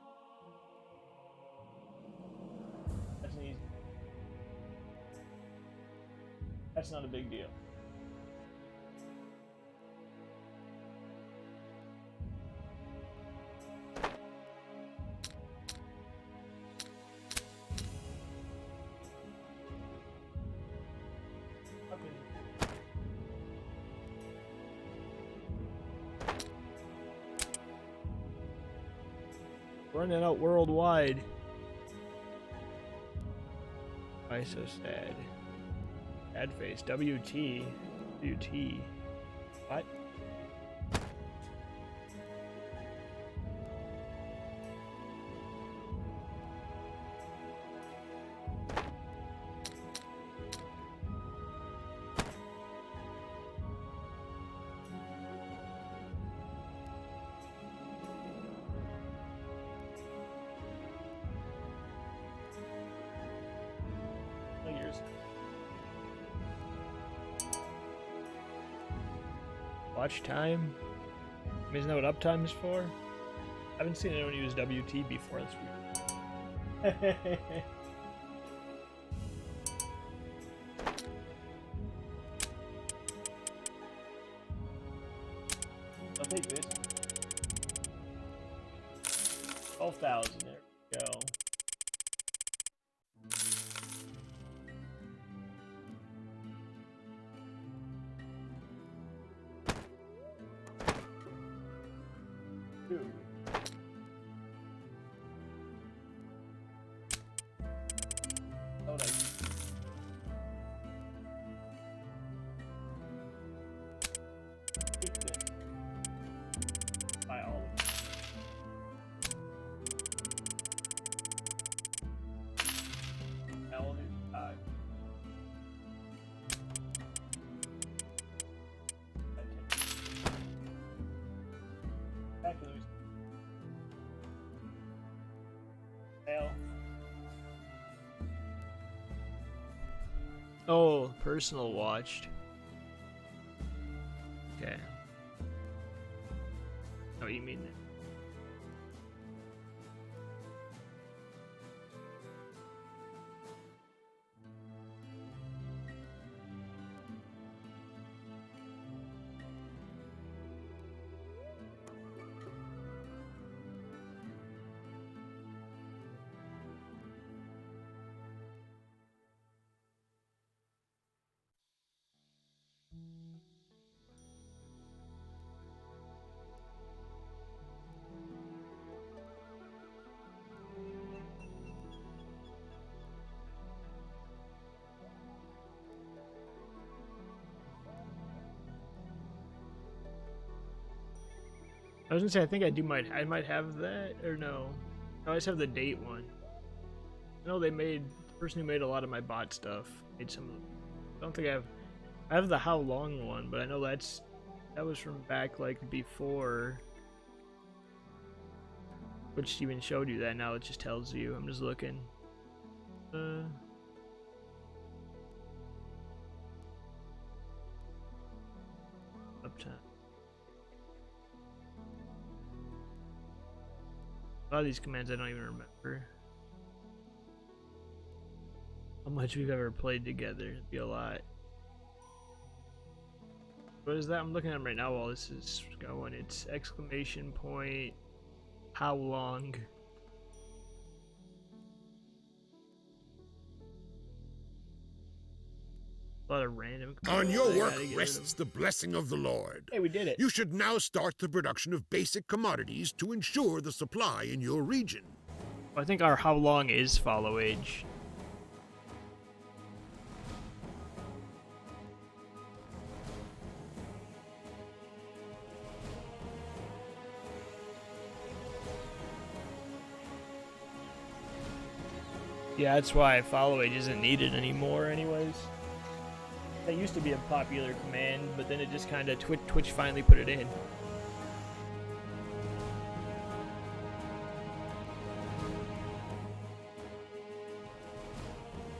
That's an easy. That's not a big deal. Running out worldwide. Why so sad? Ad face. WT. WT. What? Watch time? Isn't that what uptime is for? I haven't seen anyone use WT before, that's weird. I'll take this. 12,000, there we go. Oh, personal watched. Okay. Oh, you mean that? I was gonna say I think I might have that or no. No, I just have the date one. I know they made the person who made a lot of my bot stuff made some of them. I don't think I have the how long one, but I know that was from back like before, which even showed you that. Now it just tells you. I'm just looking. Uptime. A lot of these commands I don't even remember. How much we've ever played together. It'd be a lot. What is that? I'm looking at them right now while this is going. It's exclamation point. How long? A lot of random. On your work rests the blessing of the Lord. Hey, we did it. You should now start the production of basic commodities to ensure the supply in your region. I think our how long is follow age. Yeah, that's why follow age isn't needed anymore anyways. That used to be a popular command, but then it just kind of Twitch finally put it in.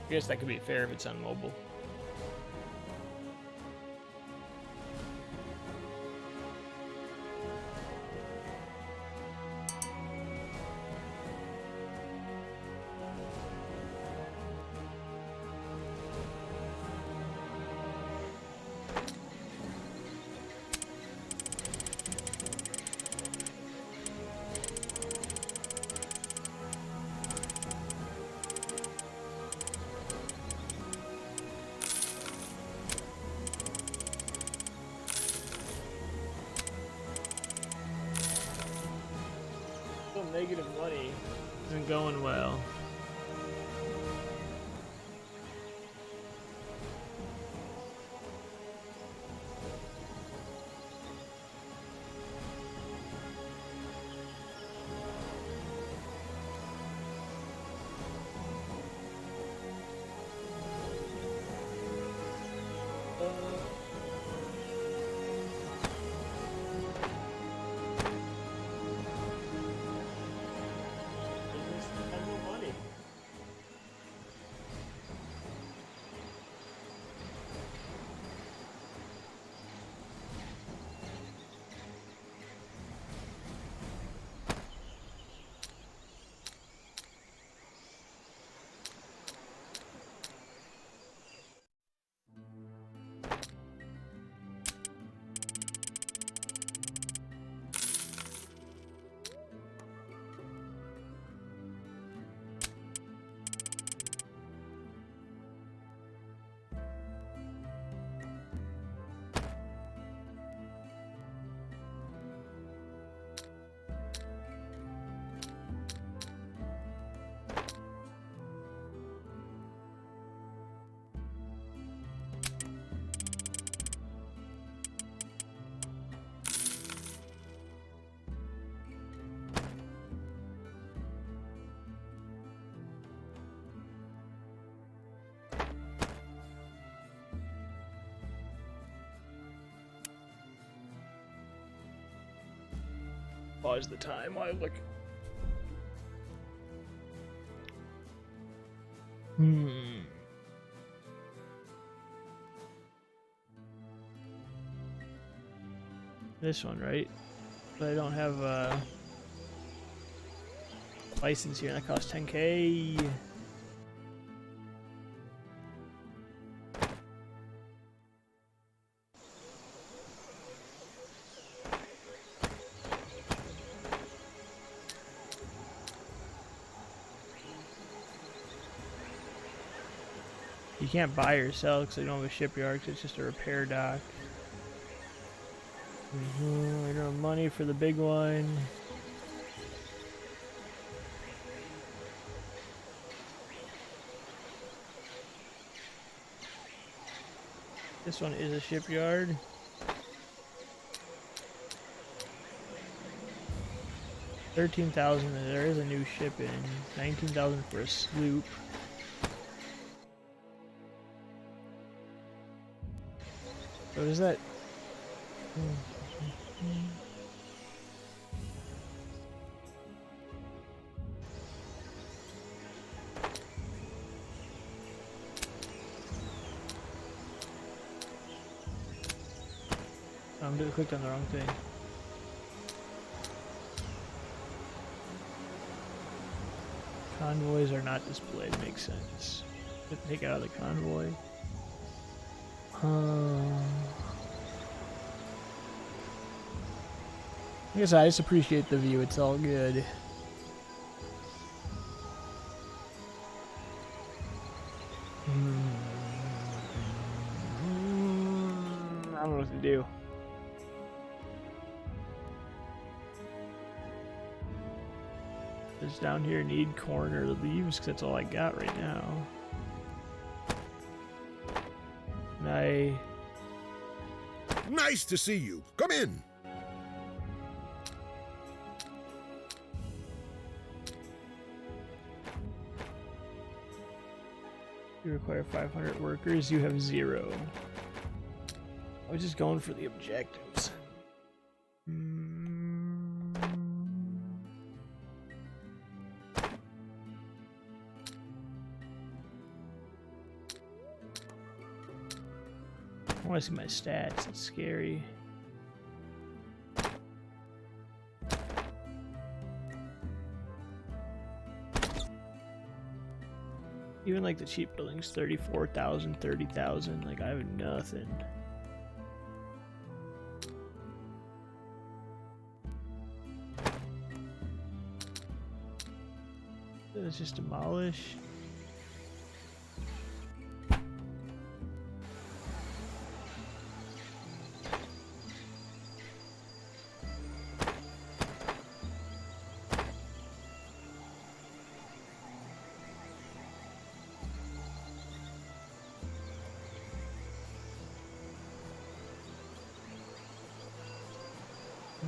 I guess that could be fair if it's on mobile. Negative money isn't going well. Pause the time while I look. This one, right? But I don't have a license here, and that costs 10K. You can't buy or sell because they don't have a shipyard, 'cause it's just a repair dock. I don't have money for the big one. This one is a shipyard. $13,000. There is a new ship in. 19,000 for a sloop. What is that? I clicked on the wrong thing. Convoys are not displayed. Makes sense. Take it out of the convoy. I guess I just appreciate the view. It's all good. I don't know what to do. Just down here need corn or leaves because that's all I got right now. And Nice to see you. Come in. You require 500 workers. You have 0. I was just going for the objectives. I want to see my stats. It's scary. Even like the cheap buildings, 34,000, 30,000. Like I have nothing. Let's just demolish.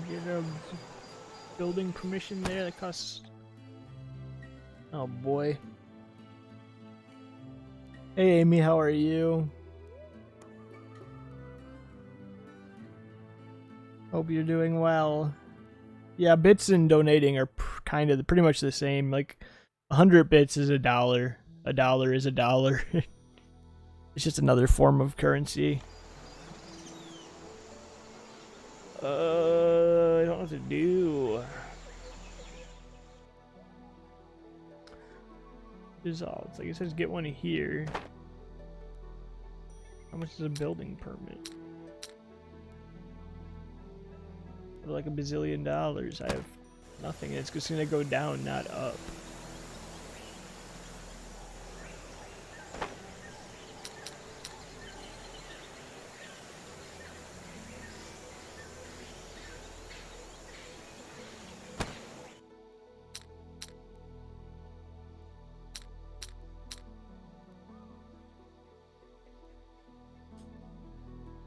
Get a building permission there that costs. Oh boy. Hey Amy, how are you? Hope you're doing well. Yeah, bits and donating are kind of pretty much the same. Like 100 bits is $1. $1 is $1. It's just another form of currency. I don't know what to do. Dissolves. Like it says get one here. How much is a building permit? For like $1 bazillion. I have nothing. It's just gonna go down, not up.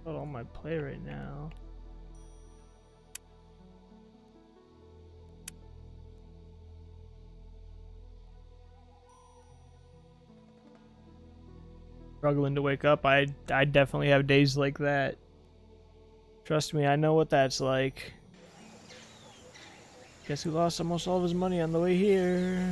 On my play right now. Struggling to wake up. I definitely have days like that. Trust me, I know what that's like. Guess who lost almost all of his money on the way here?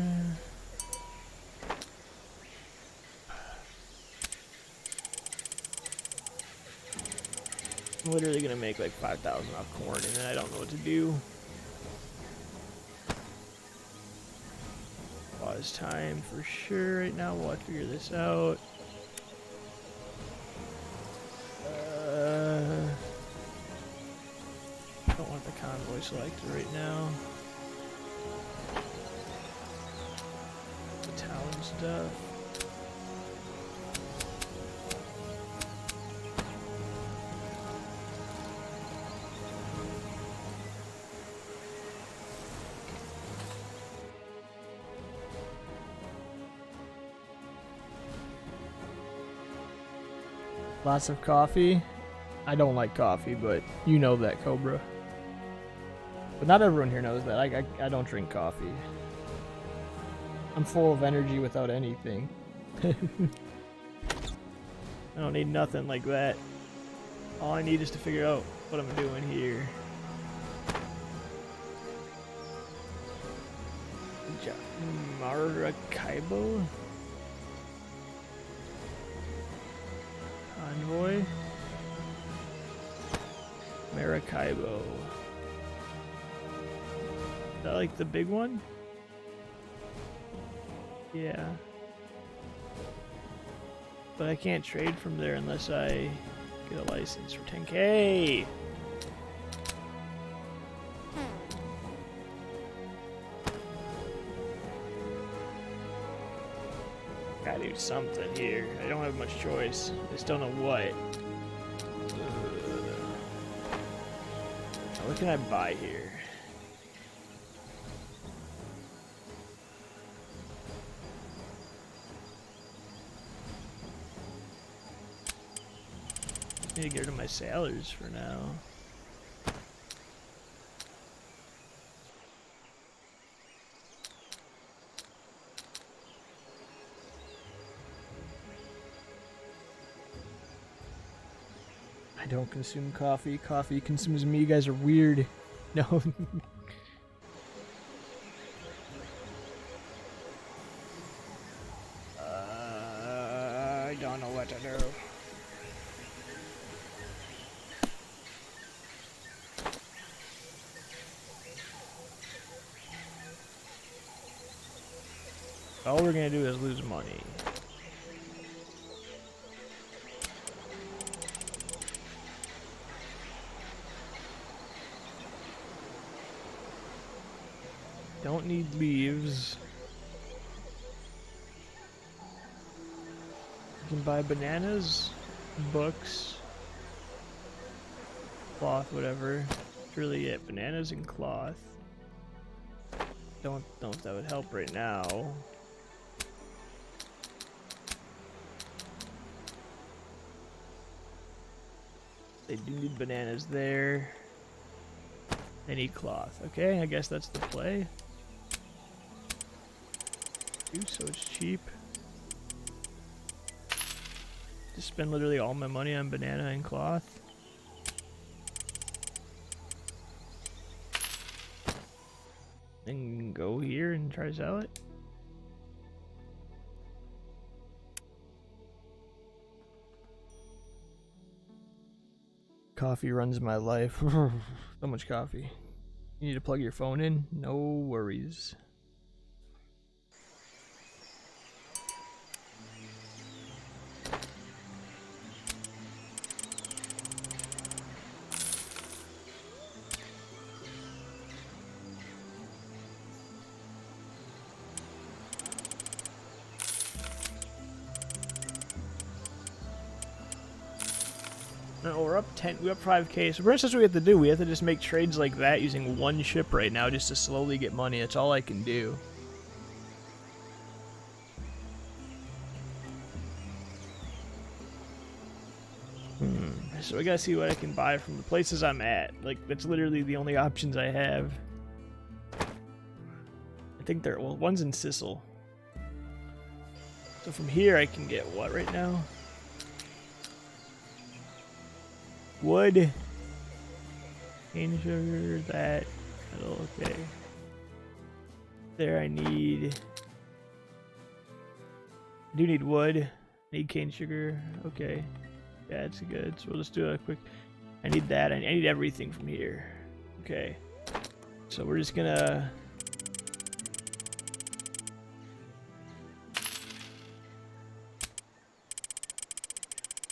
I'm literally gonna make like 5,000 off corn, and then I don't know what to do. Pause time for sure right now while I figure this out. Don't want the convoy selected right now. The town stuff. Lots of coffee. I don't like coffee, but you know that, Cobra. But not everyone here knows that. I don't drink coffee. I'm full of energy without anything. I don't need nothing like that. All I need is to figure out what I'm doing here. Maracaibo? Convoy? Maracaibo. Is that like the big one? Yeah. But I can't trade from there unless I get a license for 10K. Gotta do something here. I don't have much choice. I just don't know what. What can I buy here? Need to get rid of my sailors for now. I don't consume coffee. Coffee consumes me. You guys are weird. No. I don't know what to do. All we're gonna do is lose money. Don't need leaves. You can buy bananas, books, cloth, whatever. That's really it. Bananas and cloth. Don't know if that would help right now. They do need bananas there. They need cloth. Okay, I guess that's the play. So it's cheap. Just spend literally all my money on banana and cloth. And go here and try to sell it. Coffee runs my life. So much coffee. You need to plug your phone in? No worries. No, we're up 5K. So pretty much that's what we have to do. We have to just make trades like that using one ship right now just to slowly get money. That's all I can do. So we gotta see what I can buy from the places I'm at. Like, that's literally the only options I have. I think they're, well, one's in Sicily. So from here I can get what right now? Wood, cane sugar, that'll okay. There I do need wood, need cane sugar, okay. Yeah, it's good, so we'll just do a quick, I need that. I need everything from here. Okay. So we're just gonna...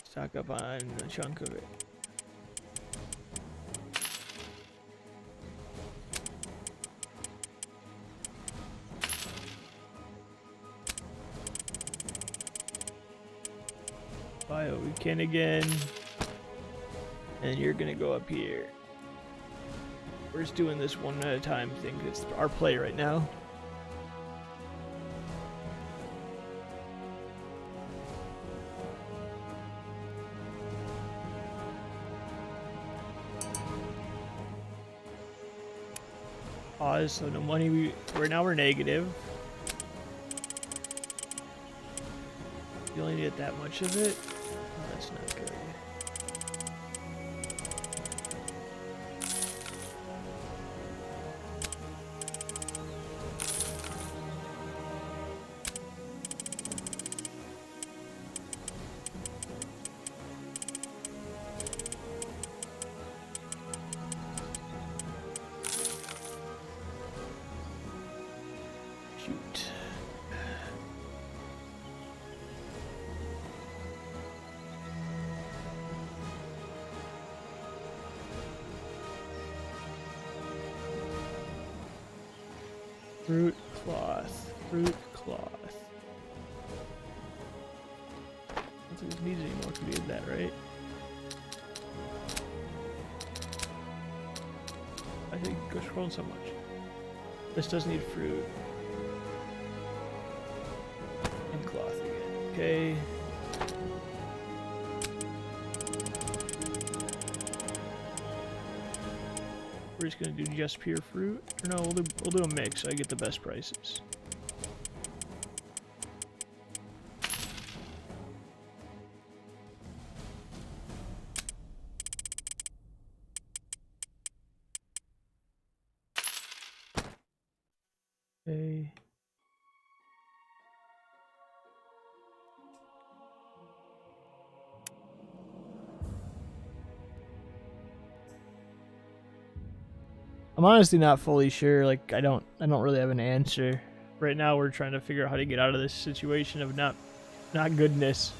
stock up on a chunk of it. Bio weekend again. And you're gonna go up here. We're just doing this one at a time thing. It's our play right now. Pause, so no money. We're negative. You only get that much of it? Oh, that's not good. Shoot. Fruit cloth. Fruit cloth. I don't think it's needed anymore because we had that, right? I think go scrolling so much. This does need fruit. And cloth again. Okay. We're just gonna do just pure fruit. Or no, we'll do a mix so I get the best prices. Okay. I'm honestly not fully sure. Like I don't really have an answer. Right now we're trying to figure out how to get out of this situation of not goodness.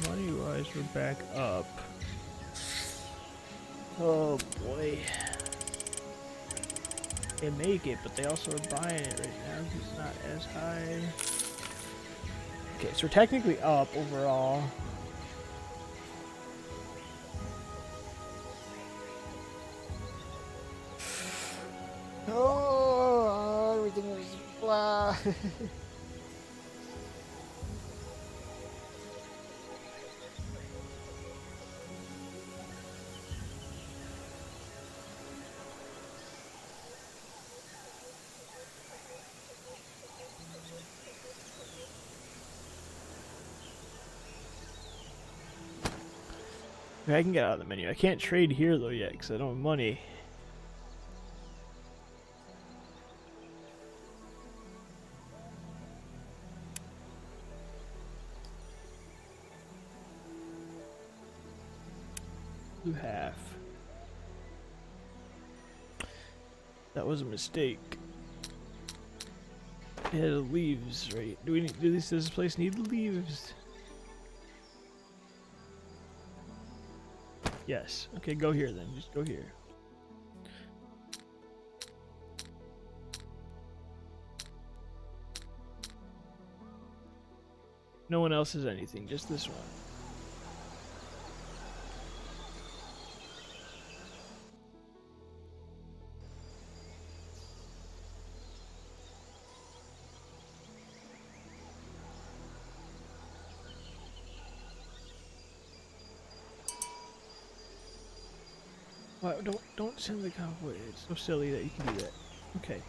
Money-wise, we're back up. Oh boy. They make it, but they also are buying it right now because it's not as high. Okay, so we're technically up overall. Oh, everything is blah. I can get out of the menu. I can't trade here though yet because I don't have money. Do half. That was a mistake. It had leaves, right? Does this place need leaves? Yes. Okay, go here then. Just go here. No one else has anything, just this one. What? Don't send the convoy. It's so silly that you can do that. Okay.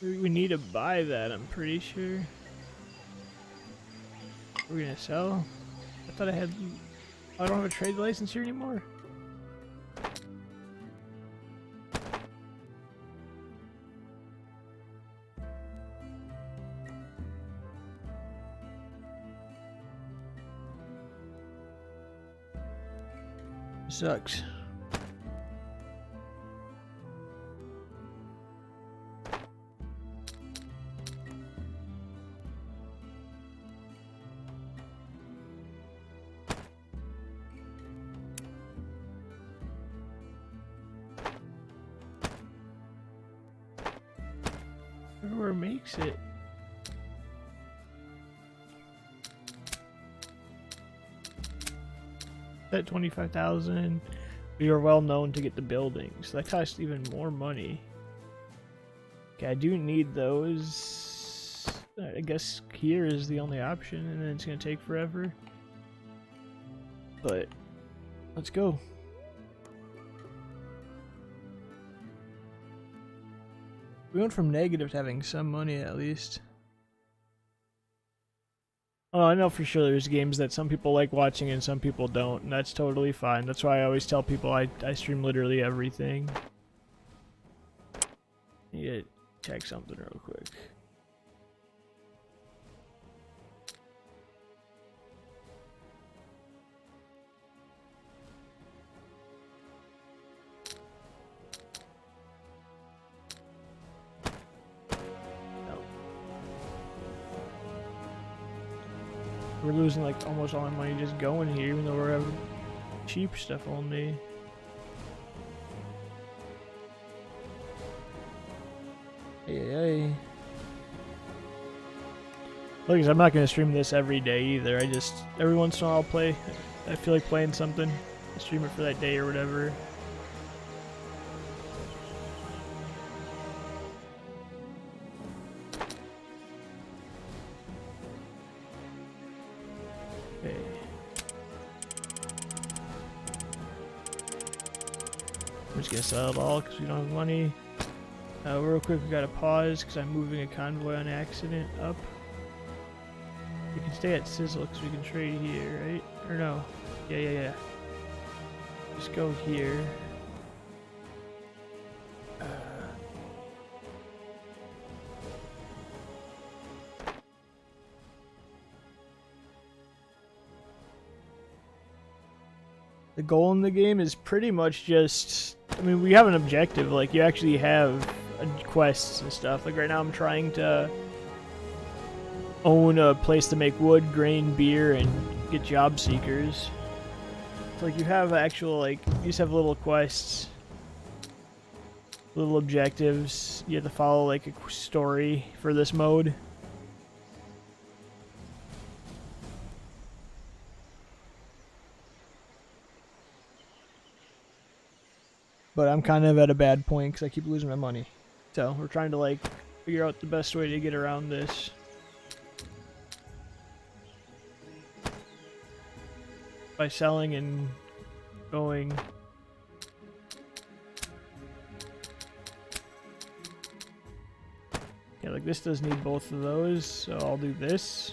We need to buy that, I'm pretty sure. Are we gonna sell? I thought I had... I don't have a trade license here anymore. Sucks. Everywhere makes it. At 25,000, we are well known to get the buildings. That costs even more money. Okay, I do need those. I guess here is the only option, and then it's gonna take forever. But let's go. We went from negative to having some money at least. Oh, I know for sure there's games that some people like watching and some people don't, and that's totally fine. That's why I always tell people I stream literally everything. Need to check something real quick. We're losing like almost all our money just going here, even though we're having cheap stuff only. Hey. Look, I'm not gonna stream this every day either. I just every once in a while I'll play. I feel like playing something. I stream it for that day or whatever. I'm just gonna sell it all because we don't have money. Real quick, we gotta pause because I'm moving a convoy on accident up. We can stay at Sizzle because we can trade here, right? Or no? Yeah. Just go here. The goal in the game is pretty much just... I mean, we have an objective. Like, you actually have quests and stuff. Like, right now I'm trying to own a place to make wood, grain, beer, and get job seekers. So, like, you have actual, like, you just have little quests. Little objectives. You have to follow, like, a story for this mode. But I'm kind of at a bad point because I keep losing my money. So we're trying to like figure out the best way to get around this. By selling and going. Yeah, like this does need both of those, so I'll do this.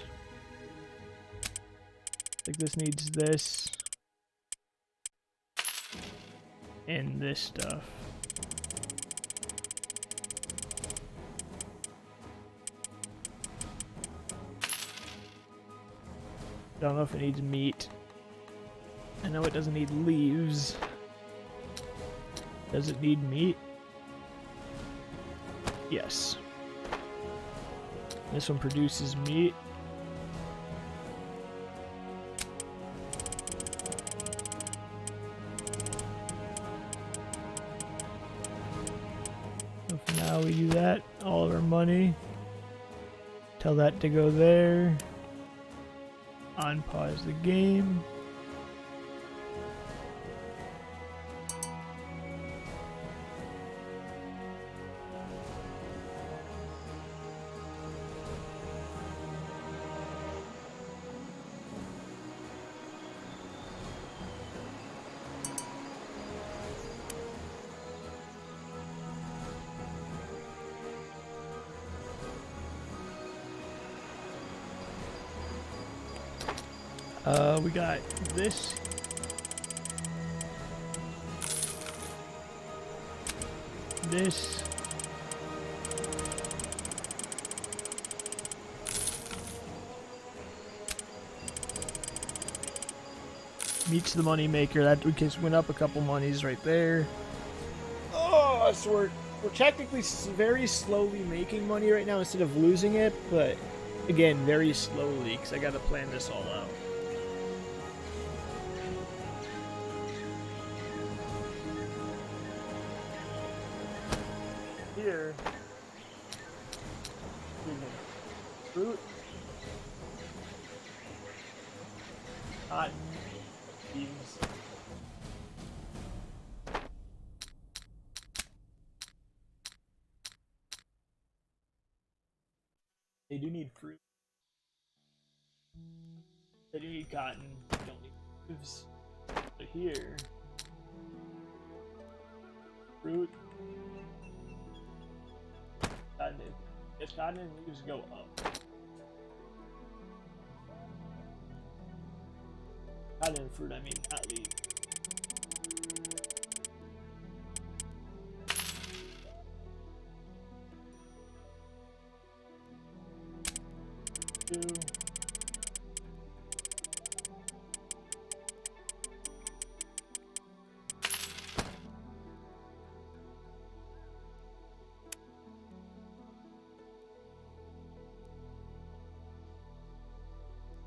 Like this needs this. And this stuff. Don't know if it needs meat. I know it doesn't need leaves. Does it need meat? Yes. This one produces meat. Now we do that, all of our money. Tell that to go there. Unpause the game. We got this. This. Meets the money maker. That we just went up a couple monies right there. Oh, so we're technically very slowly making money right now instead of losing it, but again, very slowly because I got to plan this all out. Here, fruit, cotton, beans. They do need fruit. They do need cotton. They don't need leaves. But here, fruit, cotton. If cotton and leaves go up, cotton and fruit, I mean, not leaves. Two.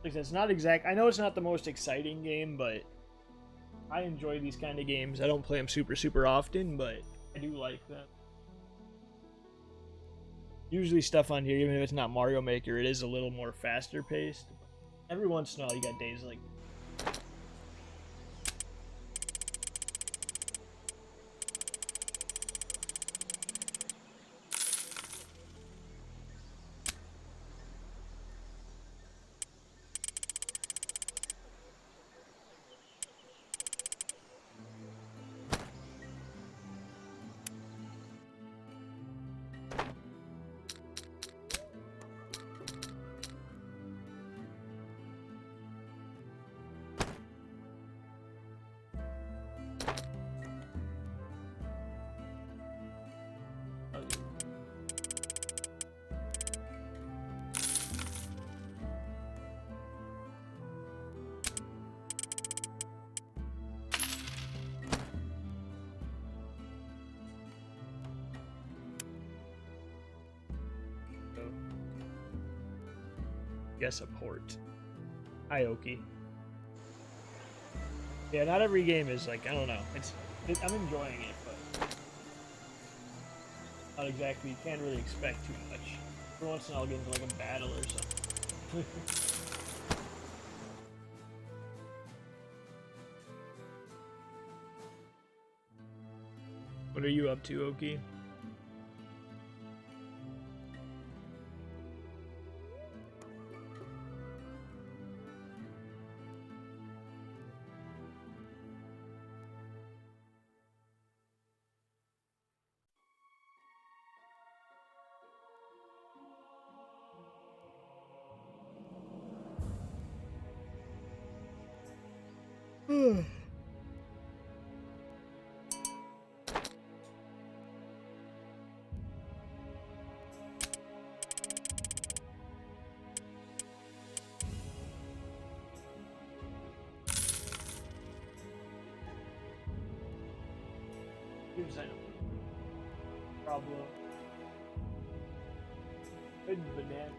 Like that's not exact. I know it's not the most exciting game, but I enjoy these kind of games. I don't play them super often, but I do like them. Usually stuff on here, even if it's not Mario Maker, it is a little more faster paced. Every once in a while you got days like guess a port. Ioki. Yeah, not every game is like, I don't know. I'm enjoying it, but not exactly. You can't really expect too much. Every once in a while, I'll get into like a battle or something. What are you up to, Oki? Problem. Hidden banana.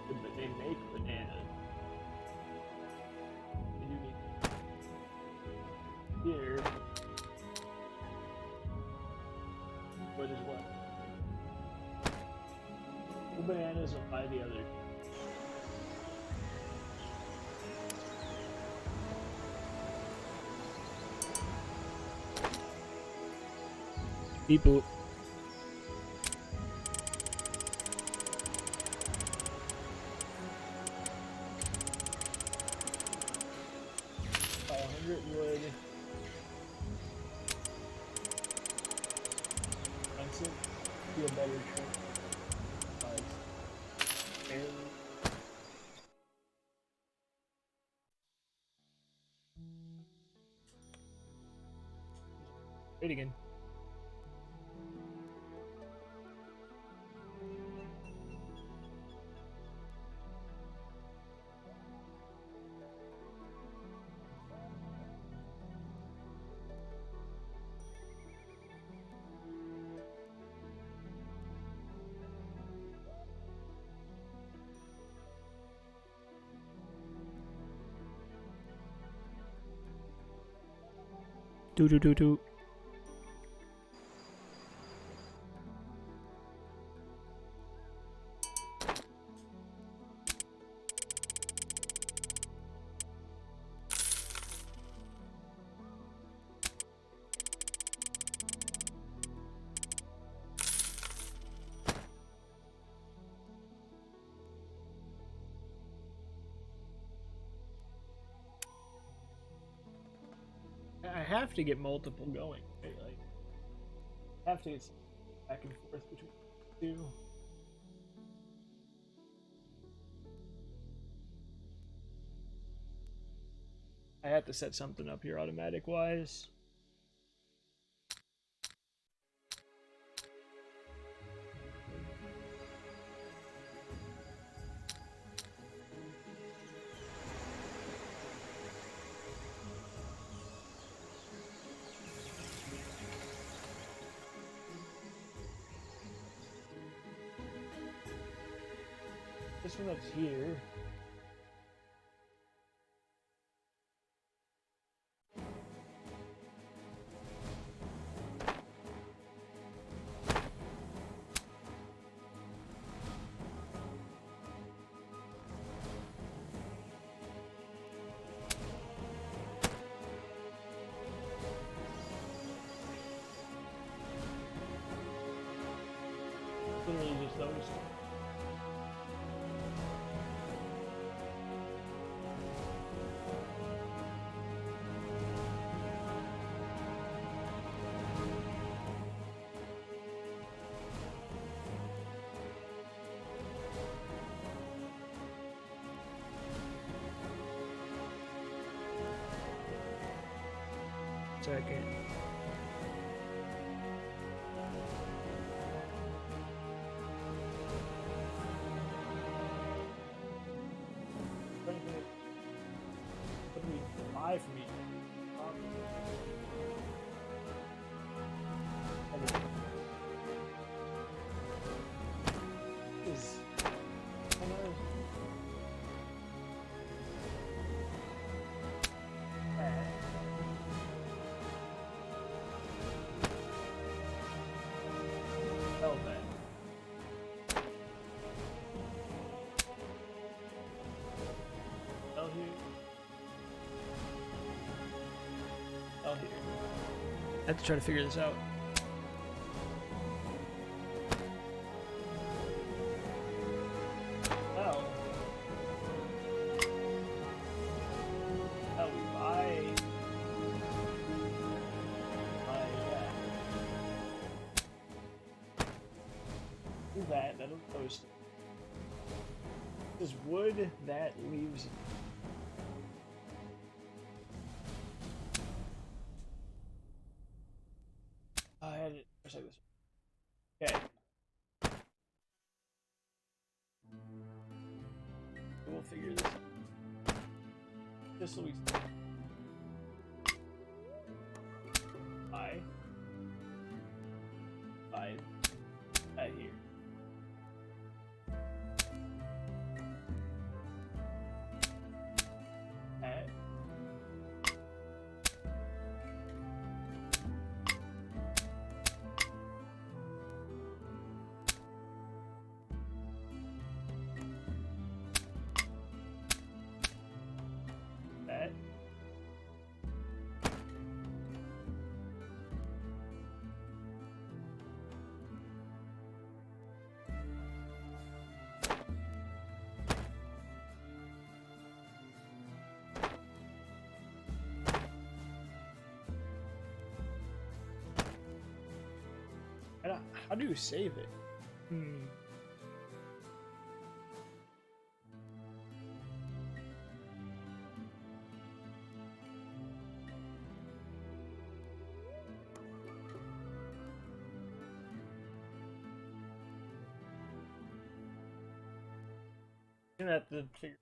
But they make bananas. They do need here. What is what? The bananas and buy the other. People. 100 wood. Expensive. Do a better trick. Barely. Wait again. Do do do do. I have to get multiple going. Right? Like, I have to get back and forth between the two. I have to set something up here automatic wise. This one that's here. Literally just those two. Second. What do we buy from each? Is hell then. Hell here. Hell here. I have to try to figure this out. Oh. Oh, we buy. Yeah. Do that. That'll post it. This wood that leaves. I had it just like this. Okay. We'll figure this out. This will be. Right here. At. That. How do you save it? Gonna have to figure.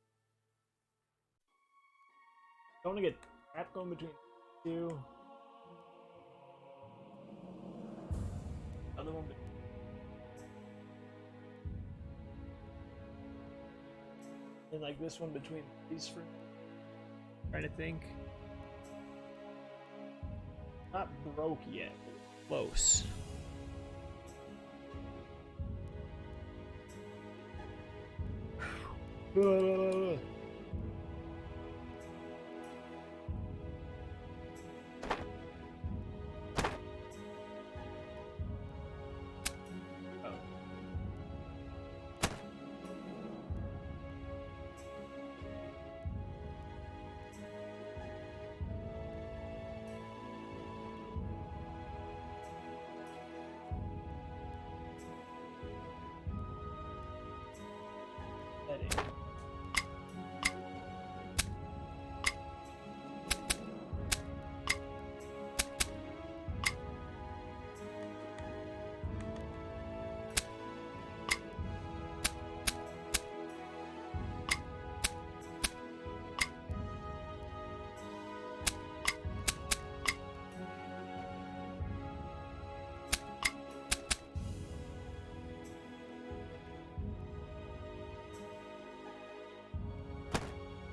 Don't want to get trapped going between two. Other one. And like this one between these for. Trying to think. Not broke yet. Close. Oh. Heading.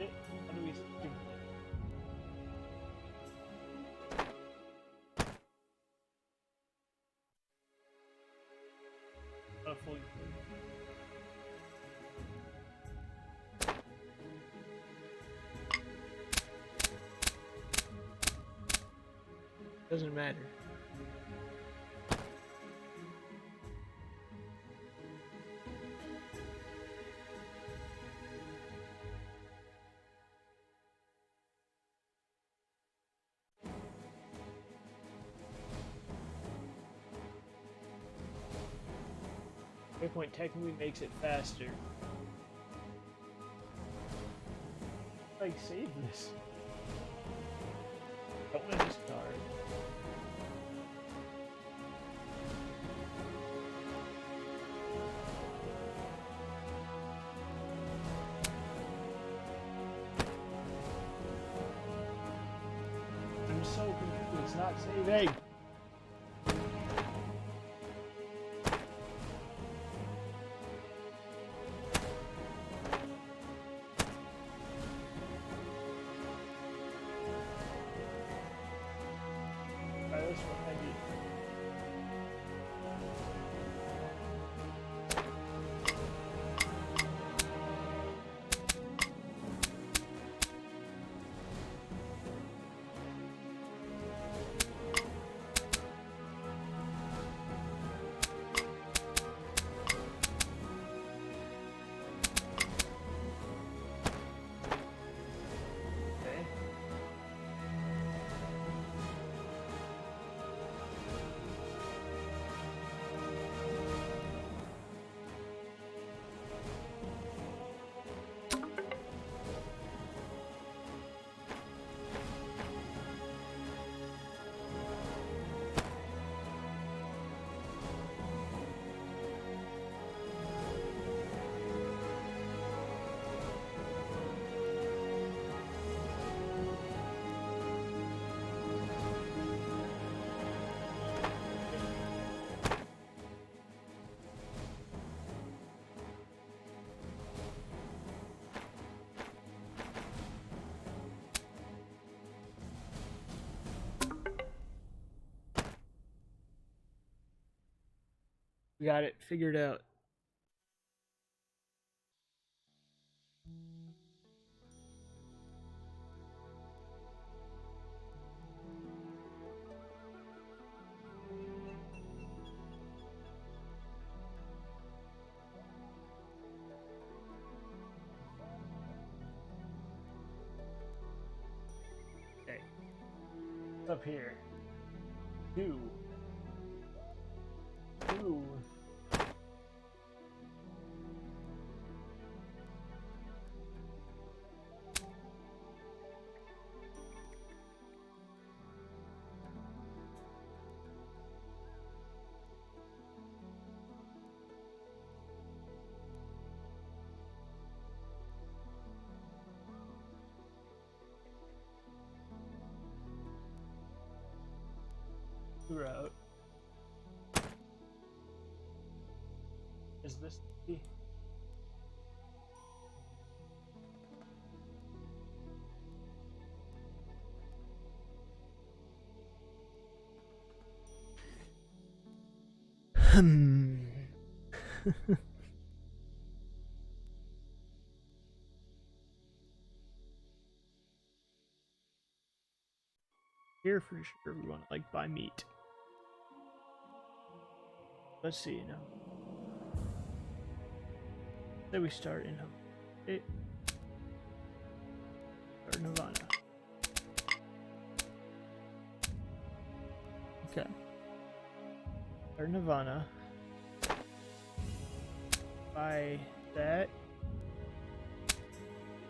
How do we do that? Not fully. Doesn't matter. Waypoint technically makes it faster. Like, save this. Don't want to discard. I'm so confused. It's not saving. This one I need. Okay. We got it figured out. Okay. Up here. 2. 3. Ooh. Route. Is this the Here for sure we want to like buy meat. Let's see now. Then we start in okay. Start Nirvana. Okay. Start Nirvana. Buy that.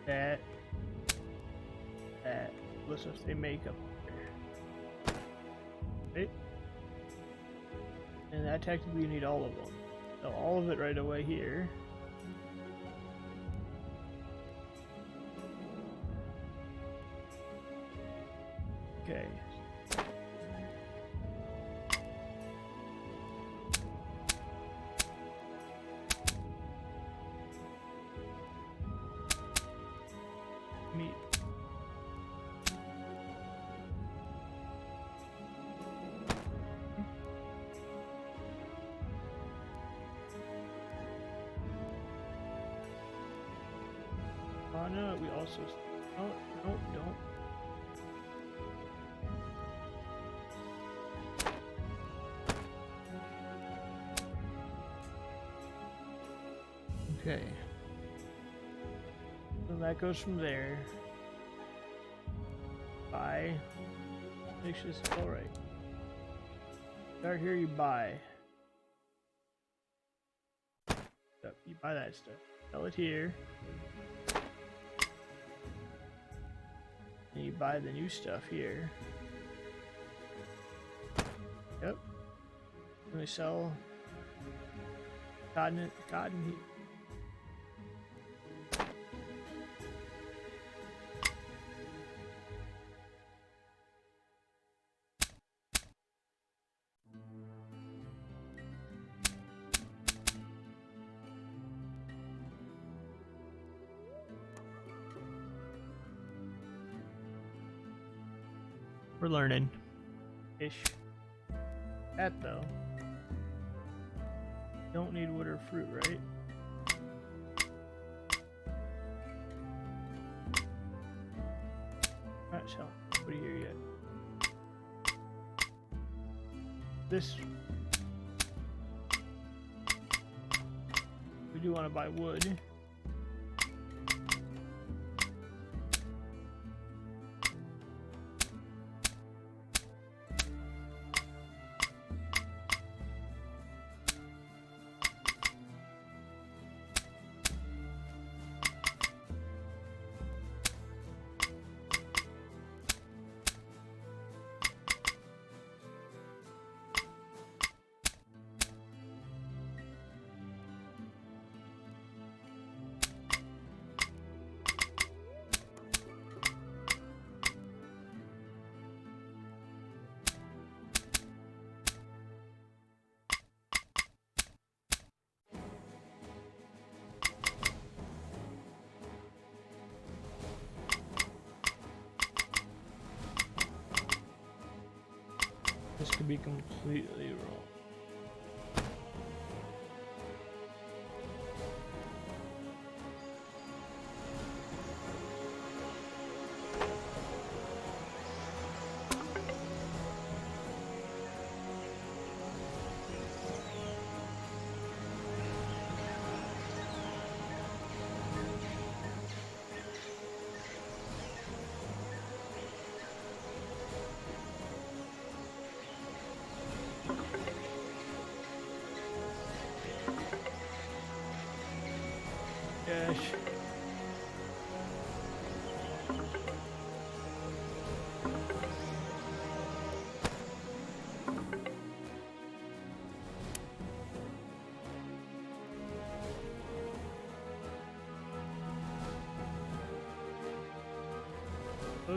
That. Let's just say makeup. Right? And that technically you need all of them. So all of it right away here. Okay. Meat. Oh no, we also no, don't. Okay. So that goes from there. Buy. Make sure it's alright. Start here, you buy. Yep, you buy that stuff. Sell it here. And you buy the new stuff here. Yep. And we sell cotton here. We're learning. Ish. That though. Don't need wood or fruit, right? Not selling nobody here yet. This. We do want to buy wood. This could be completely wrong.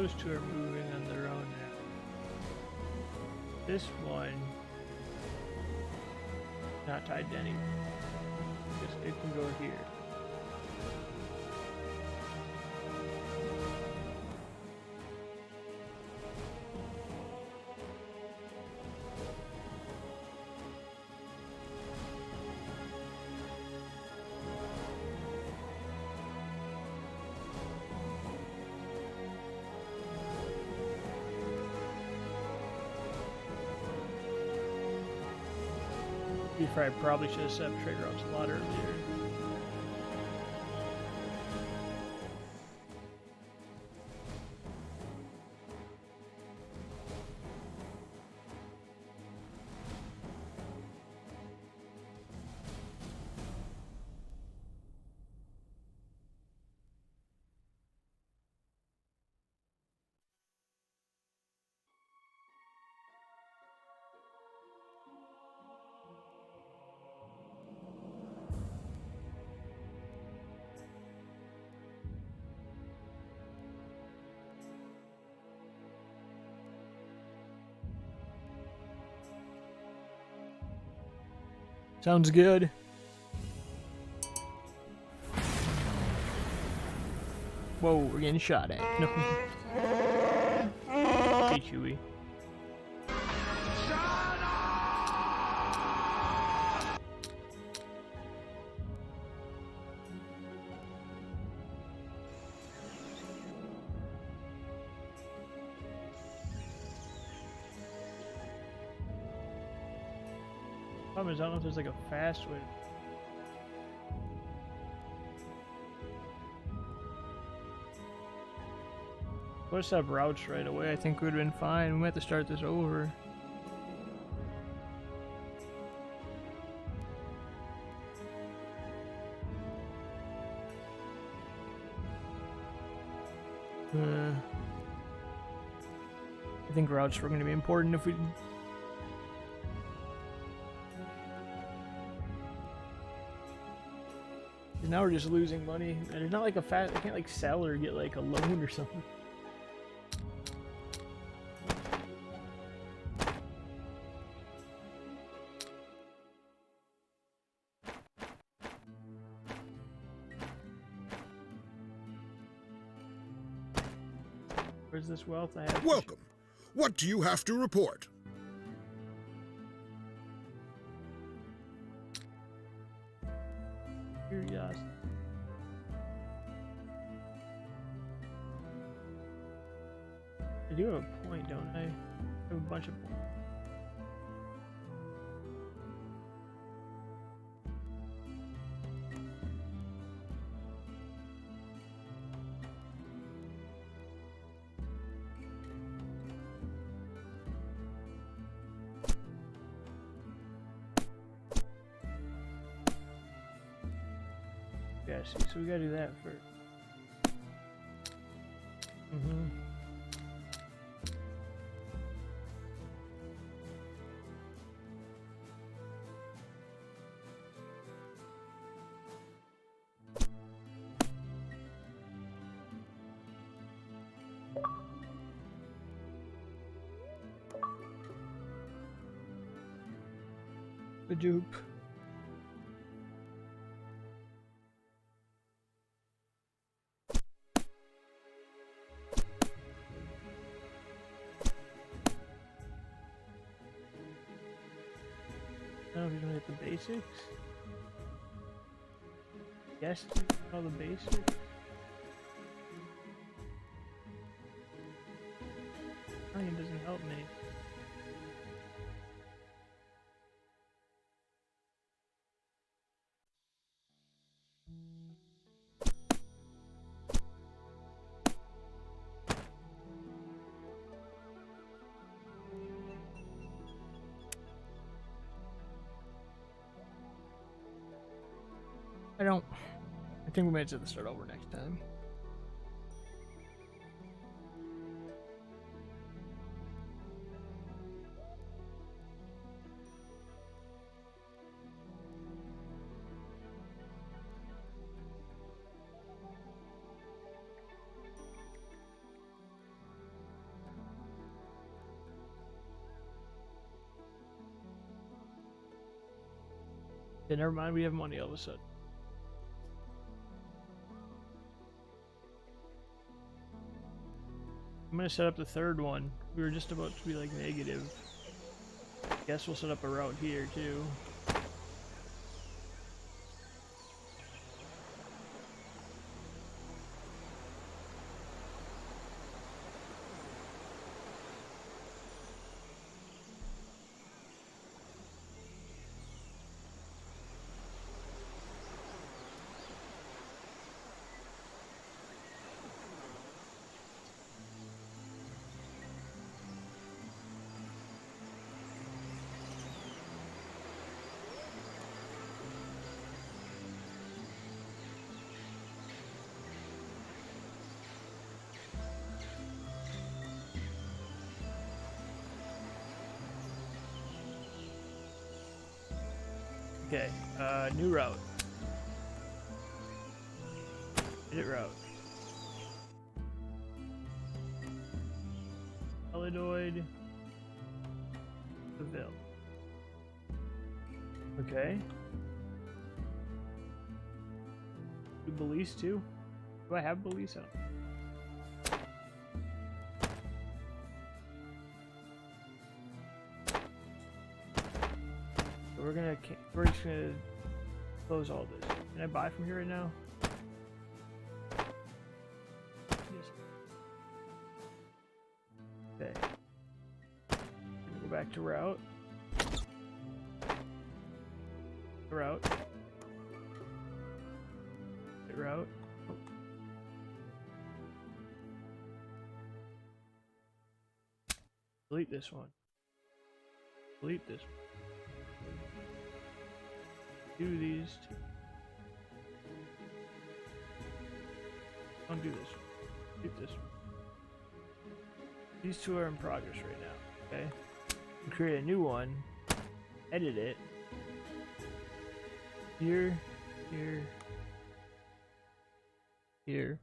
those two are moving on their own now. This one not tied to anything. It can go here. I probably should have set up trigger ups a lot earlier. Sounds good. Whoa, we're getting shot at. No. Hey, Chewie. Problem is, I don't know if there's like a fast way. Let's have routes right away. I think we'd have been fine. We might have to start this over. I think routes were going to be important if we. Now we're just losing money. And there's not like a fast. I can't like sell or get like a loan or something. Where's this wealth I have? Welcome. What do you have to report? Curiosity. I do have a point, don't I? I have a bunch of points. Yeah, see, so we gotta do that first. The dupe. Oh, we're gonna hit the basics. Yes, all the basics. It doesn't help me. I think we might have to start over next time. Yeah, never mind, we have money all of a sudden. I'm gonna set up the third one. We were just about to be like negative. Guess we'll set up a route here too. Okay, new route. Edit route. Elidoid. Seville. Okay. Do Belize too? Do I have Belize? I don't. We're just gonna close all this. Can I buy from here right now? Yes. Okay. Go back to route. Route. Route. Oh. Delete this one. Delete this one. Do these two. Don't do this one. Do this one. These two are in progress right now. Okay. Create a new one. Edit it. Here. Here. Here.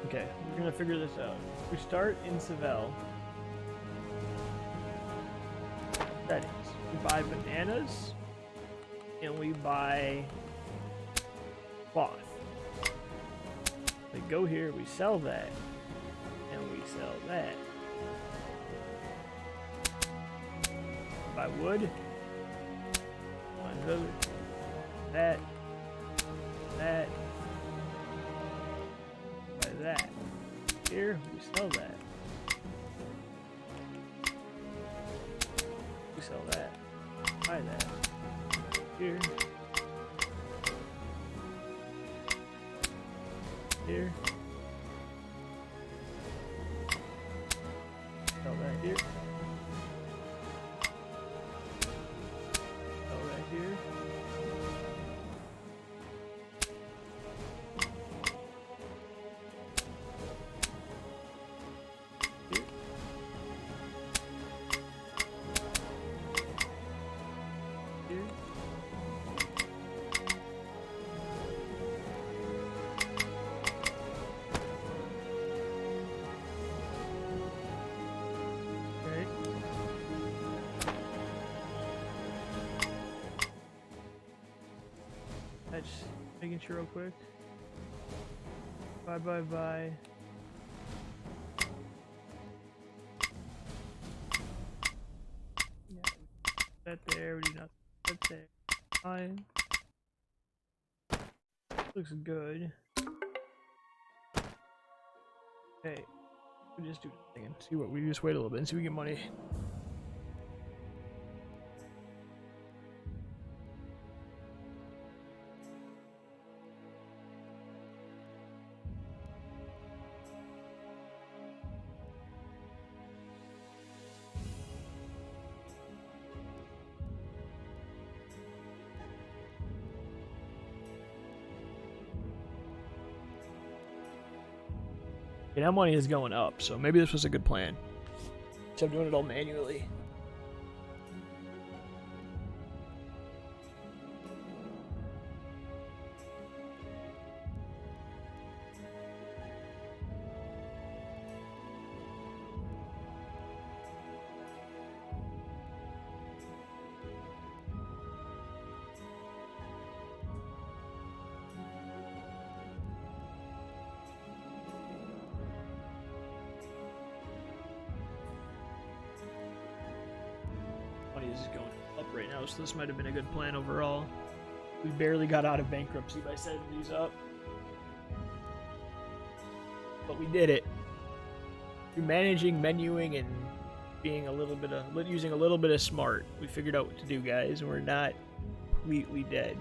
Okay, we're gonna figure this out. We start in Seville. Settings. We buy bananas, and we buy cloth. We go here, we sell that, and we sell that. Buy wood. Buy that. That. That. Here, we sell that. We sell that. Buy that. Here. Here. Sell that here. Sell that here. Just making sure real quick. Bye. Yeah, that there, we do not that there. Fine. Looks good. Okay. We just do this thing and see what we just wait a little bit and see if we get money. Yeah, now money is going up, so maybe this was a good plan. So I'm doing it all manually. Money is going up right now, so this might have been a good plan overall. We barely got out of bankruptcy by setting these up. But we did it. Through managing, menuing, and being a little bit of using a little bit of smart, we figured out what to do, guys, and we're not completely dead.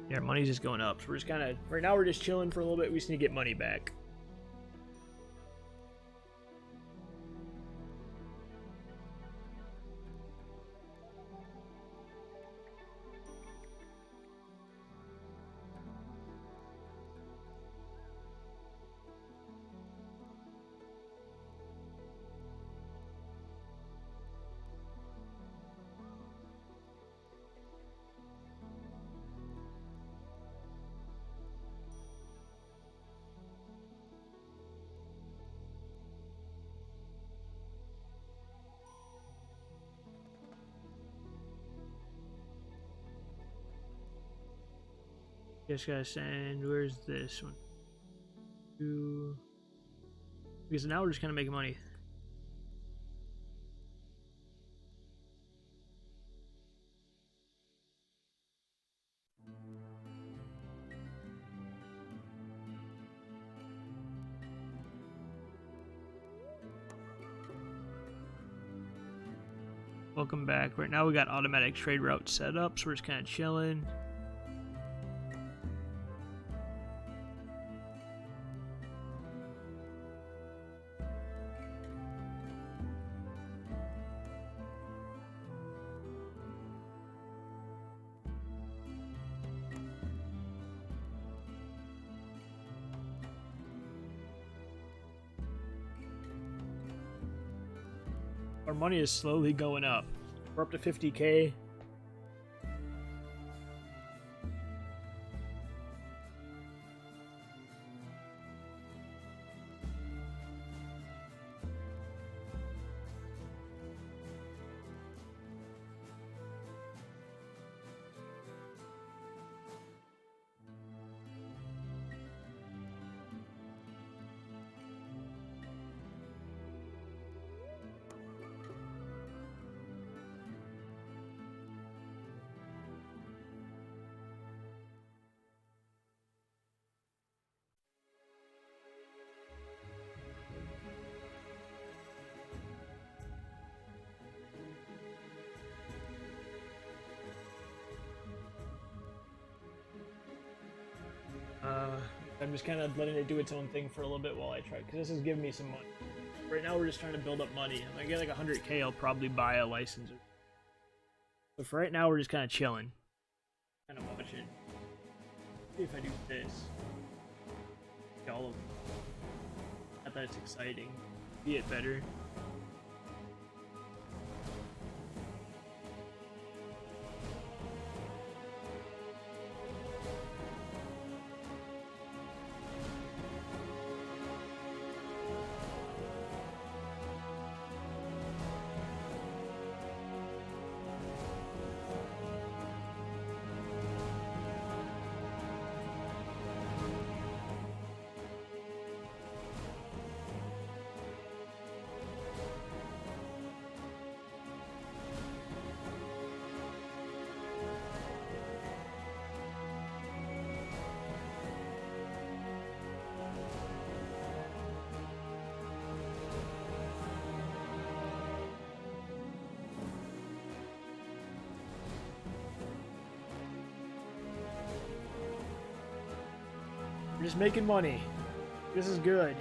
Yeah, our money's just going up. So we're just kind of, right now we're just chilling for a little bit. We just need to get money back. Just gotta send, where's this one? Because now we're just kind of making money. Welcome back. Right now we got automatic trade route set up, so we're just kind of chilling. Our money is slowly going up. We're up to 50K. I'm just kind of letting it do its own thing for a little bit while I try, because this is giving me some money. Right now we're just trying to build up money. When I get like 100K, I'll probably buy a license. But for right now, we're just kind of chilling. Kind of watching. See if I do this. All of them. Not that it's exciting. Be it better. We're just making money. This is good.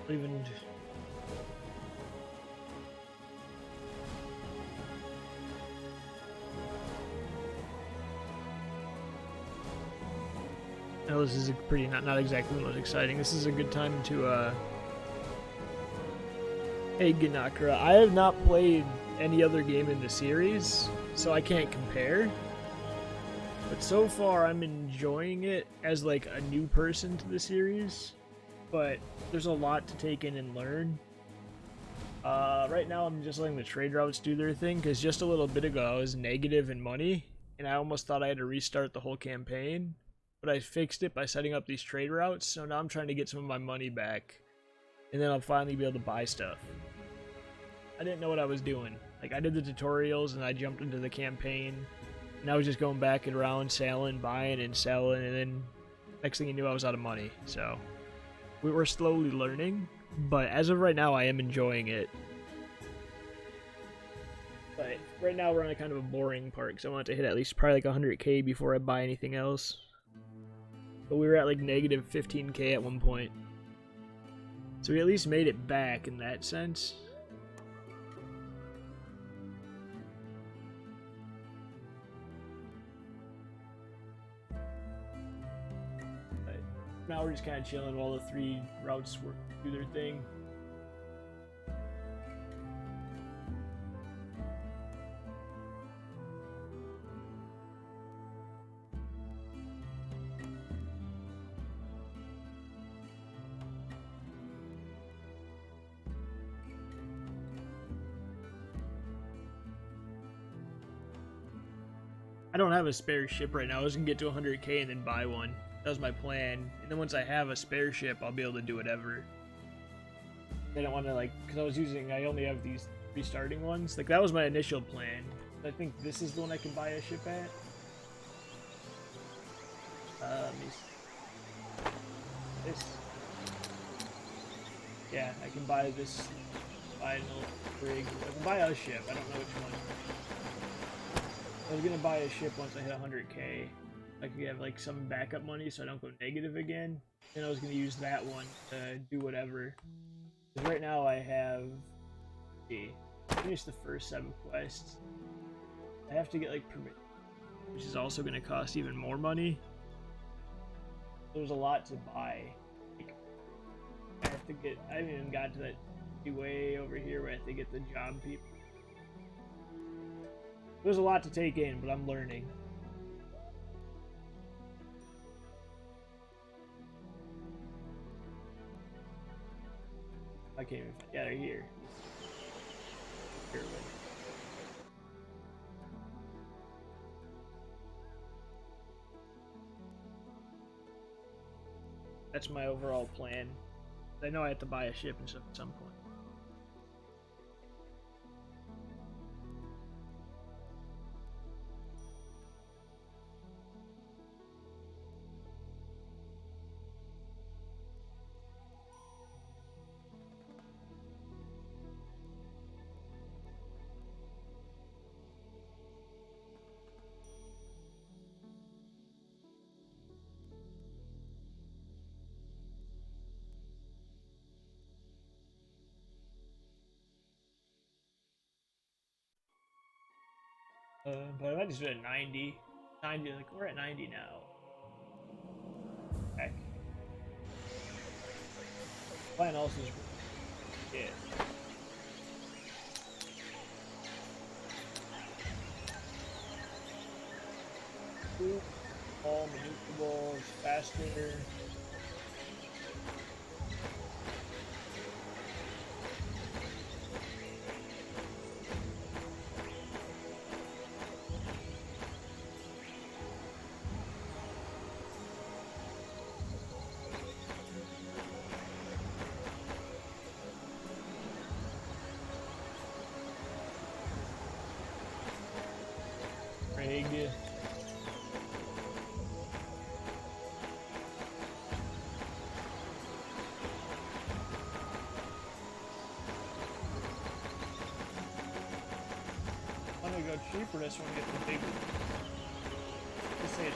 Even no, this is a pretty not exactly the most exciting. This is a good time to hey Ganakra. I have not played any other game in the series, so I can't compare. But so far I'm enjoying it as like a new person to the series. But there's a lot to take in and learn. Right now I'm just letting the trade routes do their thing, because just a little bit ago I was negative in money, and I almost thought I had to restart the whole campaign. But I fixed it by setting up these trade routes, so now I'm trying to get some of my money back, and then I'll finally be able to buy stuff. I didn't know what I was doing. Like, I did the tutorials, and I jumped into the campaign, and I was just going back and around, selling, buying, and selling, and then next thing you knew I was out of money, so... We were slowly learning, but as of right now, I am enjoying it. But right now, we're on a kind of a boring part, because I want to hit at least probably like 100k before I buy anything else. But we were at like negative 15k at one point. So we at least made it back in that sense. Now we're just kind of chilling while the three routes work, do their thing. I don't have a spare ship right now. I was gonna get to 100k and then buy one. That was my plan. And then once I have a spare ship, I'll be able to do whatever. I don't want to, like, because I only have these restarting ones. Like, that was my initial plan. I think this is the one I can buy a ship at. Let me see. This. Yeah, I can buy this. Buy an old rig. I can buy a ship. I don't know which one. I was gonna buy a ship once I hit 100k. I could have like some backup money so I don't go negative again. And I was gonna use that one to do whatever. Because right now I have finished the first 7 quests. I have to get like permit, which is also gonna cost even more money. There's a lot to buy. Like, I haven't even got to that way over here where I have to get the job people. There's a lot to take in, but I'm learning. I can't even find. Yeah, they're here. Here, wait. That's my overall plan. I know I have to buy a ship and stuff at some point. But I might just do it at 90. 90, like, we're at 90 now. Heck. Plan also is... Yeah. All maneuverable, faster. Rig. cheap, or does one get the big one? Let's say it's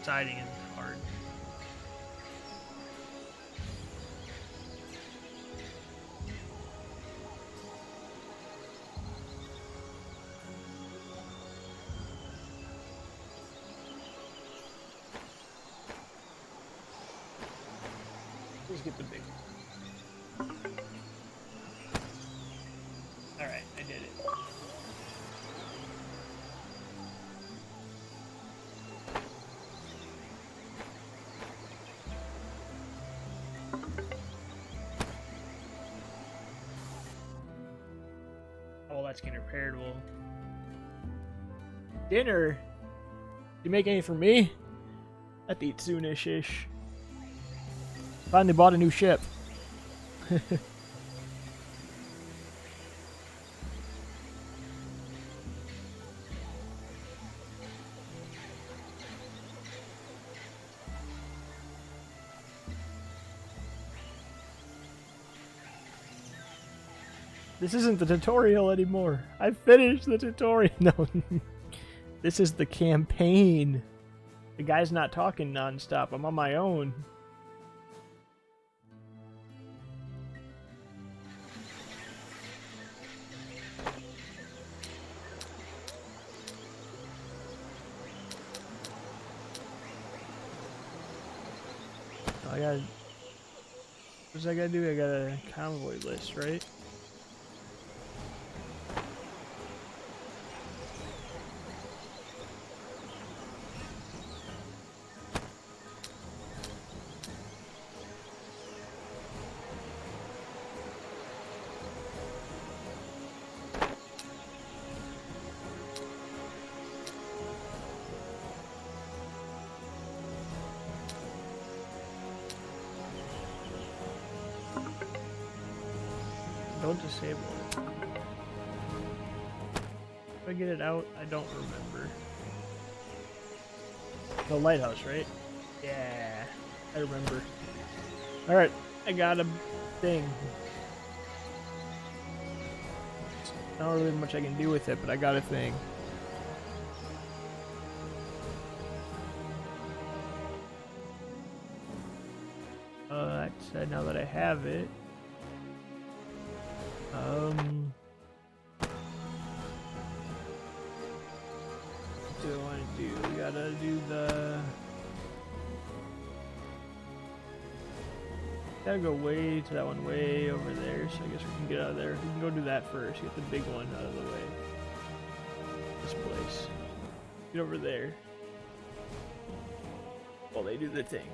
siding is hard. Let's get the big one. Alright, I did it. Oh, that's getting repaired. Well, dinner? You make any for me? I'd eat soonish-ish. Finally bought a new ship. This isn't the tutorial anymore. I finished the tutorial. No. This is the campaign. The guy's not talking nonstop. I'm on my own. I gotta... What's I gotta do? I got a convoy list, right? Don't disable it. If I get it out, I don't remember. The lighthouse, right? Yeah, I remember. Alright, I got a thing. Not really much I can do with it, but I got a thing. That said, now that I have it, what do I want to do? We gotta do the... Gotta go way to that one way over there, so I guess we can get out of there. We can go do that first, get the big one out of the way. This place. Get over there. While they do the thing.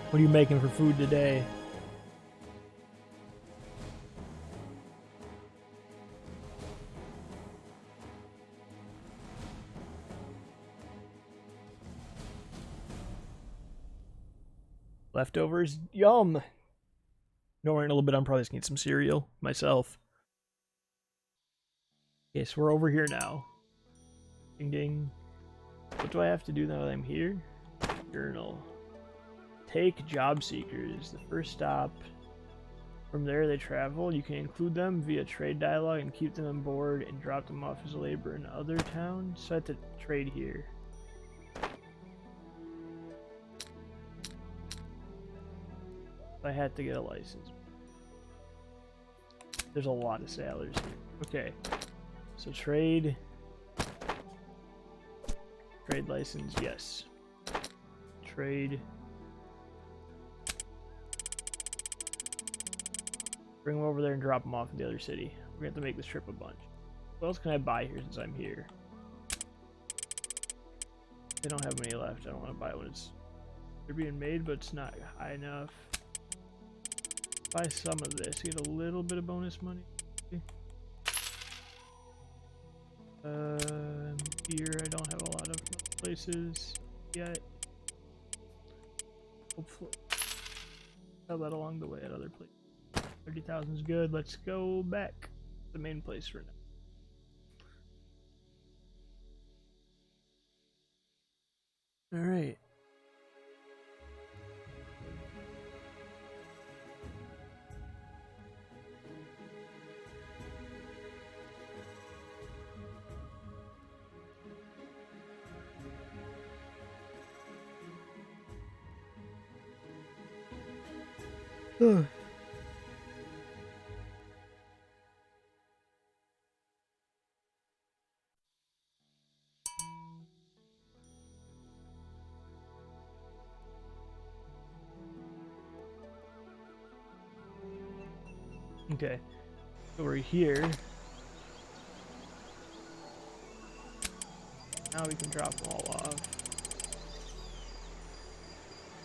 What are you making for food today? Leftovers? Yum! No, in a little bit, I'm probably just gonna eat some cereal myself. Okay, so we're over here now. Ding ding. What do I have to do now that I'm here? Journal. Take job seekers. The first stop. From there they travel. You can include them via trade dialogue and keep them on board and drop them off as labor in other towns. So I have to trade here. I had to get a license. There's a lot of sailors here. Okay. So trade. Trade license, yes. Trade. Bring them over there and drop them off in the other city. We're gonna have to make this trip a bunch. What else can I buy here since I'm here? They don't have many left. I don't want to buy one. They're being made, but it's not high enough. Buy some of this, get a little bit of bonus money. Here I don't have a lot of places yet. Hopefully, sell that along the way at other places. 30,000 is good. Let's go back to the main place for now. All right. Ugh. Okay, so we're here. Now we can drop them all off.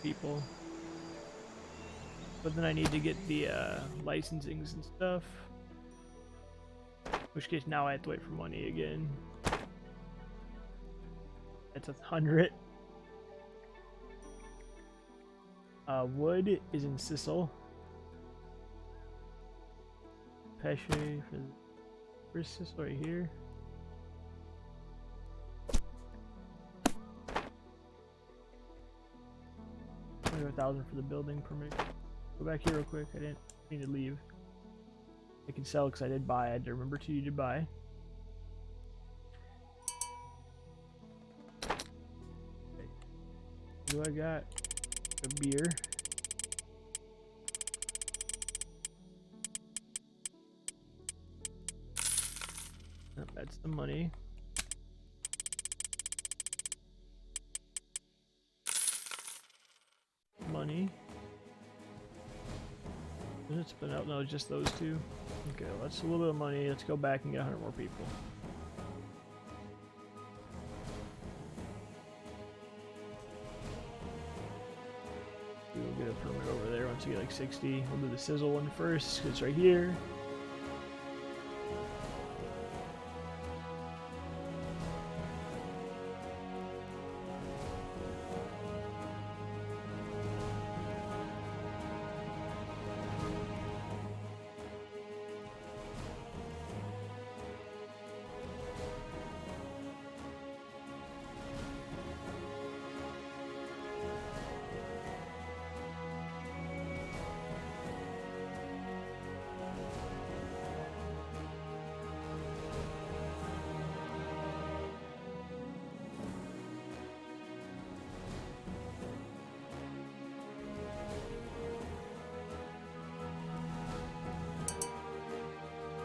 People. But then I need to get the licensings and stuff. Which case now I have to wait for money again. That's 100. Wood is in Sissel. Pesce for where's Sissel right here? $1,000 for the building permit. Go back here real quick. I didn't mean to leave. I can sell because I did buy. I had to remember to buy. Okay. What do I got? A beer. Oh, that's the money. Money. Does it split out? No, just those two. Okay, well, that's a little bit of money. Let's go back and get 100 more people. We'll get a permit over there once you get like 60. We'll do the sizzle one first, because it's right here.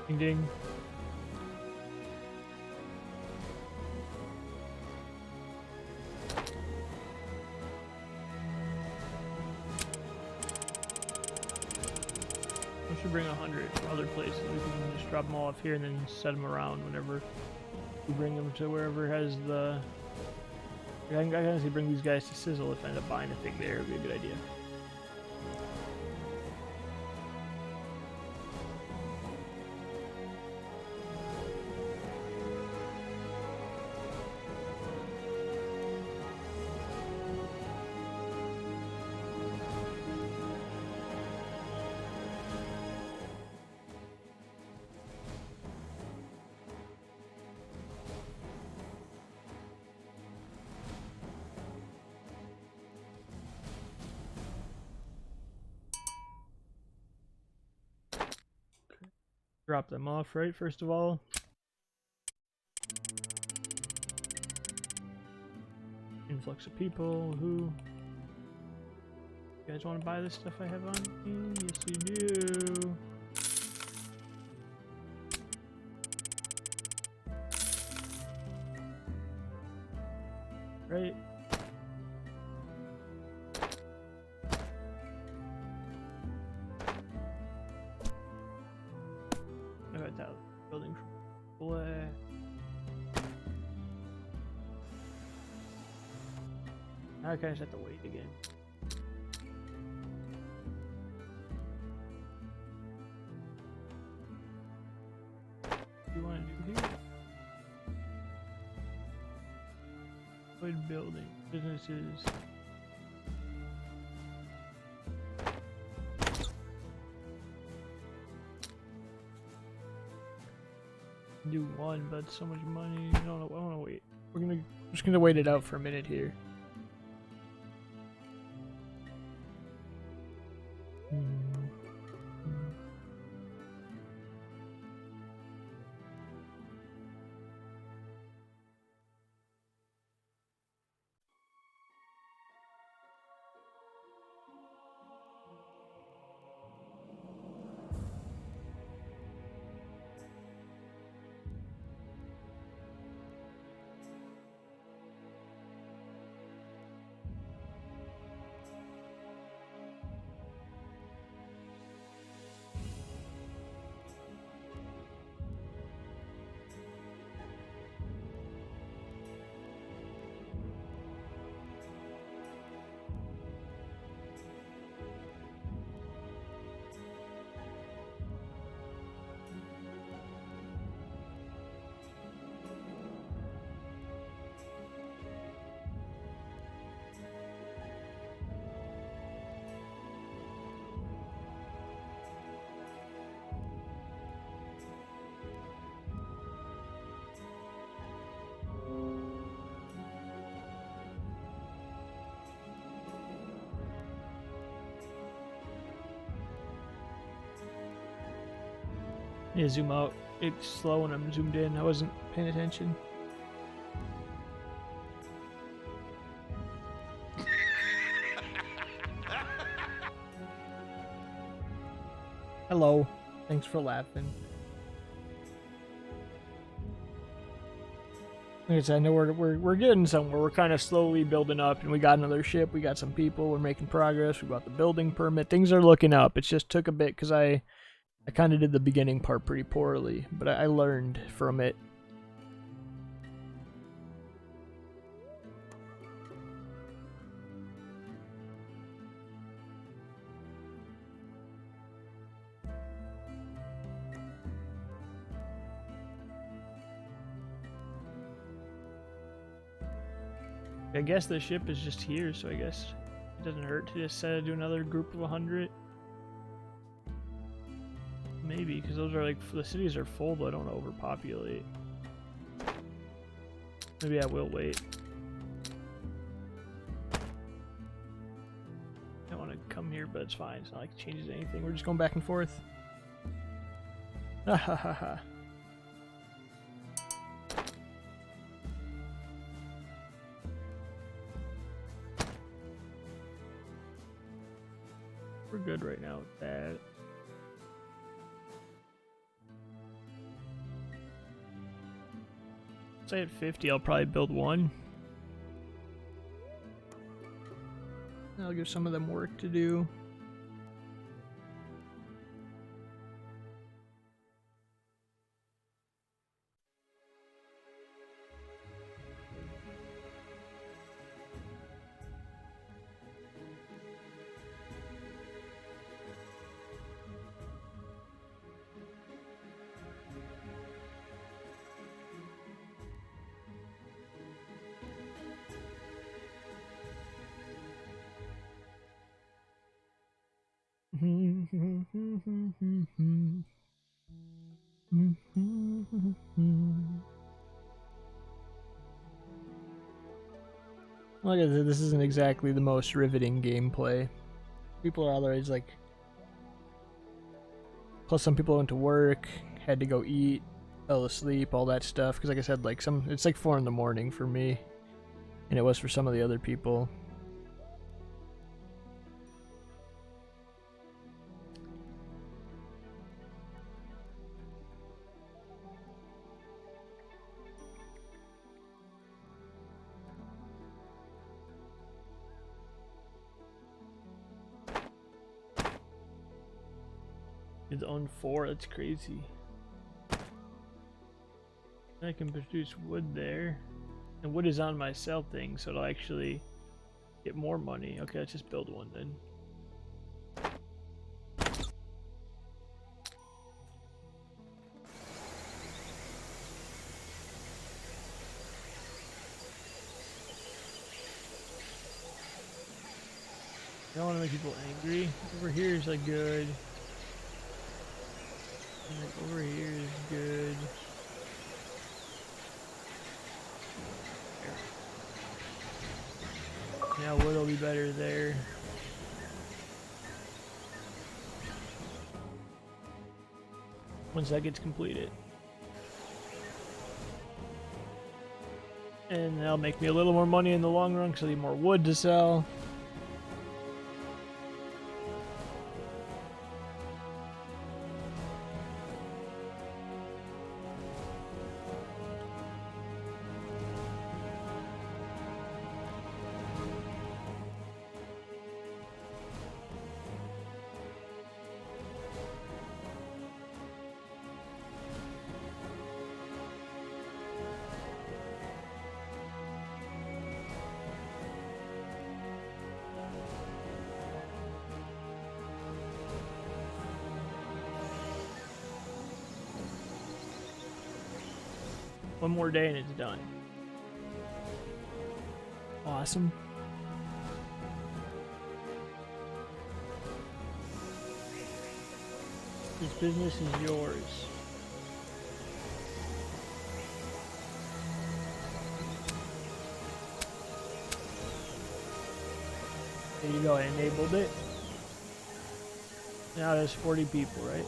Ding ding. We should bring 100 from other places. We can just drop them all off here and then set them around whenever we bring them to wherever has the... I can honestly bring these guys to Sizzle if I end up buying a thing there. It would be a good idea. Drop them off, right? First of all. Influx of people. Who? You guys want to buy this stuff I have on you? Yes, you do. Right. That building from away. Now I kind of just have to wait again. we want to do here? Avoid building, businesses. Do one, but so much money. I don't know. I want to wait. We're just gonna wait it out for a minute here. Yeah, zoom out. It's slow when I'm zoomed in. I wasn't paying attention. Hello. Thanks for laughing. Like I said, I know we're getting somewhere. We're kind of slowly building up, and we got another ship. We got some people. We're making progress. We got the building permit. Things are looking up. It just took a bit because I kind of did the beginning part pretty poorly, but I learned from it. I guess the ship is just here, so I guess it doesn't hurt to just do another group of 100. Maybe, because those are like, the cities are full, but I don't want to overpopulate. Maybe I will wait. I don't want to come here, but it's fine. It's not like it changes anything. We're just going back and forth. Ha ha ha ha. We're good right now with that. Say at 50, I'll probably build one. I'll give some of them work to do. Like I said, this isn't exactly the most riveting gameplay. People are always like... Plus some people went to work, had to go eat, fell asleep, all that stuff. Because like I said, like it's like 4 in the morning for me. And it was for some of the other people. It's on 4, that's crazy. I can produce wood there. And wood is on my sell thing, so it'll actually get more money. Okay, let's just build one then. I don't want to make people angry. Over here is like good. And like over here is good. There. Now wood will be better there. Once that gets completed. And that'll make me a little more money in the long run because I'll need more wood to sell. One more day and it's done. Awesome. This business is yours. There you go, I enabled it. Now there's 40 people, right?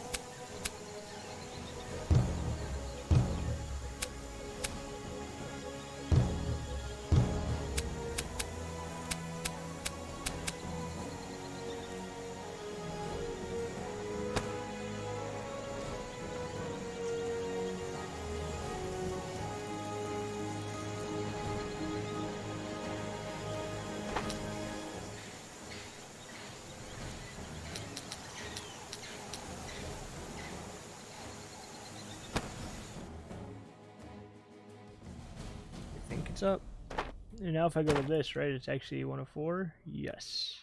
I think it's up. And now if I go to this, right, it's actually 104? Yes.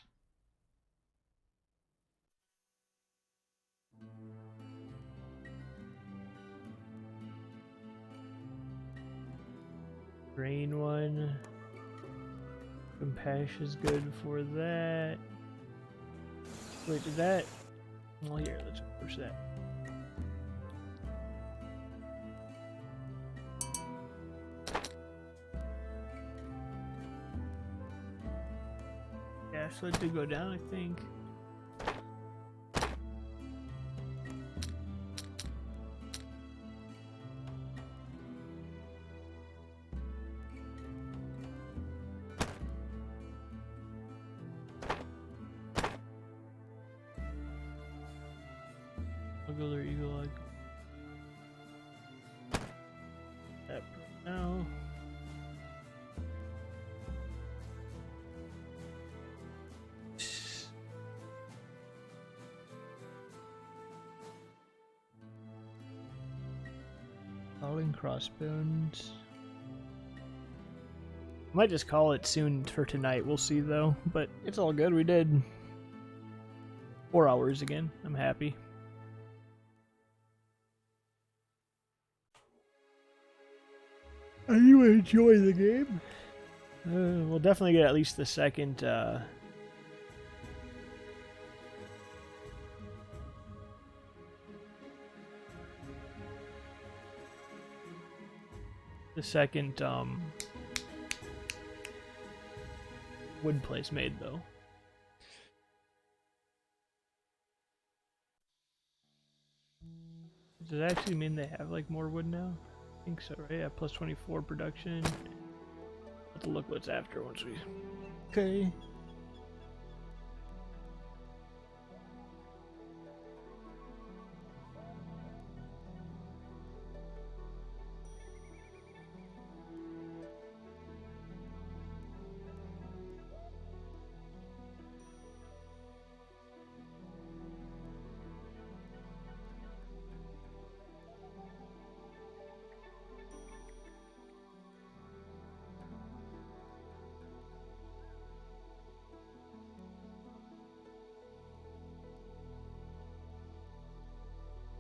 Grain one. Compassion is good for that. Wait, did that? Well, here, let's push that. Yeah, so it did go down, I think. Eagle or eagle egg. That now. Falling crossbones. Might just call it soon for tonight. We'll see though. But it's all good. We did 4 hours again. I'm happy. You enjoy the game? We'll definitely get at least the second. The second wood place made though. Does it actually mean they have like more wood now? I think so, right? Yeah, plus 24 production. I'll have to look what's after once we. Okay.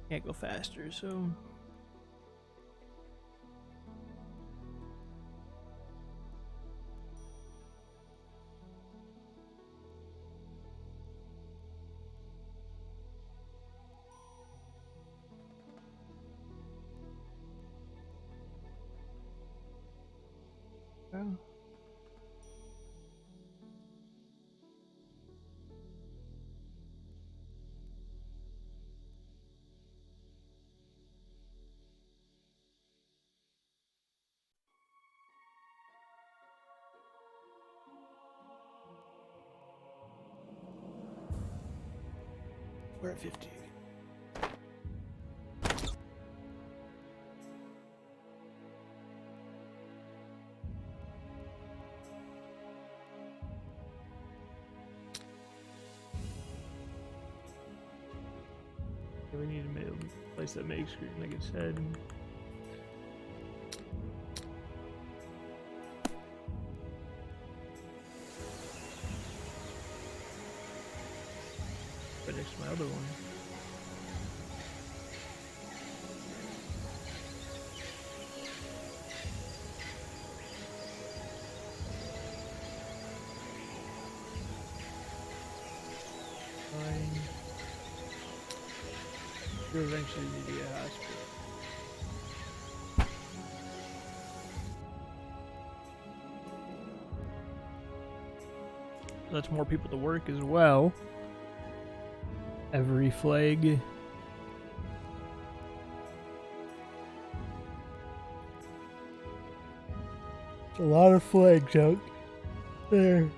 Can't go faster, so. bro. We're at 50. We need to make a place that makes screen, like it said. Right next to my other one. Fine. You eventually need to get a hospital. That's more people to work as well. Every flag. It's a lot of flags out there.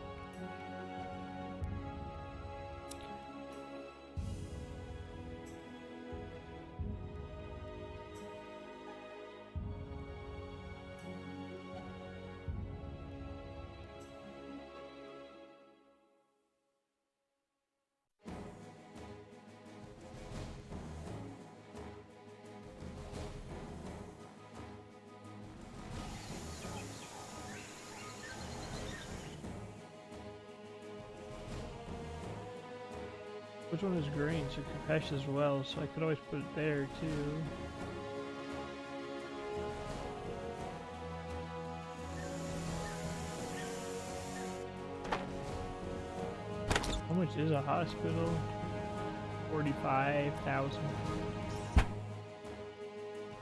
Which one is green? So Capesh as well, so I could always put it there too. How much is a hospital? 45,000.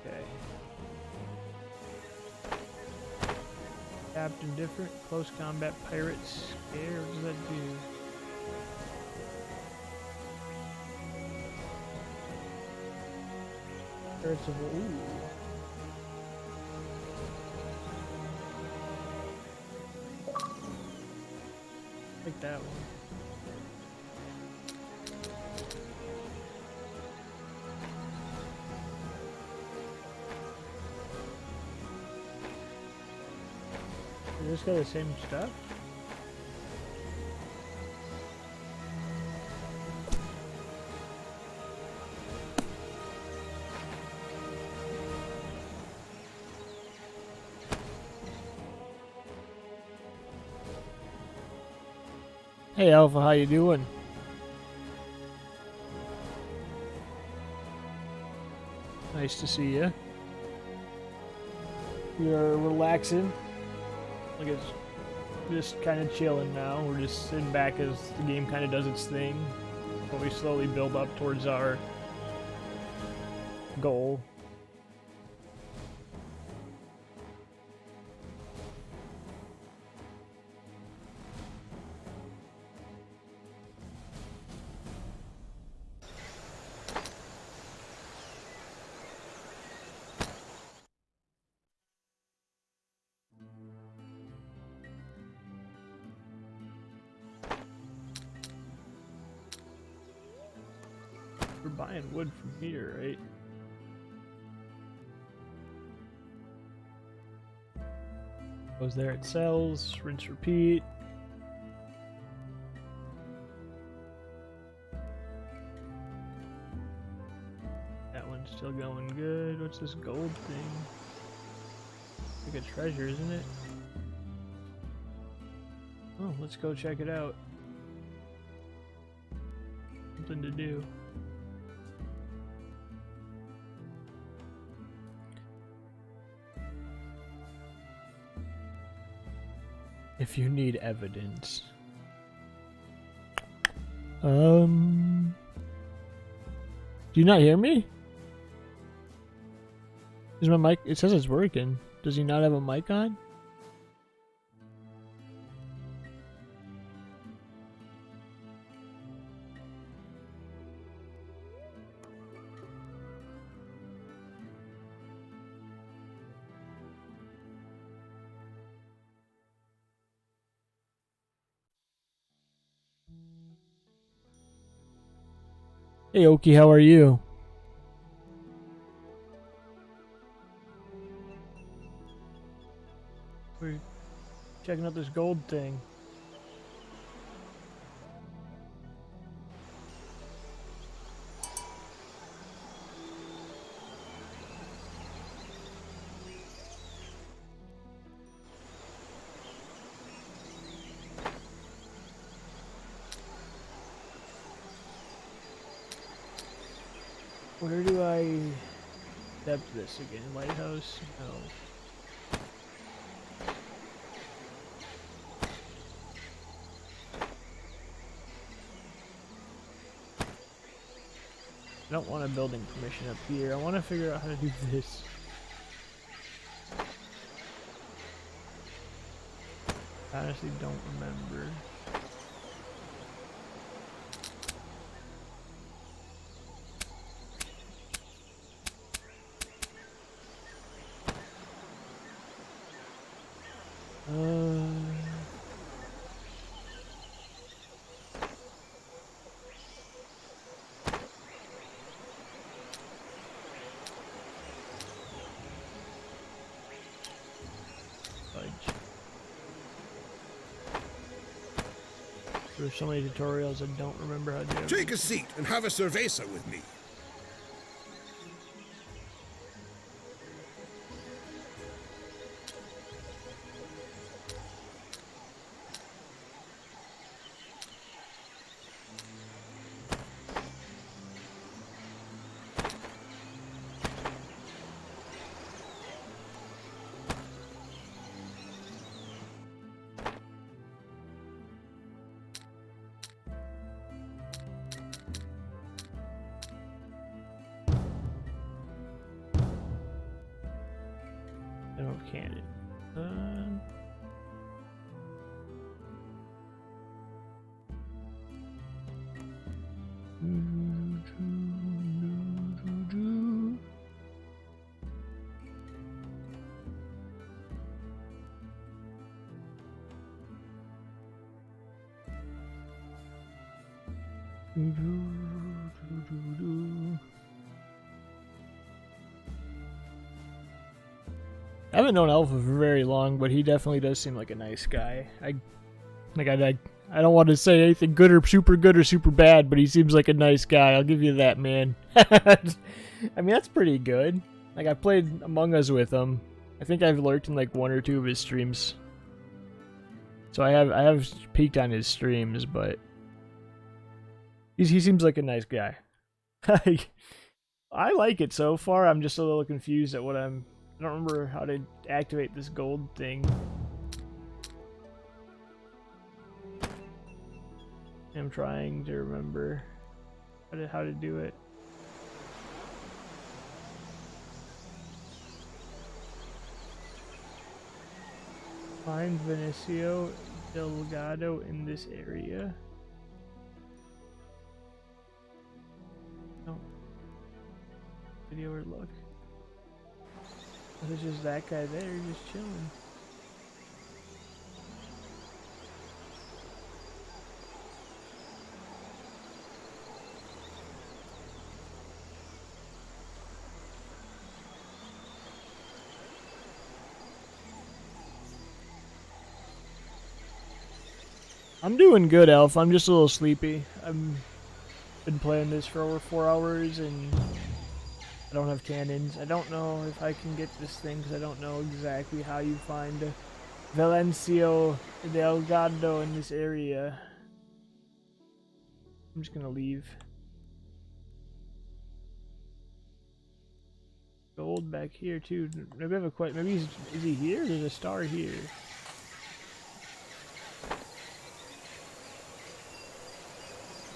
Okay. Captain different, close combat pirates scare. What does that do? Pirates of take that one. Is this got the same stuff? Hey Alpha, how you doing? Nice to see you. You're relaxing. Like it's just kind of chilling now. We're just sitting back as the game kind of does its thing. But we slowly build up towards our goal. We're buying wood from here, right? Goes there, it sells, rinse, repeat. That one's still going good. What's this gold thing? Like a treasure, isn't it? Oh, let's go check it out. Something to do. If you need evidence. Do you not hear me? Is my mic? It says it's working. Does he not have a mic on? Hey, Oki, how are you? We're checking out this gold thing. Where do I step this again? Lighthouse? No. I don't want a building permission up here. I want to figure out how to do this. I honestly don't remember. Fudge. There's so many tutorials I don't remember how to do it. Take a seat and have a cerveza with me. I don't have cannon. I haven't known Alpha for very long, but he definitely does seem like a nice guy. I don't want to say anything good or super bad, but he seems like a nice guy. I'll give you that, man. I mean, that's pretty good. Like, I played Among Us with him. I think I've lurked in like 1 or 2 of his streams. So I have peeked on his streams, but he seems like a nice guy. I like it so far. I'm just a little confused at I don't remember how to activate this gold thing. I'm trying to remember how to do it. Find Vinicio Delgado in this area. No. Video or look. There's just that guy there, just chilling. I'm doing good, Elf. I'm just a little sleepy. I've been playing this for over 4 hours and I don't have cannons. I don't know if I can get this thing because I don't know exactly how you find Valencio Delgado in this area. I'm just gonna leave. Gold back here too. Maybe I have a question. Maybe is he here? There's a star here.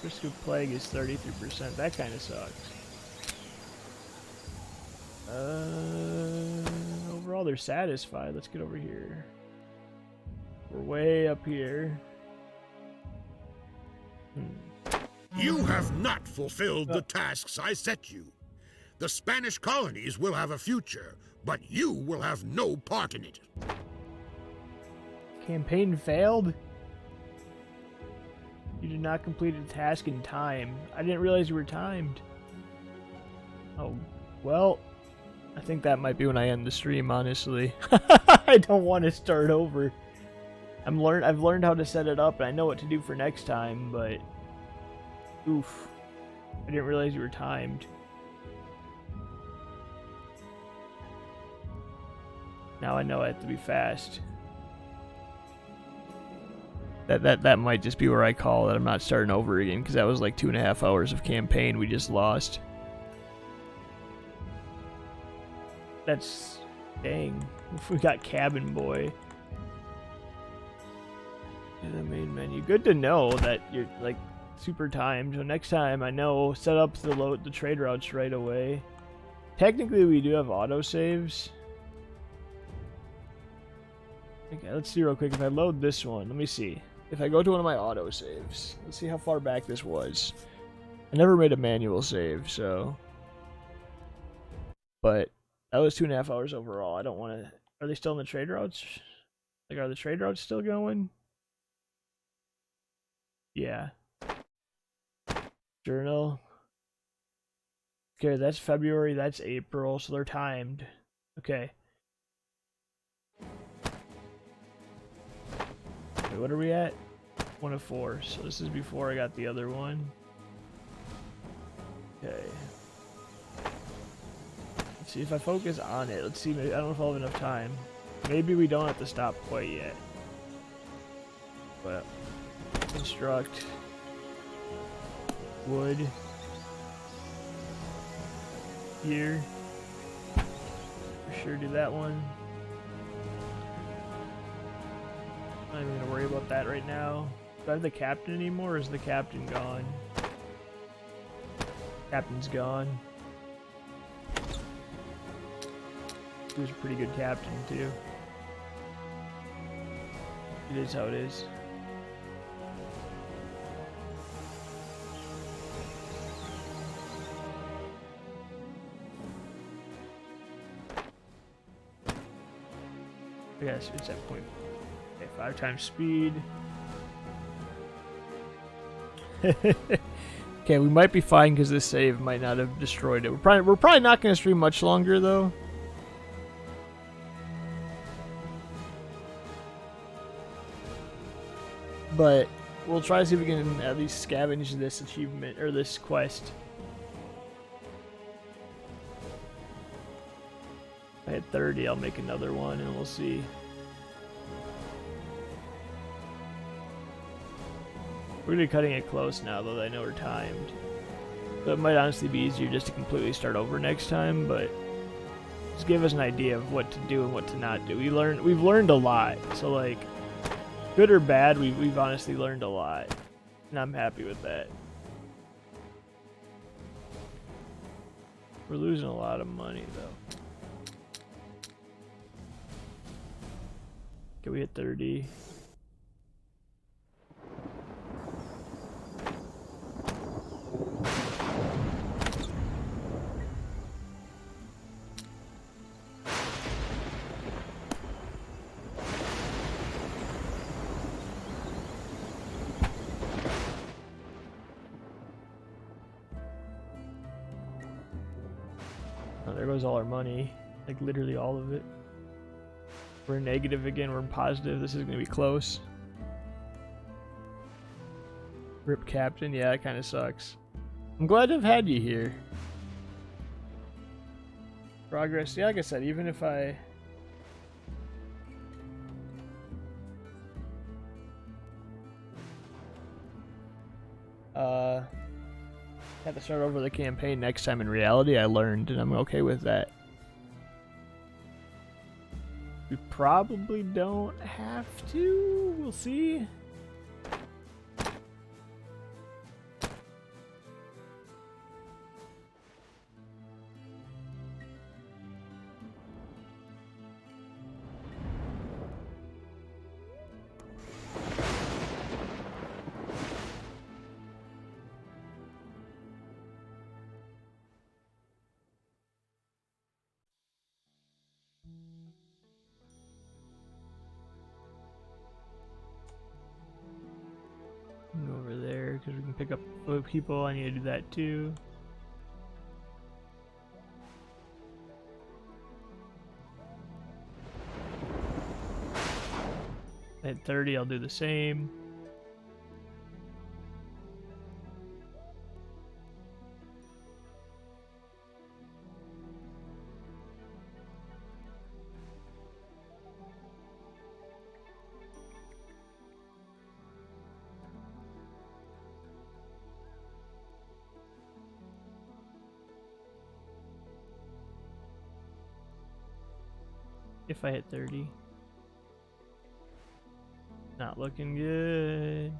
Risk of plague is 33%. That kind of sucks. Overall, they're satisfied. Let's get over here. We're way up here. You have not fulfilled the tasks I set you. The Spanish colonies will have a future, but you will have no part in it. Campaign failed? You did not completed a task in time. I didn't realize you were timed. Oh, well, I think that might be when I end the stream, honestly. I don't want to start over. I've learned how to set it up, and I know what to do for next time, but... Oof. I didn't realize you were timed. Now I know I have to be fast. That might just be where I call it. I'm not starting over again, because that was like 2.5 hours of campaign we just lost. That's... dang. We got Cabin Boy. In the main menu. Good to know that you're like super timed. So next time I know set up the trade routes right away. Technically we do have autosaves. Okay, let's see real quick. If I load this one, let me see. If I go to one of my autosaves, let's see how far back this was. I never made a manual save, so. But that was 2.5 hours overall. I don't want to. Are they still in the trade routes? Like, are the trade routes still going? Yeah. Journal. Okay, that's February, that's April, so they're timed. Okay. Wait, what are we at? 1 of 4, so this is before I got the other one. Okay. Let's see if I focus on it. Let's see, maybe, I don't know if I'll have enough time. Maybe we don't have to stop quite yet. But... construct wood here. For sure do that one. I'm not even gonna worry about that right now. Do I have the captain anymore, or is the captain gone? Captain's gone. He was a pretty good captain too. It is how it is. Yes, it's at point. Okay, 5 times speed. Okay, we might be fine because this save might not have destroyed it. We're probably not going to stream much longer though. But we'll try to see if we can at least scavenge this achievement or this quest. If I hit 30, I'll make another one and we'll see. We're gonna be cutting it close now, though I know we're timed. So it might honestly be easier just to completely start over next time, but just give us an idea of what to do and what to not do. We've learned a lot, so like, good or bad, we've honestly learned a lot, and I'm happy with that. We're losing a lot of money though. Can we hit 30? Oh, there goes all our money. Like literally all of it. We're negative again, we're positive. This is going to be close. Rip Captain, yeah, it kind of sucks. I'm glad to have had you here. Progress, yeah, like I said, even if I... had to start over the campaign next time in reality, I learned, and I'm okay with that. We probably don't have to. We'll see. and pick up people. I need to do that too. At 30, I'll do the same. If I hit 30. Not looking good.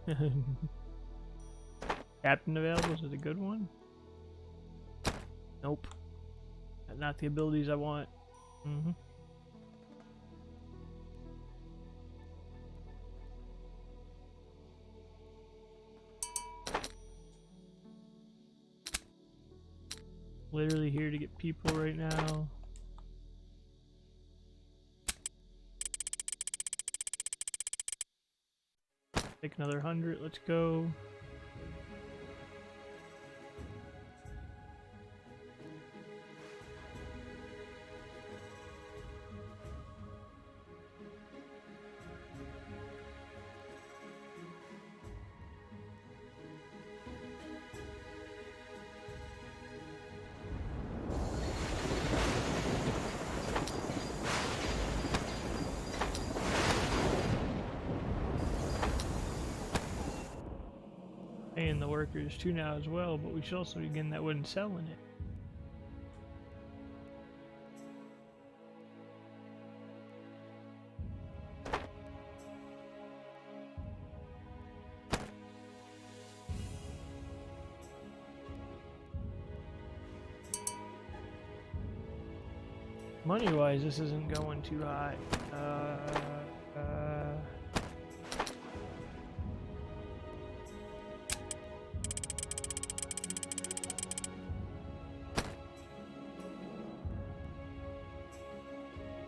Captain available, is it a good one? Nope. Not the abilities I want. Literally here to get people right now. Take another 100, let's go. Paying the workers too now as well, but we should also be getting that wood and selling it. Money-wise, this isn't going too high.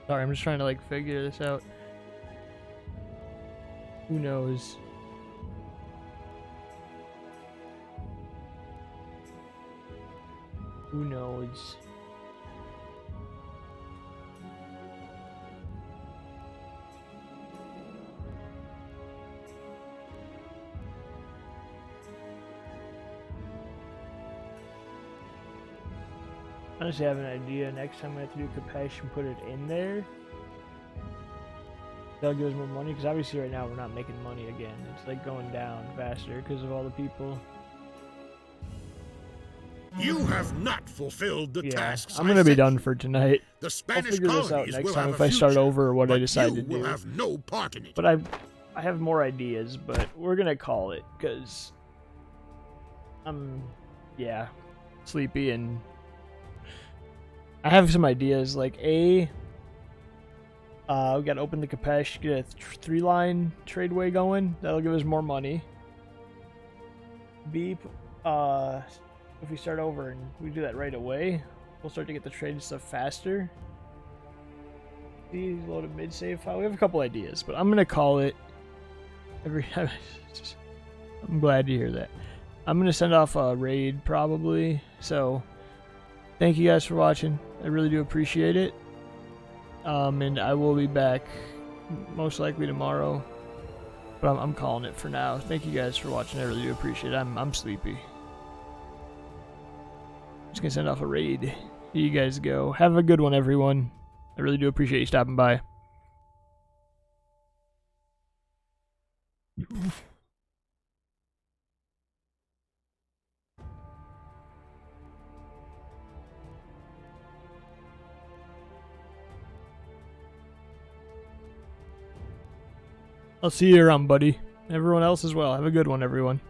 Sorry, I'm just trying to like figure this out. Who knows? Who knows? Honestly, I have an idea. Next time I have to do Capesh and put it in there. That'll give us more money, because obviously right now we're not making money again. It's like going down faster because of all the people. You have not fulfilled the tasks. I'm gonna be done for tonight. The Spanish I'll figure this out colonies next will time have if a I start future, over what I but decide you to do. will have no part in it. But I have more ideas, but we're gonna call it because I'm sleepy, and I have some ideas. Like we gotta open the Capesh, get a 3-line tradeway going. That'll give us more money. B, if we start over and we do that right away, we'll start to get the trade stuff faster. C, load a mid-save file. We have a couple ideas, but I'm gonna call it. I'm glad to hear that. I'm gonna send off a raid probably. So, thank you guys for watching. I really do appreciate it. And I will be back most likely tomorrow. But I'm calling it for now. Thank you guys for watching. I really do appreciate it. I'm sleepy. Just gonna send off a raid. Here you guys go. Have a good one, everyone. I really do appreciate you stopping by. I'll see you around, buddy. Everyone else as well. Have a good one, everyone.